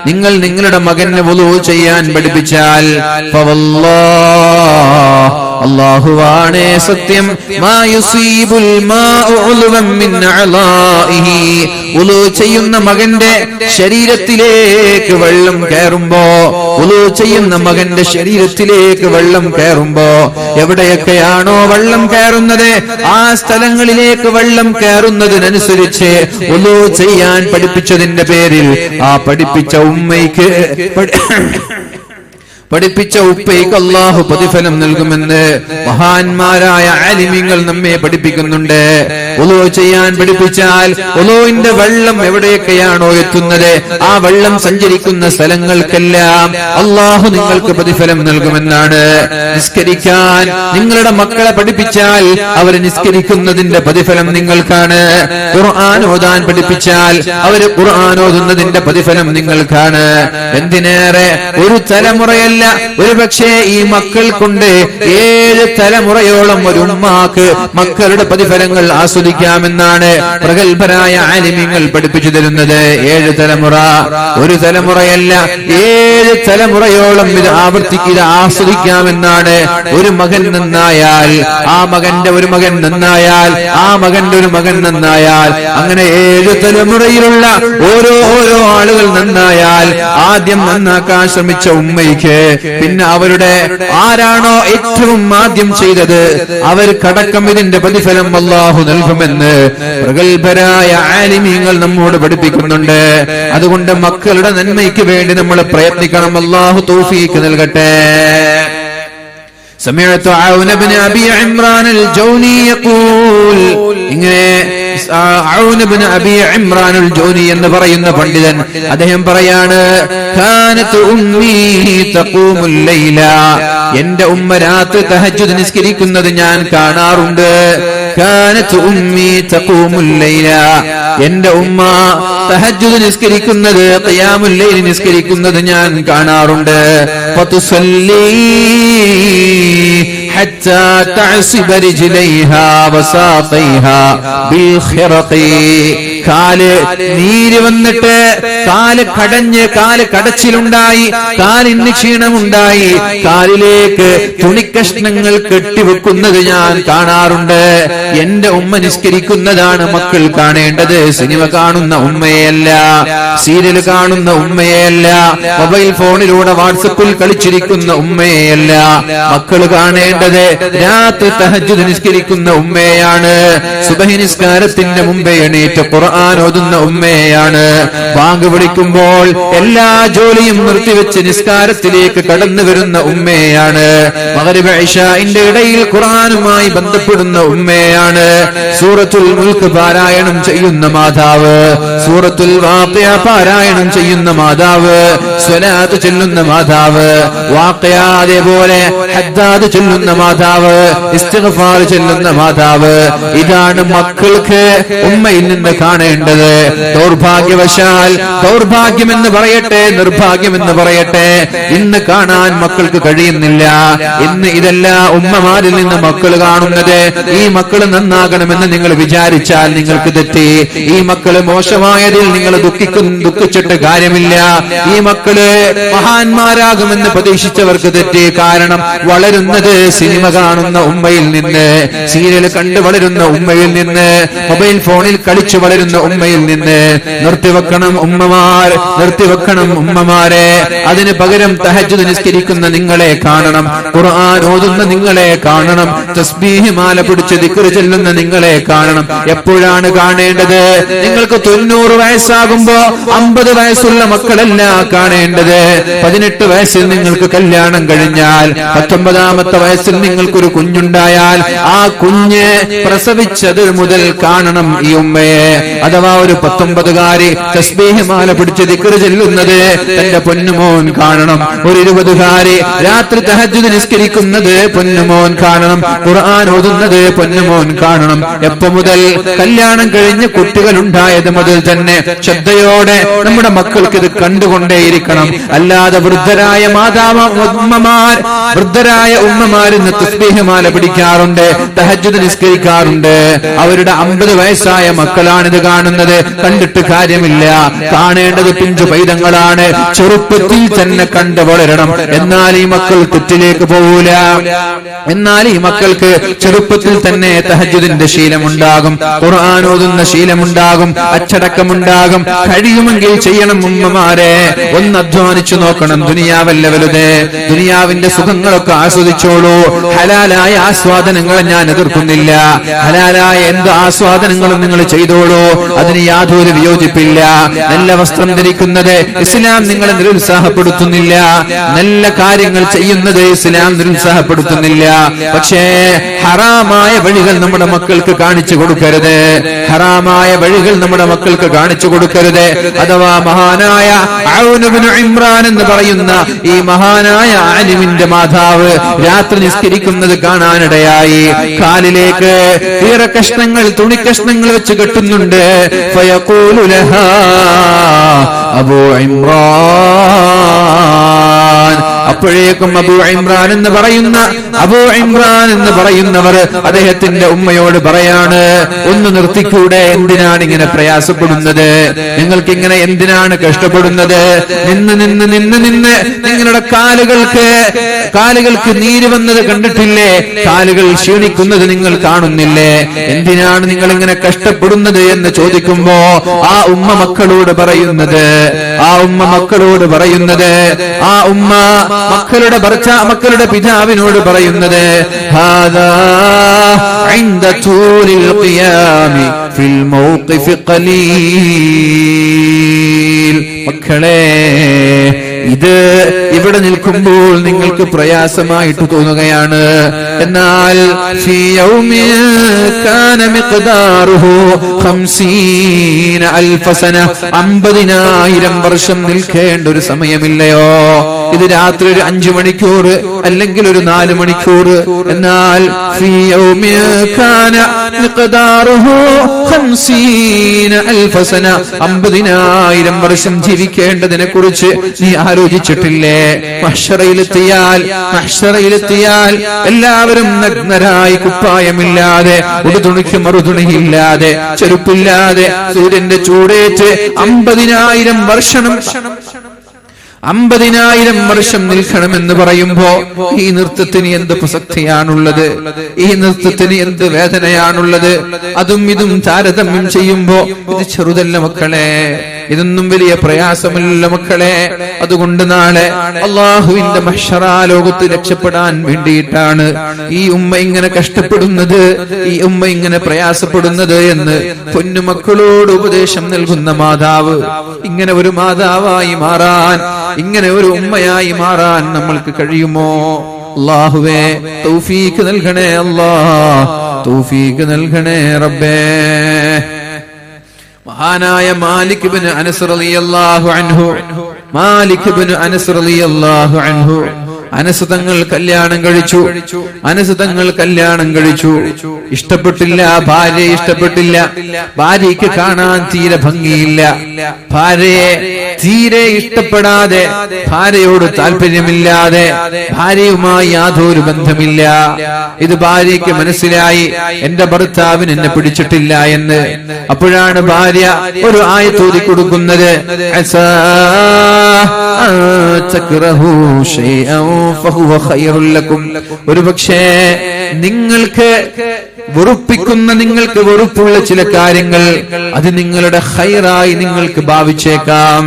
നിങ്ങൾ നിങ്ങളുടെ മകന് വുളൂ ചെയ്യാൻ പഠിപ്പിച്ചാൽ, ഫവല്ലാഹ്, അല്ലാഹുവാണ് സത്യം, മാ യുസീബുൽ മാഉ ഉൽവൻ മിൻ അളാഇഹി, വുളൂ ചെയ്യുന്ന മകന്റെ ശരീരത്തിലേക്ക് വെള്ളം കയറുമ്പോ, വുളൂ ചെയ്യുന്ന മകന്റെ ശരീരത്തിലേക്ക് വെള്ളം കയറുമ്പോ, എവിടെയൊക്കെയാണോ വെള്ളം കയറുന്നത് ആ സ്ഥലങ്ങളിലേക്ക് വെള്ളം കയറുന്നതിനനുസരിച്ച് വുളൂ ചെയ്യാൻ പഠിപ്പിച്ചതിന്റെ പേരിൽ ആ പഠിപ്പിച്ച ഉപ്പയ്ക്ക് അല്ലാഹു പ്രതിഫലം നൽകുമെന്ന് മഹാന്മാരായ ആലിമീങ്ങൾ നമ്മെ പഠിപ്പിക്കുന്നുണ്ട്. വുളൂ ചെയ്യാൻ പഠിപ്പിച്ചാൽ വുളൂവിന്റെ വെള്ളം എവിടെയൊക്കെയാണോ എത്തുന്നത് ആ വെള്ളം സഞ്ചരിക്കുന്ന സ്ഥലങ്ങൾക്കെല്ലാം അല്ലാഹു നിങ്ങൾക്ക് പ്രതിഫലം നൽകുമെന്നാണ്. നിസ്കരിക്കാൻ നിങ്ങളുടെ മക്കളെ പഠിപ്പിച്ചാൽ അവർ നിസ്കരിക്കുന്നതിന്റെ പ്രതിഫലം നിങ്ങൾക്കാണ്. ഖുർആൻ ഓതാൻ പഠിപ്പിച്ചാൽ അവർ ഖുർആൻ ഓതുന്നതിന്റെ പ്രതിഫലം നിങ്ങൾക്കാണ്. എന്തിനേറെ, ഒരു തലമുറയല്ല, ഒരു പക്ഷേ ഈ മക്കൾ കൊണ്ട് 7 തലമുറയോളം ഒരു ഉമ്മാക്ക് മക്കളുടെ പ്രതിഫലങ്ങൾ ആസ്വദിക്കാമെന്നാണ് പ്രഗത്ഭരായ ആലിമീങ്ങൾ പഠിപ്പിച്ചു തരുന്നത്. 7 തലമുറ, ഒരു തലമുറയല്ല, 7 തലമുറയോളം ഇത് ആസ്വദിക്കാമെന്നാണ്. ഒരു മകൻ നന്നായാൽ ആ മകന്റെ ഒരു മകൻ നന്നായാൽ ആ മകന്റെ ഒരു മകൻ നന്നായാൽ, അങ്ങനെ 7 തലമുറയിലുള്ള ഓരോ ആളുകൾ നന്നായാൽ ആദ്യം നന്നാക്കാൻ ശ്രമിച്ച ഉമ്മയ്ക്ക് പിന്നെ അവരുടെ ആരാണോ ഏറ്റവും ആദ്യം ചെയ്തത് അവർക്കടക്കം ഇതിന്റെ പ്രതിഫലം അല്ലാഹു നൽകുമെന്ന് പ്രഗത്ഭരായ ആലിമീങ്ങൾ നമ്മോട് പഠിപ്പിക്കുന്നുണ്ട്. അതുകൊണ്ട് മക്കളുടെ നന്മയ്ക്ക് വേണ്ടി നമ്മൾ പ്രയത്നിക്കണം. അല്ലാഹു തൗഫീഖ് നൽകട്ടെ. سمعت عون بن أبي عمران الجوني يقول, ഇങ്ങനെ ഔൻ ഇബ്നു അബി ഇമ്രാൻ അൽ ജൗനി എന്ന് പറയുന്ന പണ്ഡിതൻ അദ്ദേഹം പറയാണ്, കാനത് ഉമ്മി തഖൂമുൽ ലൈല, എന്റെ ഉമ്മ രാത്രി തഹജ്ജുദ് നിസ്കരിക്കുന്നത് ഞാൻ കാണാറുണ്ട്. കാനത് ഉമ്മി തഖൂമുൽ ലൈല, എന്റെ ഉമ്മ തഹജ്ജുദ് നിസ്കരിക്കുന്നത്, ഖിയാമുൽ ലൈൽ നിസ്കരിക്കുന്നത് ഞാൻ കാണാറുണ്ട്. ഫതുസല്ലി حتى تعصب رجليها وساقيها بالخرق, കാല് നീര് വന്നിട്ട് കാല് കടഞ്ഞ് കാല് കടച്ചിലുണ്ടായി, കാലിന് ക്ഷീണമുണ്ടായി, കാലിലേക്ക് തുണിക്കഷ്ണങ്ങൾ കെട്ടിവെക്കുന്നത് ഞാൻ കാണാറുണ്ട്. എന്റെ ഉമ്മ നിസ്കരിക്കുന്നതാണ് മക്കൾ കാണേണ്ടത്. സിനിമ കാണുന്ന ഉമ്മയെയല്ല, സീരിയൽ കാണുന്ന ഉമ്മയെയല്ല, മൊബൈൽ ഫോണിലൂടെ വാട്സപ്പിൽ കളിച്ചിരിക്കുന്ന ഉമ്മയെയല്ല. മക്കൾ കാണേണ്ടത് രാത്രി തഹജ്ജുദ് നിസ്കരിക്കുന്ന ഉമ്മയാണ്. സുബഹി നിസ്കാരത്തിന്റെ മുമ്പേ എണീറ്റ് ഖുർആൻ ഓതുന്ന ഉമ്മയാണ്. ബാങ്ക് വിളിക്കുമ്പോൾ എല്ലാ ജോലിയും നിർത്തിവെച്ച് നിസ്കാരത്തിലേക്ക് കടന്നു വരുന്ന ഉമ്മയാണ്. മഗ്രിബ് ഇശാഇന്റെ ഇടയിൽ ഖുർആനുമായി ബന്ധപ്പെടുന്ന ഉമ്മയാണ്. സൂറത്തുൽ മുൽക്ക് പാരായണം ചെയ്യുന്ന മാതാവ്, സൂറത്തുൽ വാഖിയ പാരായണം ചെയ്യുന്ന മാതാവ്, സ്വലാത്ത് ചൊല്ലുന്ന മാതാവ്, വാഖിയ അതേപോലെ ഹദ്ദാദ് ചൊല്ലുന്ന മാതാവ്, ഇസ്തിഗ്ഫാർ ചൊല്ലുന്ന മാതാവ്. ഇതാണ് മക്കൾക്ക് ഉമ്മയിൽ നിന്ന് കാണേണ്ടത്. ദൗർഭാഗ്യവശാൽ, ദൗർഭാഗ്യമെന്ന് പറയട്ടെ, നിർഭാഗ്യമെന്ന് പറയട്ടെ, ഇന്ന് കാണാൻ മക്കൾക്ക് കഴിയുന്നില്ല. ഇന്ന് ഇതെല്ലാം ഉമ്മമാരിൽ നിന്ന് മക്കൾ കാണുന്നത്. ഈ മക്കൾ നന്നാകണമെന്ന് നിങ്ങൾ വിചാരിച്ചാൽ നിങ്ങൾക്ക് തെറ്റി. ഈ മക്കള് മോശമായതിൽ നിങ്ങൾ ദുഃഖിച്ചിട്ട് കാര്യമില്ല. ഈ മക്കള് മഹാന്മാരാകുമെന്ന് പ്രതീക്ഷിച്ചവർക്ക് തെറ്റി. കാരണം വളരുന്നത് സിനിമ കാണുന്ന ഉമ്മയിൽ നിന്ന്, സീരിയൽ കണ്ട് വളരുന്ന ഉമ്മയിൽ നിന്ന്, മൊബൈൽ ഫോണിൽ കളിച്ചു വളരുന്ന ഉമ്മയിൽ നിന്ന്. നിർത്തിവെക്കണം ഉമ്മമാർ, നിർത്തിവെക്കണം ഉമ്മമാരെ. അതിന് പകരം തഹജ്ജുദ് നിസ്കരിക്കുന്ന നിങ്ങളെ കാണണം, ഖുർആൻ ഓതുന്ന നിങ്ങളെ കാണണം, തസ്ബീഹ് മാല പിടിച്ച് ദിക്ർ ചൊല്ലുന്ന നിങ്ങളെ കാണണം. എപ്പോഴാണ് കാണേണ്ടത്? നിങ്ങൾക്ക് 90 വയസ്സാകുമ്പോ 50 വയസ്സുള്ള മക്കളല്ല കാണേണ്ടത്. 18 വയസ്സിൽ നിങ്ങൾക്ക് കല്യാണം കഴിഞ്ഞാൽ 19ാമത്തെ വയസ്സിൽ നിങ്ങൾക്കൊരു കുഞ്ഞുണ്ടായാൽ ആ കുഞ്ഞ് പ്രസവിച്ചത് മുതൽ കാണണം ഈ ഉമ്മയെ. അഥവാ ഒരു 19കാരി തസ്ബീഹ് മാല പിടിച്ച് ദിക്ർ ചൊല്ലുന്നത് തന്റെ പൊന്നുമോൻ കാണണം. ഒരു 20കാരി രാത്രി തഹജ്ജുദ് നിസ്കരിക്കുന്നത് പൊന്നുമോൻ കാണണം. ഖുർആൻ ഓതുന്നത് പൊന്നുമോൻ കാണണം. എപ്പോ മുതൽ? കല്യാണം കഴിഞ്ഞ് കുട്ടികൾ ഉണ്ടായത് മുതൽ തന്നെ ശ്രദ്ധയോടെ നമ്മുടെ മക്കൾക്ക് ഇത് കണ്ടുകൊണ്ടേയിരിക്കണം. അല്ലാതെ വൃദ്ധരായ വൃദ്ധരായ ഉമ്മമാർ ഇന്ന് തസ്ബീഹ് മാല പിടിക്കാറുണ്ട്, തഹജ്ജുദ് നിസ്കരിക്കാറുണ്ട്. അവരുടെ 50 വയസ്സായ മക്കളാണിത് കാണുന്നത്. കണ്ടിട്ട് കാര്യമില്ല. കാണേണ്ടത് പിഞ്ചു പൈതങ്ങളാണ്. ചെറുപ്പത്തിൽ തന്നെ കണ്ടു വളരണം. എന്നാൽ ഈ മക്കൾ തെറ്റിലേക്ക് പോകൂല. എന്നാൽ ഈ മക്കൾക്ക് ചെറുപ്പത്തിൽ തന്നെ തഹജ്ജുദിന്റെ ശീലമുണ്ടാകും, ഖുർആൻ ഓതുന്ന ശീലമുണ്ടാകും, അച്ചടക്കമുണ്ടാകും. കഴിയുമെങ്കിൽ ചെയ്യണം ഉമ്മമാരെ. ഒന്ന് അധ്വാനിച്ചു നോക്കണം. ദുനിയാവല്ല വലുത്. ദുനിയാവിന്റെ സുഖങ്ങളൊക്കെ ആസ്വദിച്ചോളൂ. ഹലാലായ ആസ്വാദനങ്ങളെ ഞാൻ എതിർക്കുന്നില്ല. ഹലാലായ എന്ത് ആസ്വാദനങ്ങളും നിങ്ങൾ ചെയ്തോളൂ. അതിന് യാതൊരു വിയോജിപ്പില്ല. നല്ല വസ്ത്രം ധരിക്കുന്നത് ഇസ്ലാം നിങ്ങളെ നിരുത്സാഹപ്പെടുത്തുന്നില്ല. നല്ല കാര്യങ്ങൾ ചെയ്യുന്നത് ഇസ്ലാം നിരുത്സാഹപ്പെടുത്തുന്നില്ല. പക്ഷേ ഹറാമായ വഴികൾ നമ്മുടെ മക്കൾക്ക് കാണിച്ചു കൊടുക്കരുത്. ഹറാമായ വഴികൾ നമ്മുടെ മക്കൾക്ക് കാണിച്ചു കൊടുക്കരുത്. അഥവാ മഹാനായ ഔൻ ഇബ്നു ഇമ്രാൻ എന്ന് പറയുന്ന ഈ മഹാനായ ആലിമിന്റെ മാതാവ് രാത്രി നിസ്കരിക്കുന്നത് കാണാനിടയായി. കാലിലേക്ക് കഷ്ണങ്ങൾ, തുണിക്കഷ്ണങ്ങൾ വെച്ച് കെട്ടുന്നുണ്ട്. ഫയഖൂലു ലഹാ അബൂ ഇമ്രാൻ. അപ്പോഴേക്കും അബൂ ഇമ്രാൻ എന്ന് പറയുന്നവർ അദ്ദേഹത്തിന്റെ ഉമ്മയോട് പറയാണ്, ഒന്ന് നിർത്തിക്കൂടെ? എന്തിനാണ് ഇങ്ങനെ പ്രയാസപ്പെടുന്നത്? നിങ്ങൾക്ക് ഇങ്ങനെ എന്തിനാണ് കഷ്ടപ്പെടുന്നത്? നിന്ന് നിന്ന് നിന്ന് നിന്ന് നിങ്ങളുടെ കാലുകൾക്ക് നീര് വന്നത് കണ്ടിട്ടില്ലേ? കാലുകൾ ക്ഷീണിക്കുന്നത് നിങ്ങൾ കാണുന്നില്ലേ? എന്തിനാണ് നിങ്ങൾ ഇങ്ങനെ കഷ്ടപ്പെടുന്നത് എന്ന് ചോദിക്കുമ്പോ ആ ഉമ്മ മക്കളോട് പറയുന്നത് മക്കളുടെ പിതാവിനോട് പറയുന്നത്, ഹാദാ ഇൻദ തൂലിൽ ഖിയാമി ഫിൽ മൗഖിഫ് ഖലീൽ. മക്കളെ, ഇത് ഇവിടെ നിൽക്കുമ്പോൾ നിങ്ങൾക്ക് പ്രയാസമായിട്ട് തോന്നുകയാണ്. എന്നാൽ ഫീ യൗമിൻ കാന മിഖ്ദാറുഹു 50000 സന, 50000 വർഷം നിൽക്കേണ്ട ഒരു സമയമില്ലയോ? ഇത് രാത്രി ഒരു 5 മണിക്കൂർ അല്ലെങ്കിൽ ഒരു 4 മണിക്കൂർ. എന്നാൽ ഫീ യൗമിൻ കാന മിഖ്ദാറുഹു 50000 സന, 50000 വർഷം ജീവിക്കേണ്ടതിനെ കുറിച്ച് നീ ആലോചിച്ചിട്ടില്ലേ? മഹ്ശറയിലെത്തിയാൽ എല്ലാവരും നഗ്നരായി, കുപ്പായമില്ലാതെ, ഉടുതുണിക്ക് മറുതുണിയില്ലാതെ, ചെരുപ്പില്ലാതെ, സൂര്യന്റെ ചൂടേറ്റ് 50000 വർഷം നിൽക്കണമെന്ന് പറയുമ്പോ ഈ നൃത്തത്തിന് എന്ത് പ്രസക്തിയാണുള്ളത്? ഈ നൃത്തത്തിന് എന്ത് വേദനയാണുള്ളത്? അതും ഇതും താരതമ്യം ചെയ്യുമ്പോ ഇത് ചെറുതല്ല മക്കളെ, ഇതൊന്നും വലിയ പ്രയാസമല്ല മക്കളെ. അതുകൊണ്ട് നാളെ അള്ളാഹുവിന്റെ മഹ്ശറാ ലോകത്ത് രക്ഷപ്പെടാൻ വേണ്ടിയിട്ടാണ് ഈ ഉമ്മ ഇങ്ങനെ കഷ്ടപ്പെടുന്നത്, ഈ ഉമ്മ ഇങ്ങനെ പ്രയാസപ്പെടുന്നത് എന്ന് പൊന്നുമക്കളോട് ഉപദേശം നൽകുന്ന മാതാവ്. ഇങ്ങനെ ഒരു മാതാവായി മാറാൻ, ഇങ്ങനെ ഒരു ഉമ്മയായി മാറാൻ നമ്മൾക്ക് കഴിയുമോ? അല്ലാഹുവേ തൗഫീഖ് നൽകണേ. അല്ലാഹ് തൗഫീഖ് നൽകണേ റബ്ബേ. മഹാനായ മാലിക് ഇബ്നു അനസ് റളിയല്ലാഹു അൻഹു അനസ് തങ്ങൾ കല്യാണം കഴിച്ചു. ഇഷ്ടപ്പെട്ടില്ല, ഭാര്യയെ ഇഷ്ടപ്പെട്ടില്ല. ഭാര്യയ്ക്ക് കാണാൻ തീരെ ഭംഗിയില്ല. ഭാര്യയെ തീരെ ഇഷ്ടപ്പെടാതെ, ഭാര്യയോട് താല്പര്യമില്ലാതെ, ഭാര്യയുമായി യാതൊരു ബന്ധമില്ല. ഇത് ഭാര്യയ്ക്ക് മനസ്സിലായി, എന്റെ ഭർത്താവിന് എന്നെ പിടിച്ചിട്ടില്ല എന്ന്. അപ്പോഴാണ് ഭാര്യ ഒരു ആയത്ത് ഓതി കൊടുക്കുന്നത്, ഒരു പക്ഷേ നിങ്ങൾക്ക് വെറുപ്പിക്കുന്ന, നിങ്ങൾക്ക് വെറുപ്പുള്ള ചില കാര്യങ്ങൾ അത് നിങ്ങളുടെ ഖൈറായി നിങ്ങൾക്ക് ഭാവിച്ചേക്കാം,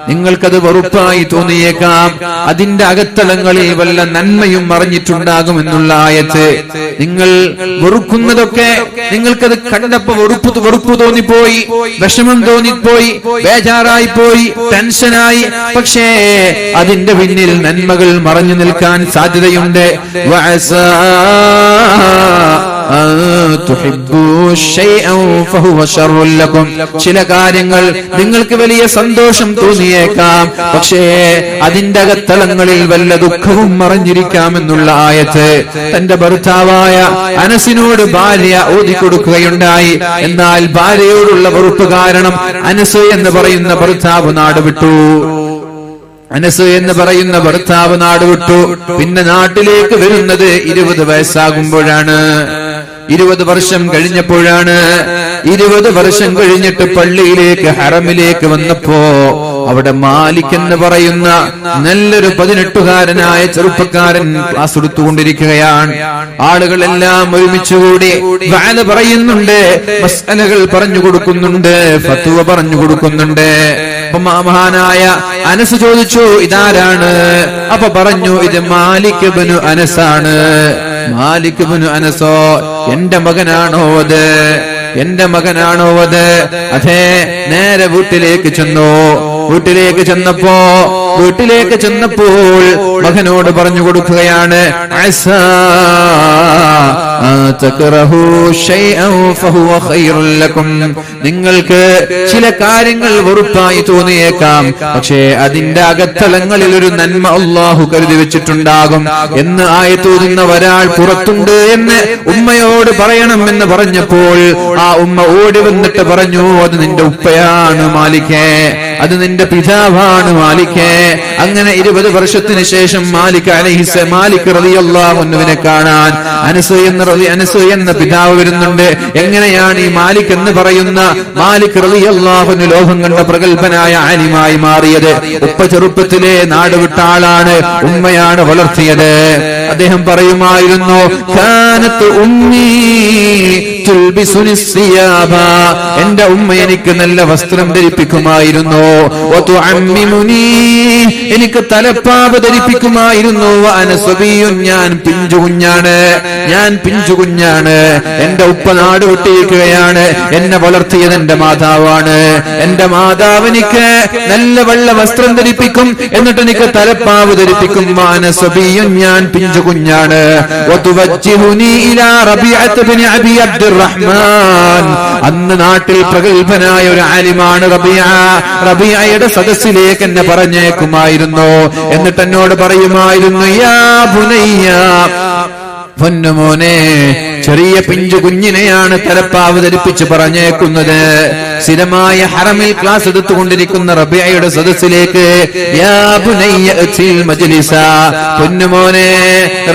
നിങ്ങൾക്കത് വെറുപ്പായി തോന്നിയേക്കാം. അതിന്റെ അകത്തളങ്ങളിൽ വല്ല നന്മയും മറിഞ്ഞിട്ടുണ്ടാകും എന്നുള്ള ആയത്ത്. നിങ്ങൾ വെറുക്കുന്നതൊക്കെ നിങ്ങൾക്കത് കണ്ടപ്പോ വെറുപ്പ് തോന്നിപ്പോയി, വിഷമം തോന്നിപ്പോയി, ബേജാറായി പോയി, ടെൻഷനായി. പക്ഷേ അതിന്റെ പിന്നിൽ നന്മകൾ മറഞ്ഞു നിൽക്കാൻ സാധ്യതയുണ്ട്. ചില കാര്യങ്ങൾ നിങ്ങൾക്ക് വലിയ സന്തോഷം തോന്നിയേക്കാം, പക്ഷേ അതിന്റെ അകത്തളങ്ങളിൽ വല്ല ദുഃഖവും മറഞ്ഞിരിക്കാമെന്നുള്ള ആയത്ത് തന്റെ ഭർത്താവായ അനസിനോട് ഭാര്യ ഓതിക്കൊടുക്കുകയുണ്ടായി. എന്നാൽ ഭാര്യയോടുള്ള വെറുപ്പ് കാരണം അനസ് എന്ന് പറയുന്ന ഭർത്താവ് നാടുവിട്ടു. അനസ് എന്ന് പറയുന്ന ഭർത്താവ് നാടുവിട്ടു. പിന്നെ നാട്ടിലേക്ക് വരുന്നത് 20 വയസ്സാകുമ്പോഴാണ്. 20 വർഷം കഴിഞ്ഞപ്പോഴാണ്. 20 വർഷം കഴിഞ്ഞിട്ട് പള്ളിയിലേക്ക്, ഹറമിലേക്ക് വന്നപ്പോ അവിടെ മാലിക് എന്ന് പറയുന്ന നല്ലൊരു 18കാരനായ ചെറുപ്പക്കാരൻ ക്ലാസ് എടുത്തുകൊണ്ടിരിക്കുകയാണ്. ആളുകളെല്ലാം ഒരുമിച്ചുകൂടി വഅദ് പറയുന്നുണ്ട്, മസ്അലകൾ പറഞ്ഞു കൊടുക്കുന്നുണ്ട്, ഫത്വ പറഞ്ഞു കൊടുക്കുന്നുണ്ട്. മഹാനായ അനസ് ചോദിച്ചു, ഇതാരാണ്? അപ്പൊ പറഞ്ഞു, ഇത് മാലിക് ഇബ്നു അനസാണ്. മാലിക് ഇബ്നു അനസോ? എന്റെ മകനാണോ അത്? എന്റെ മകനാണോ അത്? അതെ. നേരെ വീട്ടിലേക്ക് ചെന്നു. വീട്ടിലേക്ക് ചെന്നപ്പോൾ മകനോട് പറഞ്ഞു കൊടുക്കുകയാണ്, നിങ്ങൾക്ക് ചില കാര്യങ്ങൾ വെറുപ്പായി തോന്നിയേക്കാം, പക്ഷേ അതിന്റെ അകത്തളങ്ങളിൽ ഒരു നന്മ അല്ലാഹു കരുതി വെച്ചിട്ടുണ്ടാകും എന്ന് ആയത്തോതുന്ന ഒരാൾ പുറത്തുണ്ട് എന്ന് ഉമ്മയോട് പറയണം എന്ന് പറഞ്ഞപ്പോൾ ആ ഉമ്മ ഓടി വന്നിട്ട് പറഞ്ഞു, അത് നിന്റെ ഉപ്പയാണ് മാലിക്കേ, അത് നിന്റെ പിതാവാണ് മാലിക്കേ. അങ്ങനെ 20 വർഷത്തിന് ശേഷം മാലിക് റളിയല്ലാഹു അൻഹുവിനെ കാണാൻ അനസ് എന്ന പിതാവ് വരുന്നുണ്ട്. എങ്ങനെയാണ് ഈ മാലിക് എന്ന് പറയുന്ന മാലിക് റളിയല്ലാഹു അൻഹു ലോകം കണ്ട പ്രഗൽഭനായ ആലിമായി മാറിയത്? ഉപ്പ ചെറുപ്പത്തിലെ നാടുവിട്ട ആളാണ്, ഉമ്മയാണ് വളർത്തിയത്. അദ്ദേഹം പറയുമായിരുന്നു, കാനത്ത് ഉമ്മീ തുൽബിസുനി സിയാബ, എന്റെ ഉമ്മ എനിക്ക് നല്ല വസ്ത്രം ധരിപ്പിക്കുമായിരുന്നു. വതുഅമ്മിമുനി, എനിക്ക് തലപ്പാവ് ധരിപ്പിക്കുമായിരുന്നു. വഅനസബിയുൻ, ഞാൻ പിഞ്ചുകുഞ്ഞാണ്. എന്റെ ഉപ്പ നാട് വിട്ടിരിക്കുകയാണ്. എന്നെ വളർത്തിയത് എന്റെ മാതാവാണ്. എന്റെ മാതാവ് എനിക്ക് നല്ല വെള്ള വസ്ത്രം ധരിപ്പിക്കും, എന്നിട്ട് എനിക്ക് തലപ്പാവ് ധരിപ്പിക്കും. വഅനസബിയുൻ, ഞാൻ പിഞ്ചുകുഞ്ഞാണ്. വതുവജ്ജിഹുനി ഇലാ റബീഅത്ത് ഇബ്നു അബി അബ്ദുറഹ്മാൻ, അന്ന് നാട്ടിൽ പ്രഗൽഭനായ ഒരു ആലിമാണ് റബീഅയുടെ സദസ്സിലേക്ക് എന്നെ പറഞ്ഞേക്കുമായിരുന്നു. എന്നിട്ട് എന്നോട് പറയുമായിരുന്നു, യാ ബുനയ്യ, പൊന്നുമോനെ, ചെറിയ പിഞ്ചു കുഞ്ഞിനെയാണ് തലപ്പാവ് ധരിപ്പിച്ച് പറഞ്ഞേക്കുന്നത്. സ്ഥിരമായ ഹറമിൽ ക്ലാസ് എടുത്തുകൊണ്ടിരിക്കുന്ന റബീഅയുടെ സദസ്സിലേക്ക്, യാ ബുനയ്യ അത്തിൽ മജ്ലിസ, പൊന്നുമോനെ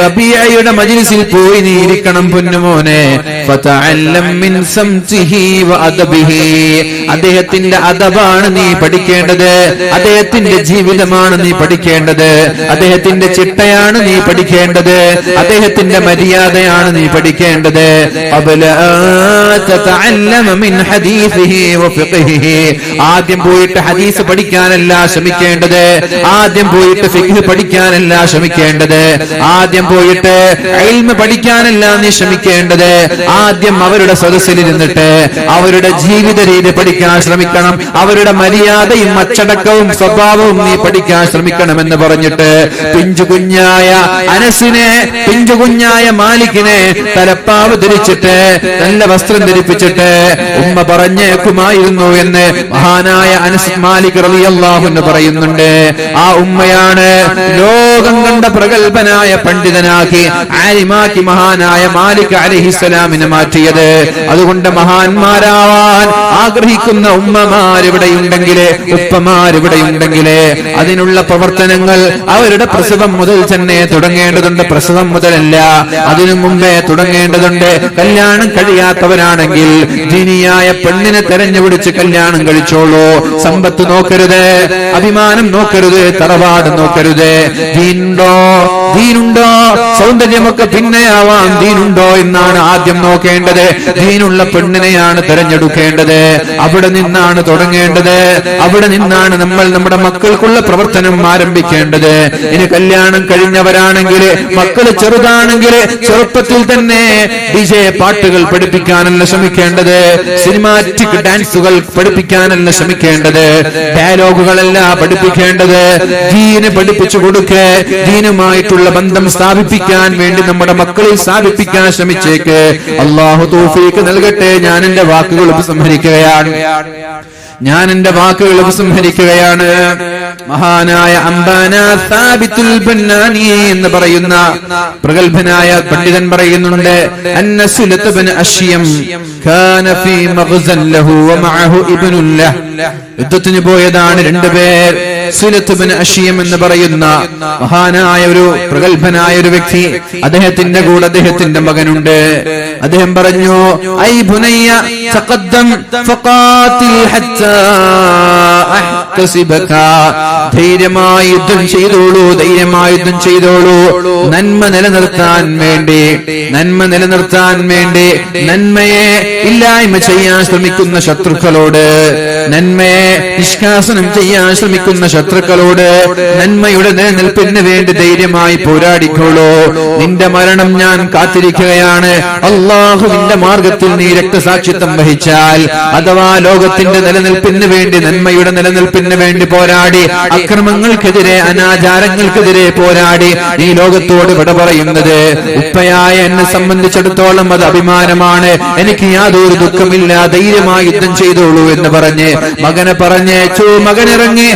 റബീഅയുടെ മജ്ലിസിൽ പോയി നീ ഇരിക്കണം പൊന്നുമോനെ. ഫതഅല്ലം മിൻ സംതിഹി വഅദബിഹി, അദ്ദേഹത്തിന്റെ അദബാണ് നീ പഠിക്കേണ്ടത്, അദ്ദേഹത്തിന്റെ ജീവിതമാണ് നീ പഠിക്കേണ്ടത്, അദ്ദേഹത്തിന്റെ ചിട്ടയാണ് നീ പഠിക്കേണ്ടത്, അദ്ദേഹത്തിന്റെ മര്യാദയാണ് നീ പഠിക്കേണ്ടത്. ആദ്യം പോയിട്ട് ഹദീസ് പഠിക്കാനല്ല ശ്രമിക്കേണ്ടത്, ആദ്യം പോയിട്ട് ഫിഖ് പഠിക്കാനല്ല ശ്രമിക്കേണ്ടത്, ആദ്യം പോയിട്ട് ഇൽമ് പഠിക്കാനല്ല നീ ശ്രമിക്കേണ്ടത്. ആദ്യം അവരുടെ സദസ്സിലിരുന്നിട്ട് അവരുടെ ജീവിത രീതി പഠിക്കാൻ ശ്രമിക്കണം, അവരുടെ മര്യാദയും അച്ചടക്കവും സ്വഭാവവും നീ പഠിക്കാൻ ശ്രമിക്കണമെന്ന് പറഞ്ഞിട്ട് പിഞ്ചുകുഞ്ഞായ അനസിനെ, പിഞ്ചുകുഞ്ഞായ മാലിക്കിനെ തലപ്പ തലപ്പാവ് ധരിച്ചിട്ട് നല്ല വസ്ത്രം ധരിപ്പിച്ചിട്ട് ഉമ്മ പറഞ്ഞേക്കുമായിരുന്നു എന്ന് മഹാനായ അനസ് മാലിക് റളിയല്ലാഹു അൻഹു പറയുന്നുണ്ട്. ആ ഉമ്മയാണ് ലോകം കണ്ട പ്രഗൽഭനായ പണ്ഡിതനാക്കി ആലിമാക്കി മഹാനായ മാലിക് അലൈഹിസ്സലാമിനെ മാറ്റിയത്. അതുകൊണ്ട് മഹാന്മാരാവാൻ ആഗ്രഹിക്കുന്ന ഉമ്മമാരിവിടെയുണ്ടെങ്കിലേ, ഉപ്പമാരിവിടെയുണ്ടെങ്കിലേ അതിനുള്ള പ്രവർത്തനങ്ങൾ അവരുടെ പ്രസവം മുതൽ തന്നെ തുടങ്ങേണ്ടതുണ്ട്. പ്രസവം മുതലല്ല, അതിനു മുമ്പേ തുടങ്ങേണ്ടതുണ്ട്. കല്യാണം കഴിയാത്തവരാണെങ്കിൽ ദീനിയായ പെണ്ണിനെ തെരഞ്ഞുപിടിച്ച് കല്യാണം കഴിച്ചോളൂ. സമ്പത്ത് നോക്കരുത്, അഭിമാനം നോക്കരുത്, തറവാട് നോക്കരുത്. ദീനുണ്ടോ, സൗന്ദര്യമൊക്കെ പിന്നെയാവാം, ദീനുണ്ടോ എന്നാണ് ആദ്യം നോക്കേണ്ടത്. ദീനുള്ള പെണ്ണിനെയാണ് തെരഞ്ഞെടുക്കേണ്ടത്. അവിടെ നിന്നാണ് തുടങ്ങേണ്ടത്. അവിടെ നിന്നാണ് നമ്മൾ നമ്മുടെ മക്കൾക്കുള്ള പ്രവർത്തനം ആരംഭിക്കേണ്ടത്. ഇനി കല്യാണം കഴിഞ്ഞവരാണെങ്കിൽ, മക്കള് ചെറുതാണെങ്കിൽ ചെറുപ്പത്തിൽ തന്നെ ഡിജെ പാട്ടുകൾ പഠിപ്പിക്കാനല്ല ശ്രമിക്കേണ്ടത്, സിനിമാറ്റിക് ഡാൻസുകൾ പഠിപ്പിക്കാനല്ല ശ്രമിക്കേണ്ടത്, ഡയലോഗുകളല്ല പഠിപ്പിക്കേണ്ടത്. ദീന് പഠിപ്പിച്ചു കൊടുക്ക്. ദീനുമായിട്ടുള്ള ബന്ധം സ്ഥാപിപ്പിക്കാൻ വേണ്ടി നമ്മുടെ മക്കളിൽ സ്ഥാപിപ്പിക്കാൻ ശ്രമിച്ചേക്ക്. അല്ലാഹു തൗഫീഖ് നൽകട്ടെ. ഞാൻ എന്റെ വാക്കുകൾ ഉപസംഹരിക്കുകയാണ്. മഹാനായ അംബാന സാബിത്തുൽ ബന്നാനി എന്ന് പറയുന്ന പ്രഗൽഭനായ പണ്ഡിതൻ പറയുന്നുണ്ട്, അന്ന സുലത്ത് ബിൻ അശ്യം കാന ഫീ മഗ്സൻ ലഹു വമഅഹു ഇബ്നുൻ ലഹ്. യുദ്ധത്തിന് പോയതാണ് രണ്ടുപേർ. സുലത്ത് ബിൻ അശ്യം എന്ന് പറയുന്ന മഹാനായ ഒരു പ്രഗൽഭനായ ഒരു വ്യക്തി, അദ്ദേഹത്തിന്റെ കൂടെ അദ്ദേഹത്തിന്റെ മകനുണ്ട്. അദ്ദേഹം പറഞ്ഞു, ഐ ബുനയ്യ തഖദ്ദം ഫഖാതിൽ ഹത്താ അഹ്തസിബക. ധൈര്യമായി യുദ്ധം ചെയ്തോളൂ, ധൈര്യമായി യുദ്ധം ചെയ്തോളൂ. നന്മ നിലനിർത്താൻ വേണ്ടി നന്മയെ ഇല്ലായ്മ ചെയ്യാൻ ശ്രമിക്കുന്ന ശത്രുക്കളോട്, നന്മയെ നിഷ്കാസനം ചെയ്യാൻ ശ്രമിക്കുന്ന ശത്രുക്കളോട് നന്മയുടെ നിലനിൽപ്പിന് വേണ്ടി ധൈര്യമായി പോരാടിക്കോളൂ. നിന്റെ മരണം ഞാൻ കാത്തിരിക്കുകയാണ്. അള്ളാഹുവിന്റെ മാർഗത്തിൽ നീ രക്തസാക്ഷിത്വം വഹിച്ചാൽ, അഥവാ ലോകത്തിന്റെ നിലനിൽപ്പിന് വേണ്ടി, നന്മയുടെ നിലനിൽപ്പിന് വേണ്ടി പോരാടി, അക്രമങ്ങൾക്കെതിരെ, അനാചാരങ്ങൾക്കെതിരെ പോരാടി നീ ലോകത്തോട് വിട പറയുന്നത്, ഉപ്പയായ എന്നെ സംബന്ധിച്ചിടത്തോളം അത് അഭിമാനമാണ്. എനിക്ക് യാതൊരു ദുഃഖമില്ല, ധൈര്യമായി യുദ്ധം ചെയ്തോളൂ എന്ന് പറഞ്ഞ് മകനെ പറഞ്ഞേച്ചു. മകനിറങ്ങി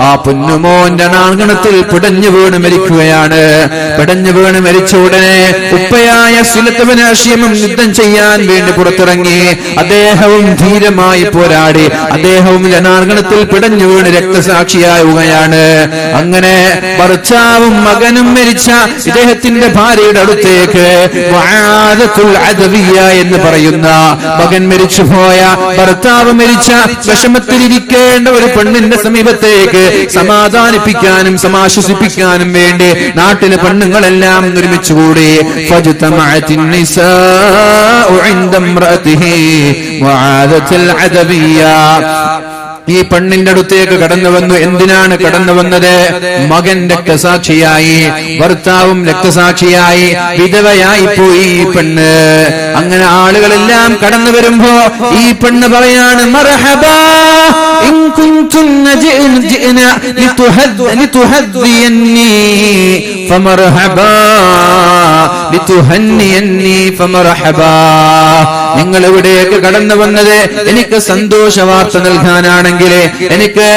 ആ പൊന്നുമോന്റെ നാങ്കണത്തിൽ പിടഞ്ഞു വീണ് മരിക്കുകയാണ്. പിടഞ്ഞു വീണ് മരിച്ച ഉടനെ ഉപ്പയായ സുലത്ത് ബിൻ അശ്യം യുദ്ധം ചെയ്യാൻ വേണ്ടി പുറത്തിറങ്ങി. അദ്ദേഹവും ധീരമായി പോരാടി. അദ്ദേഹവും ജനാർഗണത്തിൽ പിടഞ്ഞു വീണ് രക്തസാക്ഷിയാവുകയാണ്. അങ്ങനെ ഭർത്താവും മകനും മരിച്ച ഇദ്ദേഹത്തിന്റെ ഭാര്യയുടെ അടുത്തേക്ക് വആദത്തുൽ അദവിയ എന്ന് പറയുന്ന, മകൻ മരിച്ചുപോയ, ഭർത്താവ് മരിച്ച വിഷമത്തിലിരിക്കേണ്ട ഒരു പെണ്ണിന്റെ സമീപത്തേക്ക് സമാധാനിപ്പിക്കാനും സമാശ്വസിപ്പിക്കാനും വേണ്ടി നാട്ടിലെ പെണ്ണുങ്ങളെല്ലാം ഒരുമിച്ച് കൂടി. ഫജ്തമഅത്തിൻ നിസാഉ ഇൻദ ഇംറഅതിഹി വആദത്തുൽ അദവിയ. ഈ പെണ്ണിന്റെ അടുത്തേക്ക് കടന്നു വന്നു. എന്തിനാണ് കടന്നു വന്നത്? മകൻ രക്തസാക്ഷിയായി, ഭർത്താവും രക്തസാക്ഷിയായി, വിധവയായി പോയി ഈ പെണ്ണ്. അങ്ങനെ ആളുകളെല്ലാം കടന്നു വരുമ്പോ ഈ പെണ്ണ് പറയാണ്, മർഹബാ ഇൻ കുൻതുന്ന ജിഅന ലിതുഹദ്ദിയന്നി ഫമർഹബാ ലിതുഹന്നിയന്നി ഫമർഹബാ. നിങ്ങൾ എവിടേക്ക് കടന്നു വന്നത് എനിക്ക് സന്തോഷ വാർത്ത നൽകാനാണെങ്കിൽ, എനിക്ക്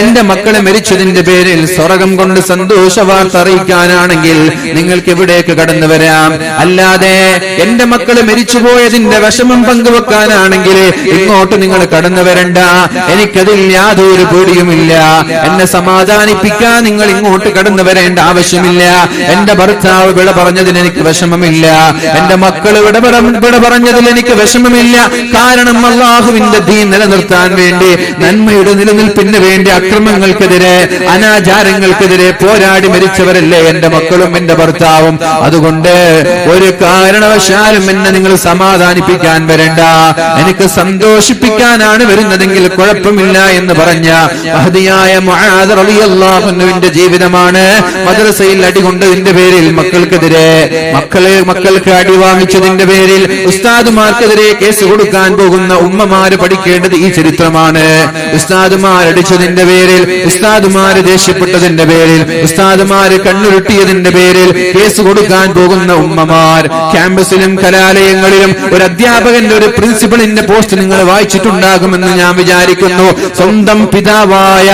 എന്റെ മക്കളെ മരിച്ചതിന്റെ പേരിൽ സ്വർഗം കൊണ്ട് സന്തോഷ വാർത്ത അറിയിക്കാനാണെങ്കിൽ നിങ്ങൾക്ക് എവിടേക്ക് കടന്നു വരാം. അല്ലാതെ എന്റെ മക്കള് മരിച്ചുപോയതിന്റെ വിഷമം പങ്കുവെക്കാനാണെങ്കിൽ ഇങ്ങോട്ട് നിങ്ങൾ കടന്നു വരണ്ട. എനിക്കതിൽ യാതൊരു പേടിയുമില്ല. എന്നെ സമാധാനിപ്പിക്കാൻ നിങ്ങൾ ഇങ്ങോട്ട് കടന്നു വരേണ്ട ആവശ്യമില്ല. എന്റെ ഭർത്താവ് വിട പറഞ്ഞതിന് എനിക്ക് വിഷമമില്ല. എന്റെ മക്കള് വിട പറഞ്ഞതിൽ എനിക്ക് വിഷമമില്ല. കാരണം അല്ലാഹുവിന്റെ ദീൻ നിലനിർത്താൻ വേണ്ടി, നന്മയുടെ നിലനിൽപ്പിന് വേണ്ടി അക്രമങ്ങൾക്കെതിരെ, അനാചാരങ്ങൾക്കെതിരെ പോരാടി മരിച്ചവരല്ലേ എന്റെ മക്കളും എന്റെ ഭർത്താവും. അതുകൊണ്ട് ഒരു കാരണവശാലും എന്നെ നിങ്ങൾ സമാധാനിപ്പിക്കാൻ വരണ്ട. എനിക്ക് സന്തോഷിപ്പിക്കാനാണ് വരുന്നതെങ്കിൽ കുഴപ്പമില്ല എന്ന് പറഞ്ഞ മഹദിയായ മുആദ് റളിയല്ലാഹു അൻഹുവിന്റെ ജീവിതമാണ്. മദ്രസയിൽ അടികൊണ്ടതിന്റെ പേരിൽ മക്കൾക്കെതിരെ മക്കൾക്ക് അടി വാങ്ങിച്ചതിന്റെ പേരിൽ ഉസ്താദുമാർക്കെതിരെ കേസ് കൊടുക്കാൻ പോകുന്ന ഉമ്മമാര് പഠിക്കേണ്ടത് ഈ ചരിത്രമാണ്. ഉസ്താദുമാരടിച്ചതിന്റെ പേരിൽ, ഉസ്താദുമാര് ദേഷ്യപ്പെട്ടതിന്റെ പേരിൽ, ഉസ്താദുമാര് കണ്ണുരുട്ടിയതിന്റെ പേരിൽ കേസ് കൊടുക്കാൻ പോകുന്ന ഉമ്മമാർ. ക്യാമ്പസിലും കലാലയങ്ങളിലും ഒരു അധ്യാപകന്റെ, ഒരു പ്രിൻസിപ്പളിന്റെ പോസ്റ്റ് നിങ്ങൾ വായിച്ചിട്ടുണ്ടാകുമെന്ന് ഞാൻ വിചാരിക്കുന്നു. സ്വന്തം പിതാവായ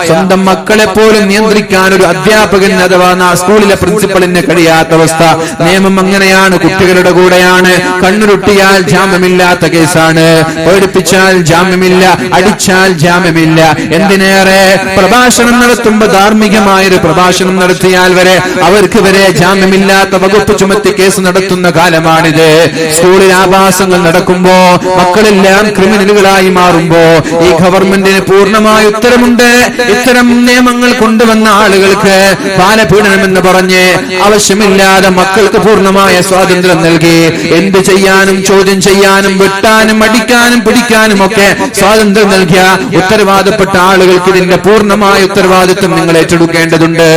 സ്വന്തം മക്കളെ പോലും നിയന്ത്രിക്കാൻ ഒരു അധ്യാപകൻ അഥവാ സ്കൂളിലെ പ്രിൻസിപ്പളിന് കഴിയാത്ത അവസ്ഥ. നിയമം അങ്ങനെയാണ്, കുട്ടികളുടെ കൂടെയാണ്. കണ്ണുരുട്ടിയാൽ ജാമ്യമില്ലാത്ത കേസാണ്, പേടിപ്പിച്ചാൽ ജാമ്യമില്ല, അടിച്ചാൽ ജാമ്യമില്ല. എന്തിനേറെ പ്രഭാഷണം നടത്തുമ്പോ ധാർമ്മികമായൊരു പ്രഭാഷണം നടത്തിയാൽ വരെ അവർക്ക് വരെ ജാമ്യമില്ലാത്ത വകുപ്പ് ചുമത്തി കേസ് നടത്തുന്ന കാലമാണിത്. സ്കൂളിൽ ആഭാസങ്ങൾ നടക്കുമ്പോ, മക്കളെല്ലാം ക്രിമിനലുകളായി മാറുമ്പോ ഈ ഗവൺമെന്റിന് പൂർണ്ണമായ ഉത്തരമുണ്ട്. ഇത്തരം നിയമങ്ങൾ കൊണ്ടുവന്ന ആളുകൾക്ക് ബാലപീഡനം എന്ന് പറഞ്ഞ് ആവശ്യമില്ലാതെ മക്കൾക്ക് പൂർണ്ണമായ സ്വാതന്ത്ര്യം നൽകി എന്ത് ചെയ്യാനും, ചോദ്യം ചെയ്യാനും, വെട്ടാനും, അടിക്കാനും, പിടിക്കാനും ഒക്കെ സ്വാതന്ത്ര്യം നൽകിയ ഉത്തരവാദപ്പെട്ട ആളുകൾക്ക് ഇതിന്റെ പൂർണ്ണമായ ഉത്തരവാദിത്വം നിങ്ങൾ ഏറ്റെടുക്കേണ്ടതുണ്ട്.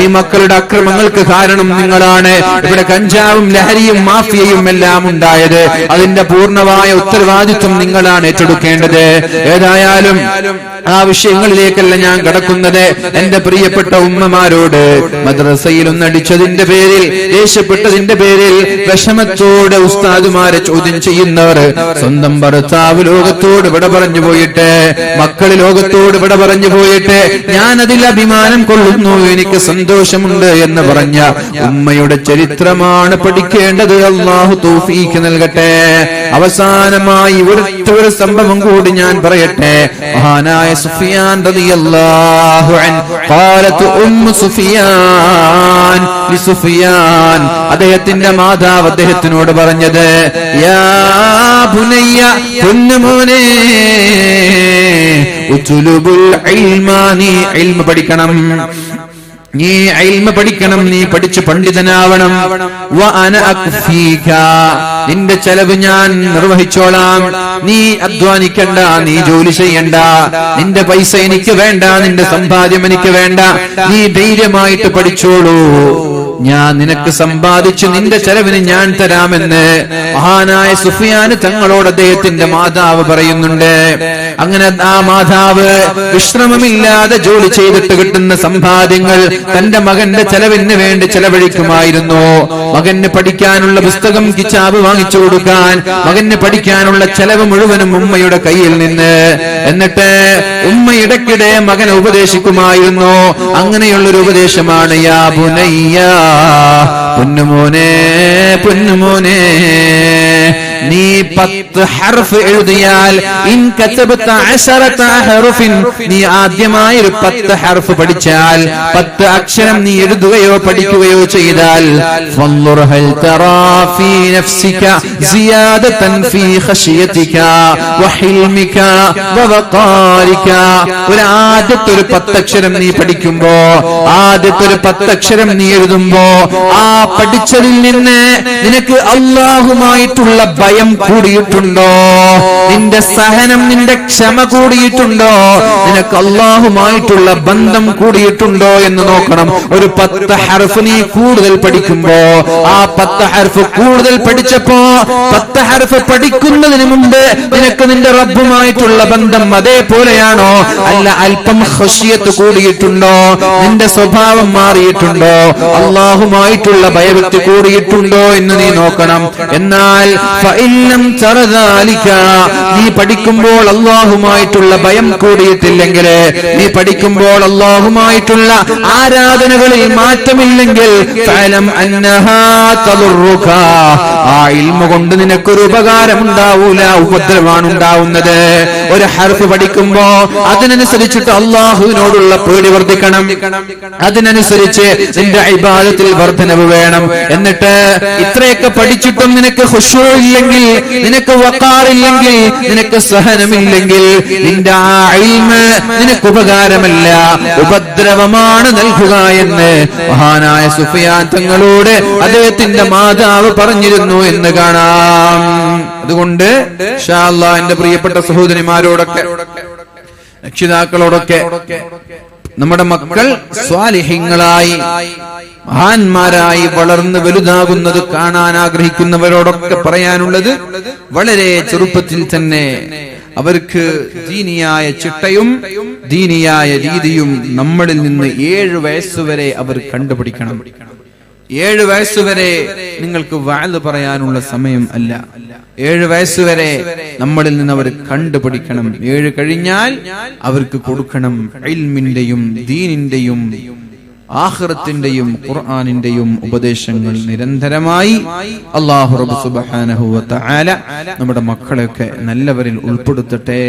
ഈ മക്കളുടെ അക്രമങ്ങൾക്ക് കാരണം നിങ്ങളാണ്. ഇവിടെ കഞ്ചാവും ലഹരിയും മാഫിയയും എല്ലാം ഉണ്ടായത്. അതിന്റെ പൂർണ്ണമായ ഉത്തരവാദിത്വം നിങ്ങളാണ് ഏറ്റെടുക്കേണ്ടത്. ഏതായാലും ആ വിഷയങ്ങളിലേക്കല്ല ഞാൻ കടക്കുന്നത്. എന്റെ പ്രിയപ്പെട്ട ഉമ്മമാരോട്, മദ്രസയിൽ ഒന്നടിച്ചതിന്റെ പേരിൽ, ദേഷ്യപ്പെട്ടതിന്റെ പേരിൽ വിഷമത്തോടെ ഉസ്താദുമാരെ ചോദ്യം ചെയ്യുന്നവർ, സ്വന്തം ഭർത്താവ് ലോകത്തോട് വിട പറഞ്ഞു പോയിട്ട്, മക്കള് ലോകത്തോട് വിട പറഞ്ഞു പോയിട്ട്, ഞാൻ അതിൽ അഭിമാനം കൊള്ളുന്നു, എനിക്ക് സന്തോഷമുണ്ട് എന്ന് പറഞ്ഞ ഉമ്മയുടെ ചരിത്രമാണ് പഠിക്കേണ്ടത്. അല്ലാഹു തൗഫീഖ് നൽകട്ടെ. അവസാനമായി ഒരു സംഭവം കൂടി ഞാൻ പറയട്ടെ. മഹാനായ സുഫിയാൻ റളിയല്ലാഹു അൻഹു, ഖാലത്ത് ഉമ്മു സുഫിയാൻ ലിസുഫിയാൻ, അദ്ദേഹത്തിന്റെ മാതാവ് അദ്ദേഹത്തിനോട് പറഞ്ഞത്, യാ ബുനയ്യ, പൊന്നുമോനെ, ഉതുലുബുൽ ഇൽമ, നീ ഇൽമ പഠിക്കണം, നീ ഇൽമ പഠിക്കണം, നീ പഠിച്ച് പണ്ഡിതനാവണം. വഅന അക്ഫീക, നിന്റെ ചെലവ് ഞാൻ നിർവഹിച്ചോളാം, നീ അധ്വാനിക്കണ്ട, നീ ജോലി ചെയ്യണ്ട, നിന്റെ പൈസ എനിക്ക് വേണ്ട, നിന്റെ സമ്പാദ്യം എനിക്ക് വേണ്ട, നീ ധൈര്യമായിട്ട് പഠിച്ചോളൂ, ഞാൻ നിനക്ക് സമ്പാദിച്ചു നിന്റെ ചെലവിന് ഞാൻ തരാമെന്ന് മഹാനായ സുഫിയാന് തങ്ങളോട് അദ്ദേഹത്തിന്റെ മാതാവ് പറയുന്നുണ്ട്. അങ്ങനെ ആ മാതാവ് വിശ്രമമില്ലാതെ ജോലി ചെയ്തിട്ട് കിട്ടുന്ന സമ്പാദ്യങ്ങൾ തന്റെ മകന്റെ ചെലവിന് വേണ്ടി ചെലവഴിക്കുമായിരുന്നു. മകന് പഠിക്കാനുള്ള പുസ്തകം, കിതാബ് വാങ്ങിച്ചു കൊടുക്കാൻ, മകന് പഠിക്കാനുള്ള ചെലവ് മുഴുവനും ഉമ്മയുടെ കയ്യിൽ നിന്ന്. എന്നിട്ട് ഉമ്മ ഇടയ്ക്കിടെ മകനെ ഉപദേശിക്കുമായിരുന്നു. അങ്ങനെയുള്ളൊരു ഉപദേശമാണ്, യാ ബുനയ്യ, പൊന്നുമോനെ, പൊന്നുമോനെ, നീ 10 ഹർഫ് എഴുതിയാൽ, ഇൻ കതബത 10 ഹർഫിൻ, നീ ആദ്യമായി ഒരു 10 ഹർഫ് പഠിച്ചാൽ, 10 അക്ഷരം നീ എഴുതുകയോ പഠിക്കുകയോ ചെയ്താൽ, ഫൻദുർ ഹൽ തറാ ഫീ നഫ്സിക സിയാദതൻ ഫീ ഖശിയതിക വഹിൽമിക വവഖാരിക. ആദ്യത്തെ ഒരു 10 അക്ഷരം നീ പഠിക്കുമ്പോ, ആദ്യത്തെ ഒരു 10 അക്ഷരം നീ എഴുതുമ്പോ, ആ പഠിച്ചതിൽ നിന്ന് നിനക്ക് അല്ലാഹുമായിട്ടുള്ള ഭയം കൂടിയിട്ടുണ്ടോ, നിന്റെ സഹനം, നിന്റെ ക്ഷമ കൂടിയിട്ടുണ്ടോ, നിനക്ക് അല്ലാഹുമായിട്ടുള്ള ബന്ധം കൂടിയിട്ടുണ്ടോ എന്ന് നോക്കണം. ഒരു 10 ഹർഫ് നീ കൂടുതൽ പഠിക്കുമ്പോ, ആ 10 ഹർഫ് കൂടുതൽ പഠിച്ചപ്പോ, 10 ഹർഫ് പഠിക്കുന്നതിന് മുമ്പ് നിനക്ക് നിന്റെ റബ്ബുമായിട്ടുള്ള ബന്ധം അതേപോലെയാണോ, അല്ല അല്പം ഖശിയത്ത് കൂടിയിട്ടുണ്ടോ, നിന്റെ സ്വഭാവം മാറിയിട്ടുണ്ടോ, അല്ലാഹുമായിട്ടുള്ള ഭയഭക്തി കൂടിയിട്ടുണ്ടോ എന്ന് നീ നോക്കണം. എന്നാൽ നീ പഠിക്കുമ്പോൾ അല്ലാഹുമായിട്ടുള്ള ഭയം കൂടിയിട്ടില്ലെങ്കിൽ, നീ പഠിക്കുമ്പോൾ അല്ലാഹുമായിട്ടുള്ള ആരാധനകളിൽ മാറ്റമില്ലെങ്കിൽ, ആ ഇൽമ കൊണ്ട് നിനക്കൊരു ഉപകാരം ഉണ്ടാവൂല, ഉപദ്രവമാണ് ഉണ്ടാവുന്നത്. ഒരു ഹർഫ് പഠിക്കുമ്പോ അതിനനുസരിച്ചിട്ട് അല്ലാഹുവിനോടുള്ള പേടി വർദ്ധിക്കണം, അതിനനുസരിച്ച് നിന്റെ ഇബാദത്തിൽ വർധനവ് വേണം. എന്നിട്ട് ഇത്രയൊക്കെ പഠിച്ചിട്ടും നിനക്ക് ഖുശൂ ഇല്ലെങ്കിൽ, നിനക്ക് വഖാറില്ലെങ്കിൽ, നിനക്ക് സഹനമില്ലെങ്കിൽ, നിന്റെ ആ ഇൽമ് നിനക്ക് ഉപകാരമല്ല, ഉപദ്രവമാണ് നൽകുക എന്ന് മഹാനായ സുഫിയാൻ തങ്ങളോട് അദ്ദേഹത്തിന്റെ മാതാവ് പറഞ്ഞിരുന്നു എന്ന് കാണാം. അതുകൊണ്ട് ഇൻഷാ അല്ലാഹ് എന്റെ പ്രിയപ്പെട്ട സഹോദരിമാരോടൊക്കെ, രക്ഷിതാക്കളോടൊക്കെ, നമ്മുടെ മക്കൾ സ്വാലിഹീങ്ങളായി മഹാന്മാരായി വളർന്ന് വലുതാകുന്നത് കാണാൻ ആഗ്രഹിക്കുന്നവരോടൊക്കെ പറയാനുള്ളത്, വളരെ ചെറുപ്പത്തിൽ തന്നെ അവർക്ക് ദീനിയായ ചിട്ടയും ദീനിയായ രീതിയും നമ്മളിൽ നിന്ന് 7 വയസ്സുവരെ അവർ കണ്ടുപിടിക്കണം. 7 വയസ്സുവരെ നിങ്ങൾക്ക് വഅദ് പറയാനുള്ള സമയം അല്ല. 7 വയസ്സുവരെ നമ്മളിൽ നിന്ന് അവർ കണ്ടുപിടിക്കണം. 7 കഴിഞ്ഞാൽ അവർക്ക് കൊടുക്കണം ഇൽമിന്റെയും ദീനിന്റെയും ആഖിറത്തിന്റെയും ഖുർആനിന്റെയും ഉപദേശങ്ങൾ നിരന്തരമായി. അല്ലാഹു റബ്ബ് സുബ്ഹാനഹു വ തആല നമ്മുടെ മക്കളെയൊക്കെ നല്ലവരിൽ ഉൾപ്പെടുത്തട്ടെ.